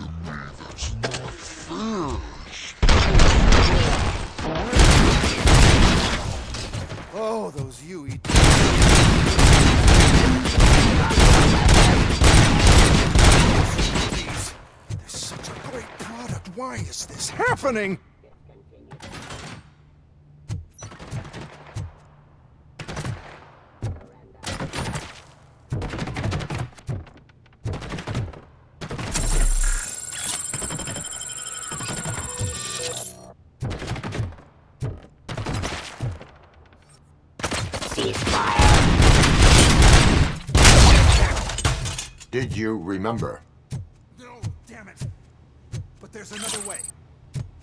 Oh, those UE. They're such a great product. Why is this happening? Did you remember? No, damn it. But there's another way.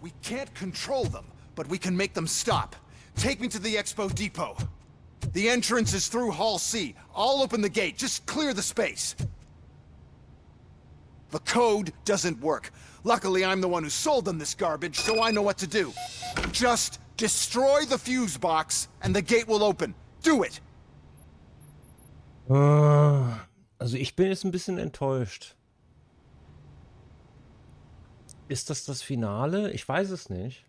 We can't control them, but we can make them stop. Take me to the Expo Depot. The entrance is through Hall C. I'll open the gate. Just clear the space. The code doesn't work. Luckily, I'm the one who sold them this garbage, so I know what to do. Just destroy the fuse box, and the gate will open. Do it! Also ich bin jetzt ein bisschen enttäuscht. Ist das das Finale? Ich weiß es nicht.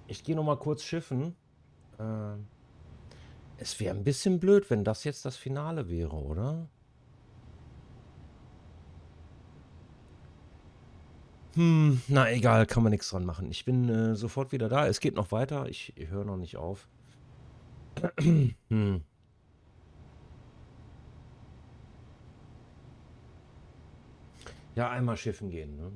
Ich gehe noch mal kurz schiffen. Es wäre ein bisschen blöd, wenn das jetzt das Finale wäre, oder? Na egal, kann man nichts dran machen. Ich bin sofort wieder da. Es geht noch weiter. Ich höre noch nicht auf. Ja, einmal schiffen gehen, ne?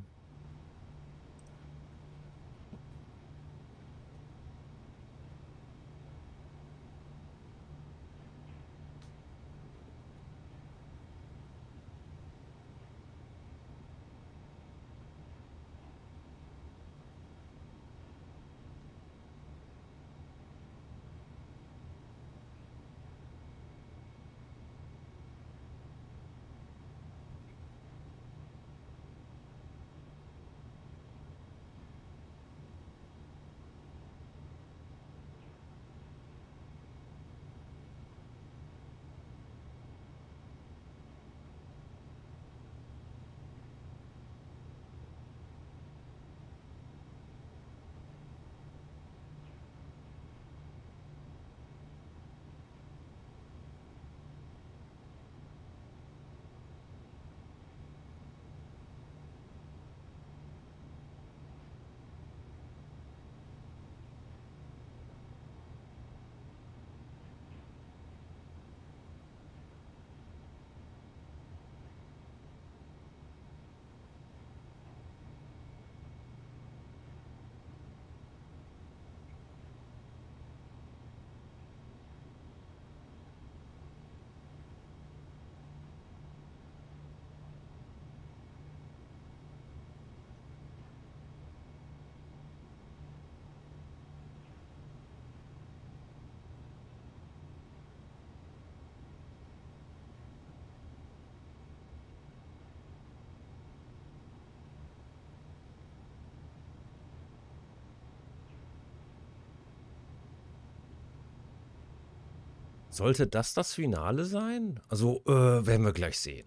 Sollte das das Finale sein? Also, werden wir gleich sehen.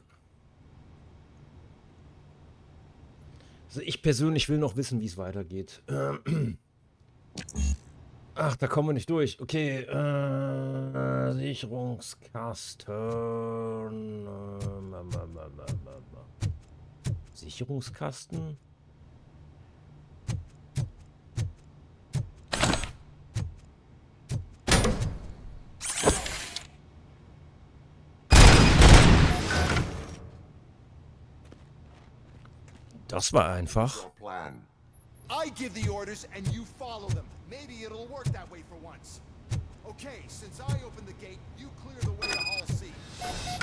Also ich persönlich will noch wissen, wie es weitergeht. Ach, da kommen wir nicht durch. Okay, Sicherungskasten. Sicherungskasten? Das war einfach. I give the orders and you follow them. Maybe it'll work that way for once. Okay, since I opened the gate, you clear the way to Hall C.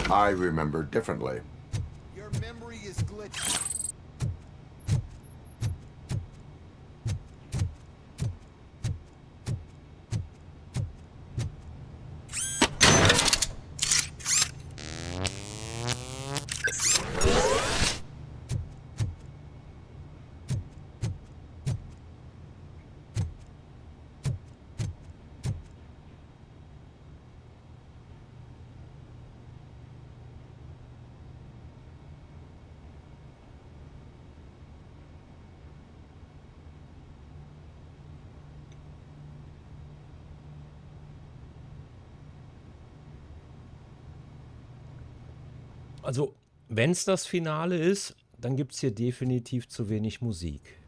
I remember differently. Your memory is glitchy. Also, wenn es das Finale ist, dann gibt es hier definitiv zu wenig Musik.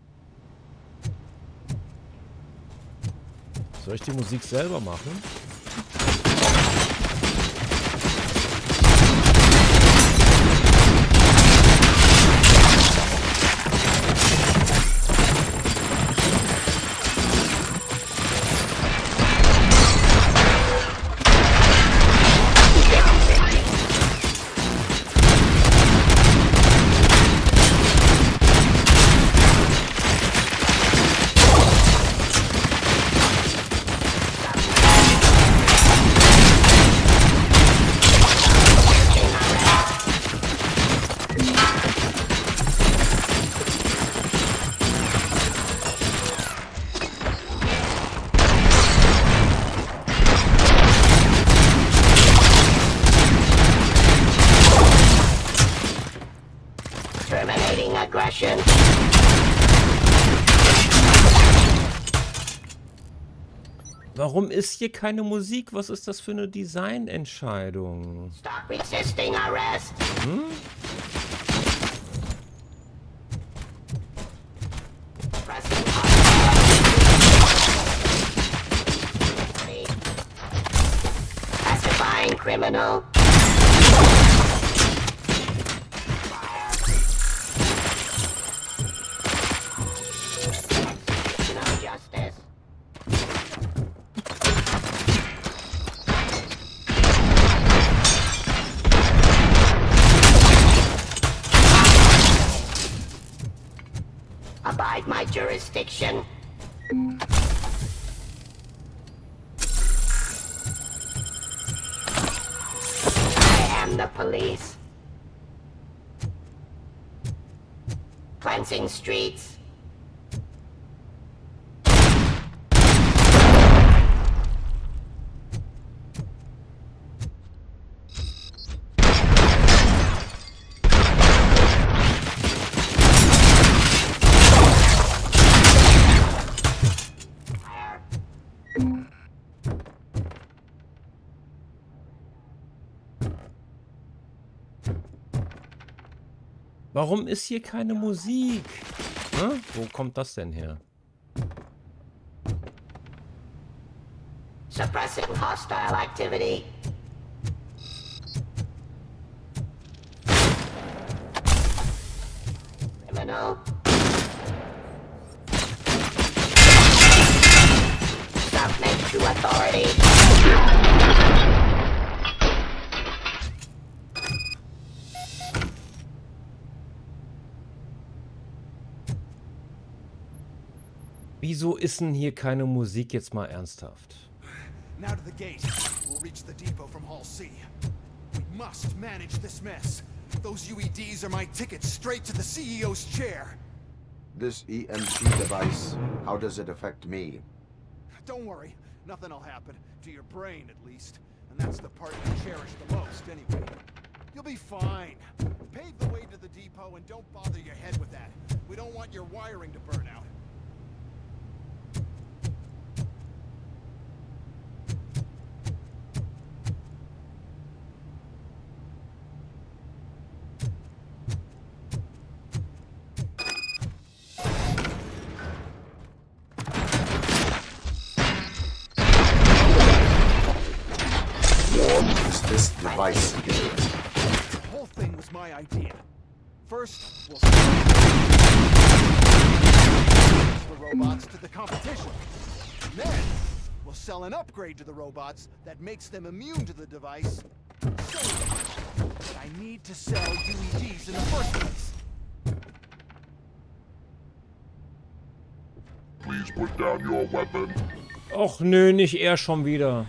Soll ich die Musik selber machen? Terminating aggression. Warum ist hier keine Musik? Was ist das für eine Designentscheidung? Stop resisting arrest. Hm? Pacifying criminal. Abide my jurisdiction. I am the police. Cleansing streets. Warum ist hier keine Musik? Hm? Wo kommt das denn her? Suppressing hostile activity. Criminal. Submit to authority. Wieso ist denn hier keine Musik jetzt mal ernsthaft? Now to the gate. We'll reach the depot from Hall C. We must manage this mess. Those UEDs are my ticket straight to the CEO's chair. This EMP device, how does it affect me? Don't worry, nothing'll happen. To your brain, at least. And that's the part you cherish the most, anyway. You'll be fine. Pave the way to the depot and don't bother your head with that. We don't want your wiring to burn out. This device. The whole thing was my idea. First, we'll the robots to the competition. Then, we'll sell an upgrade to the robots that makes them immune to the device. But I need to sell UEDs in the first place. Please put down your weapon. Och nö, nicht er schon wieder.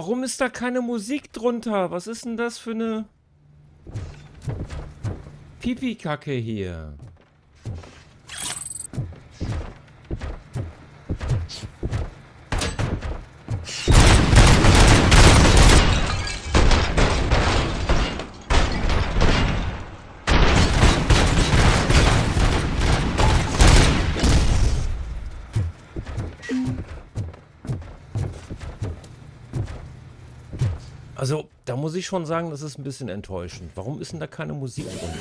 Warum ist da keine Musik drunter? Was ist denn das für eine Pipi-Kacke hier? Also, da muss ich schon sagen, das ist ein bisschen enttäuschend. Warum ist denn da keine Musik drunter?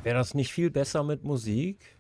Wäre das nicht viel besser mit Musik?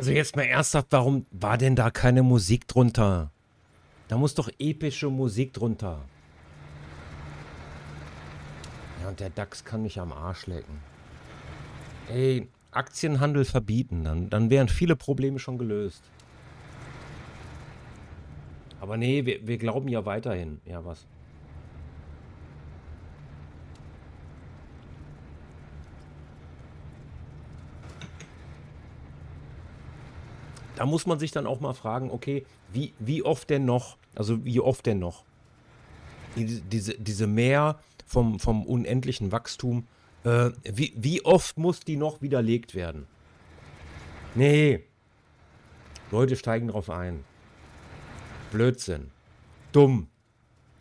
Also jetzt mal ernsthaft, warum war denn da keine Musik drunter? Da muss doch epische Musik drunter. Ja, und der DAX kann mich am Arsch lecken. Ey, Aktienhandel verbieten, dann wären viele Probleme schon gelöst. Aber nee, wir glauben ja weiterhin. Ja, was? Da muss man sich dann auch mal fragen, okay, wie oft denn noch, also wie oft denn noch diese Mehr vom unendlichen Wachstum, wie oft muss die noch widerlegt werden? Nee, Leute steigen drauf ein. Blödsinn. Dumm.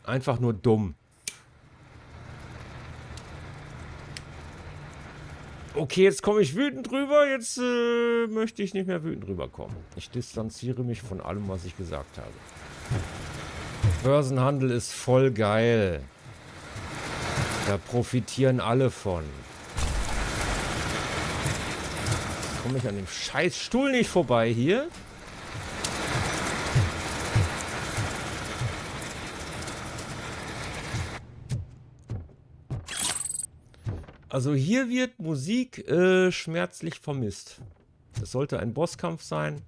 Einfach nur dumm. Okay, jetzt komme ich wütend drüber. Jetzt möchte ich nicht mehr wütend rüberkommen. Ich distanziere mich von allem, was ich gesagt habe. Börsenhandel ist voll geil. Da profitieren alle von. Jetzt komme ich an dem scheiß Stuhl nicht vorbei hier. Also hier wird Musik schmerzlich vermisst. Das sollte ein Bosskampf sein.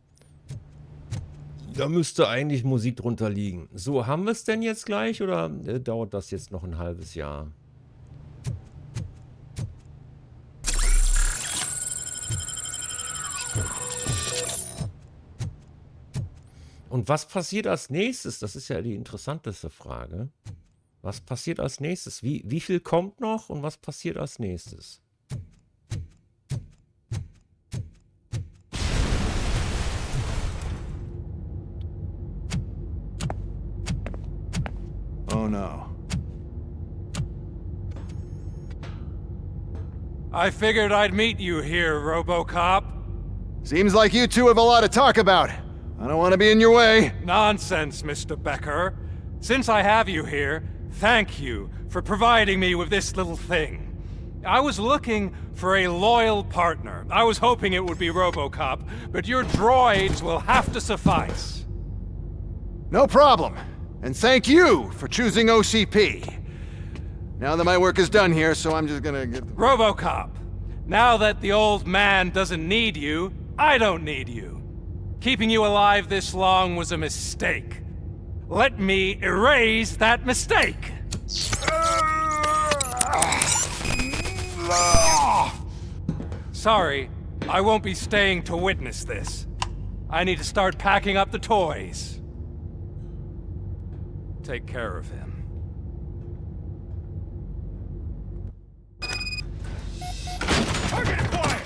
Da müsste eigentlich Musik drunter liegen. So, haben wir es denn jetzt gleich oder dauert das jetzt noch ein halbes Jahr? Und was passiert als nächstes? Das ist ja die interessanteste Frage. Was passiert als nächstes? Wie viel kommt noch und was passiert als nächstes? Oh no. I figured I'd meet you here, Robocop. Seems like you two have a lot to talk about. I don't want to be in your way. Nonsense, Mr. Becker. Since I have you here, thank you for providing me with this little thing. I was looking for a loyal partner. I was hoping it would be Robocop, but your droids will have to suffice. No problem. And thank you for choosing OCP. Now that my work is done here, so I'm just gonna get... Robocop, now that the old man doesn't need you, I don't need you. Keeping you alive this long was a mistake. Let me erase that mistake! Sorry, I won't be staying to witness this. I need to start packing up the toys. Take care of him. Target acquired!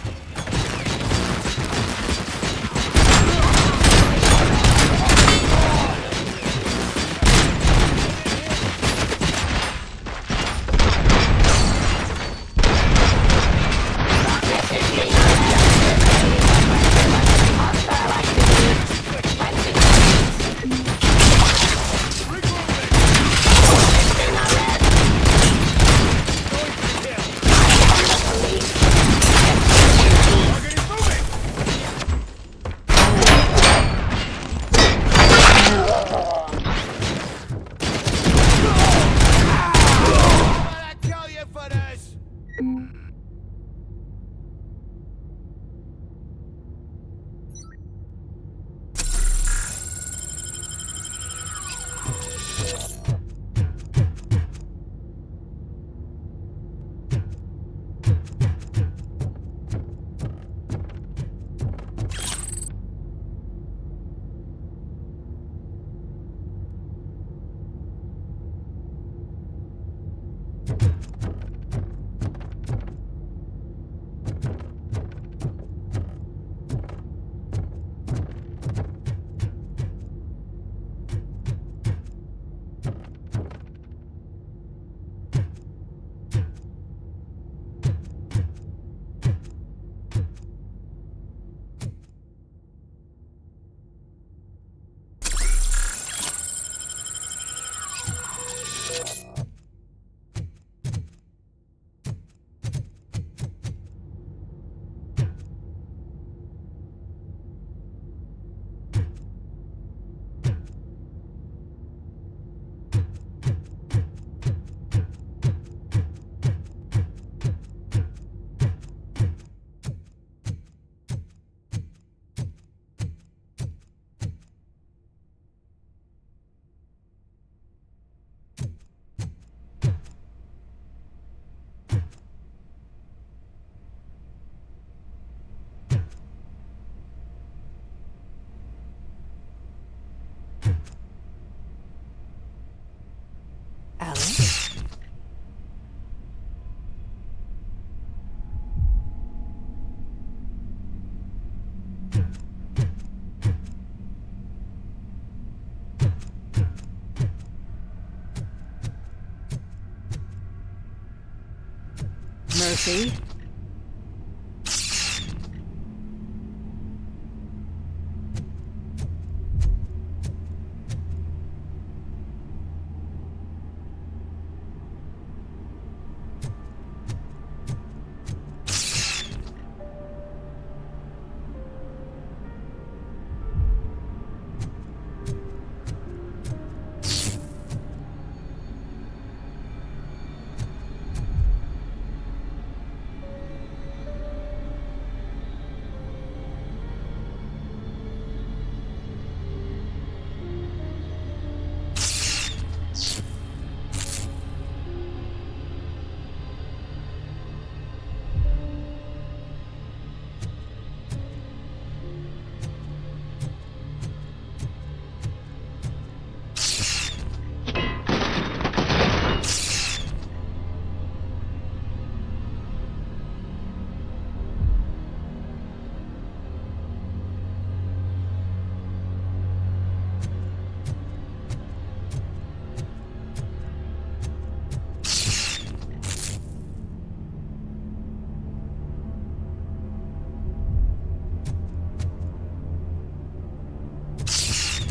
Murphy.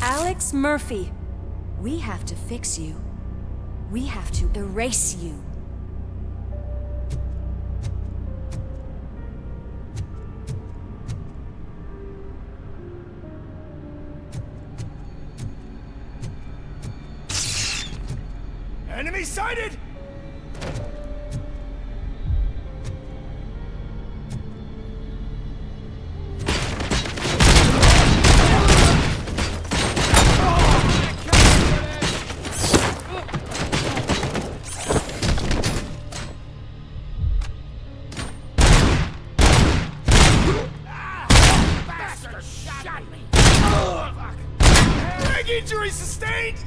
Alex Murphy, we have to fix you. We have to erase you. Enemy sighted! Injury sustained!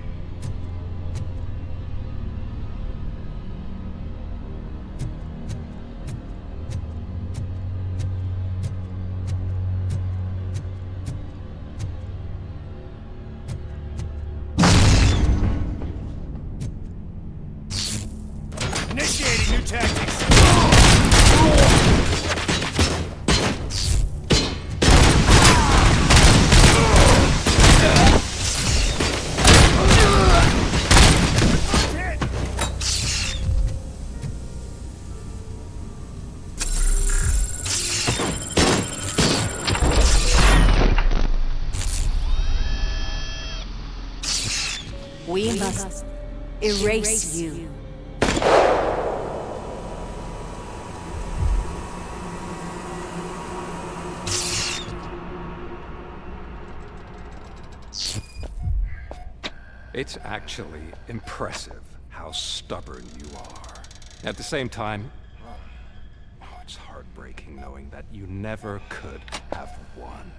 Initiating new tactics. We must erase you. It's actually impressive how stubborn you are. At the same time, it's heartbreaking knowing that you never could have won.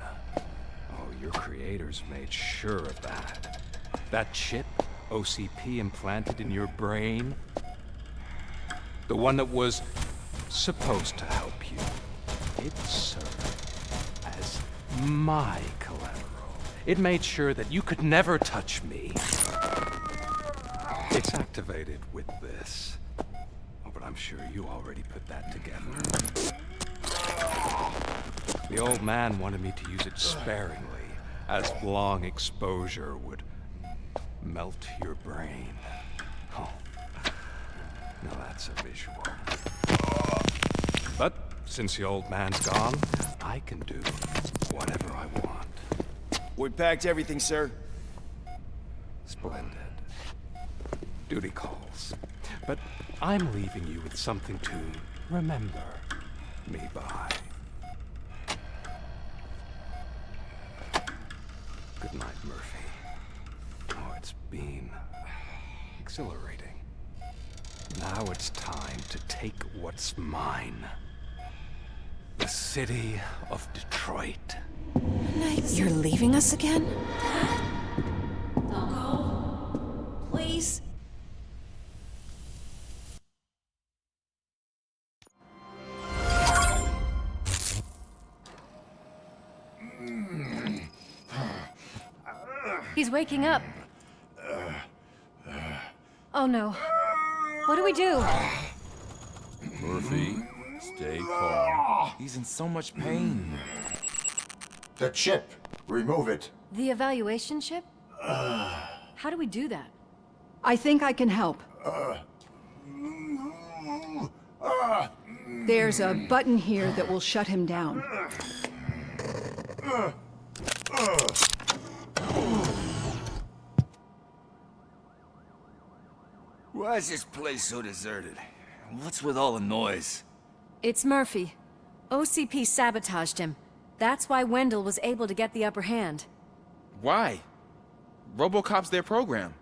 Oh, your creators made sure of that. That chip OCP implanted in your brain, the one that was supposed to help you, it served as my collateral. It made sure that you could never touch me. It's activated with this. Oh, but I'm sure you already put that together. The old man wanted me to use it sparingly, as long exposure would melt your brain. Oh, now that's a visual. But since the old man's gone, I can do whatever I want. We packed everything, sir. Splendid. Duty calls. But I'm leaving you with something to remember me by. Good night, Murphy. Oh, it's been exhilarating. Now it's time to take what's mine. The city of Detroit. You're leaving us again? Don't go. Please. He's waking up. Oh no. What do we do? Murphy, Stay calm. He's in so much pain. The chip. Remove it. The evaluation chip? How do we do that? I think I can help. There's a button here that will shut him down. Why is this place so deserted? What's with all the noise? It's Murphy. OCP sabotaged him. That's why Wendell was able to get the upper hand. Why? Robocop's their program.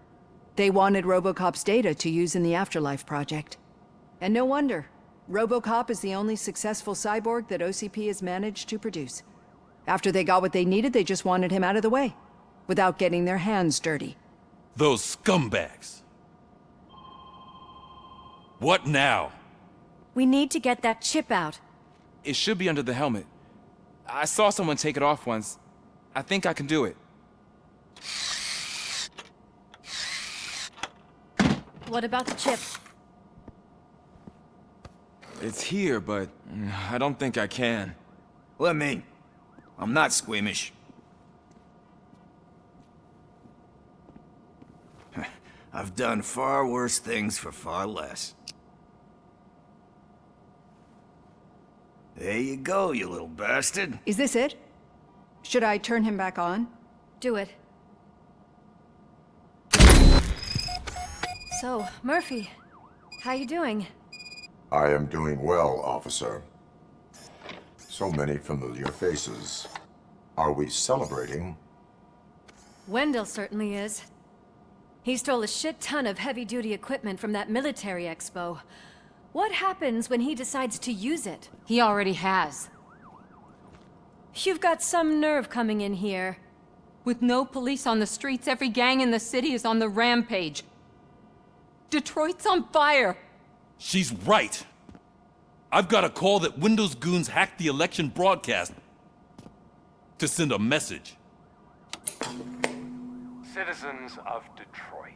They wanted Robocop's data to use in the Afterlife project. And no wonder. Robocop is the only successful cyborg that OCP has managed to produce. After they got what they needed, they just wanted him out of the way, without getting their hands dirty. Those scumbags. What now? We need to get that chip out. It should be under the helmet. I saw someone take it off once. I think I can do it. What about the chip? It's here, but I don't think I can. Let me. I'm not squeamish. I've done far worse things for far less. There you go, you little bastard. Is this it? Should I turn him back on? Do it. So, Murphy, how you doing? I am doing well, officer. So many familiar faces. Are we celebrating? Wendell certainly is. He stole a shit ton of heavy-duty equipment from that military expo. What happens when he decides to use it? He already has. You've got some nerve coming in here. With no police on the streets, every gang in the city is on the rampage. Detroit's on fire. She's right. I've got a call that Windows goons hacked the election broadcast to send a message. Citizens of Detroit,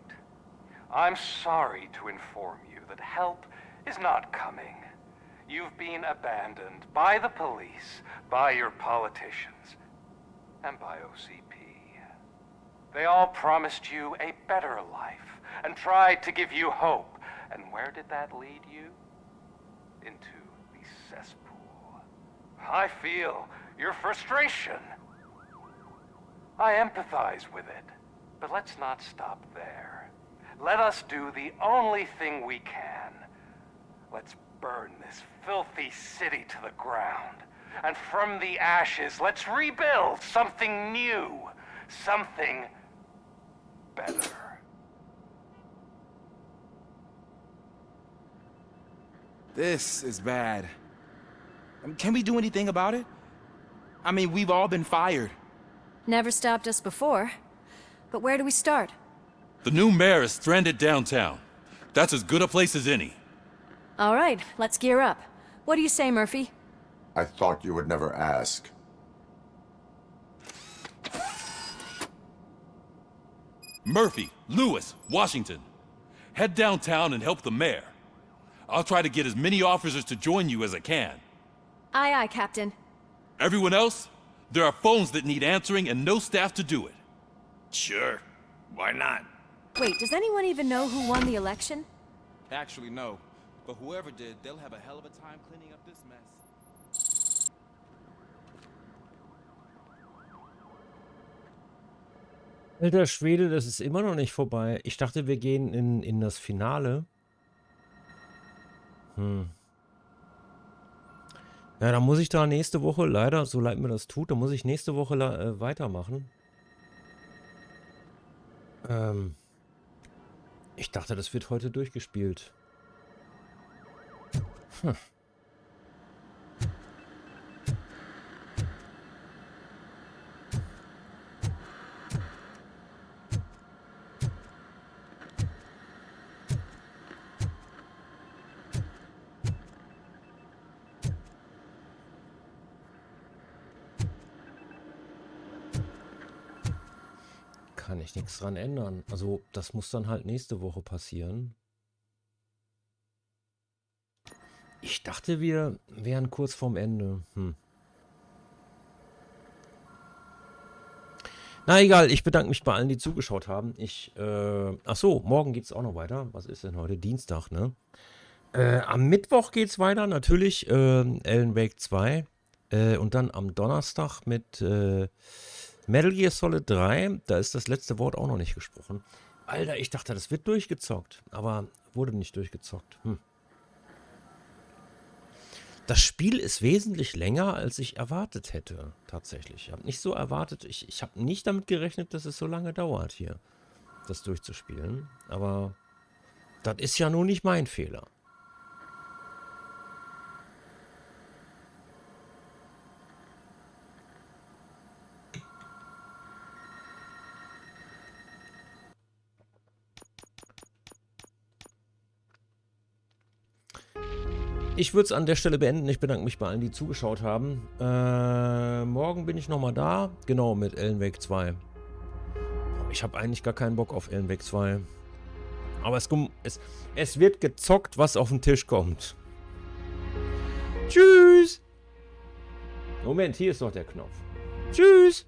I'm sorry to inform you that help is not coming. You've been abandoned by the police, by your politicians, and by OCP. They all promised you a better life and tried to give you hope. And where did that lead you? Into the cesspool. I feel your frustration. I empathize with it, but let's not stop there. Let us do the only thing we can. Let's burn this filthy city to the ground. And from the ashes, let's rebuild something new. Something better. This is bad. Can we do anything about it? I mean, we've all been fired. Never stopped us before. But where do we start? The new mayor is stranded downtown. That's as good a place as any. All right, let's gear up. What do you say, Murphy? I thought you would never ask. Murphy, Lewis, Washington. Head downtown and help the mayor. I'll try to get as many officers to join you as I can. Aye, aye, Captain. Everyone else? There are phones that need answering and no staff to do it. Sure. Why not? Wait, does anyone even know who won the election? Actually, no. But whoever did, they'll have a hell of a time cleaning up this mess. Alter Schwede, das ist immer noch nicht vorbei. Ich dachte, wir gehen in das Finale. Ja, dann muss ich da nächste Woche leider, so leid mir das tut, dann muss ich nächste Woche weitermachen. Ich dachte, das wird heute durchgespielt. Kann ich nichts dran ändern. Also, das muss dann halt nächste Woche passieren. Ich dachte, wir wären kurz vorm Ende. Na egal, ich bedanke mich bei allen, die zugeschaut haben. Ach so, morgen geht es auch noch weiter. Was ist denn heute? Dienstag, ne? Am Mittwoch geht es weiter, natürlich. Alan Wake 2. Und dann am Donnerstag mit Metal Gear Solid 3. Da ist das letzte Wort auch noch nicht gesprochen. Alter, ich dachte, das wird durchgezockt. Aber wurde nicht durchgezockt. Das Spiel ist wesentlich länger, als ich erwartet hätte, tatsächlich. Ich habe nicht so erwartet, ich habe nicht damit gerechnet, dass es so lange dauert hier, das durchzuspielen. Aber das ist ja nun nicht mein Fehler. Ich würde es an der Stelle beenden. Ich bedanke mich bei allen, die zugeschaut haben. Morgen bin ich nochmal da. Genau, mit Alan Wake 2. Ich habe eigentlich gar keinen Bock auf Alan Wake 2. Aber es wird gezockt, was auf den Tisch kommt. Tschüss! Moment, hier ist noch der Knopf. Tschüss!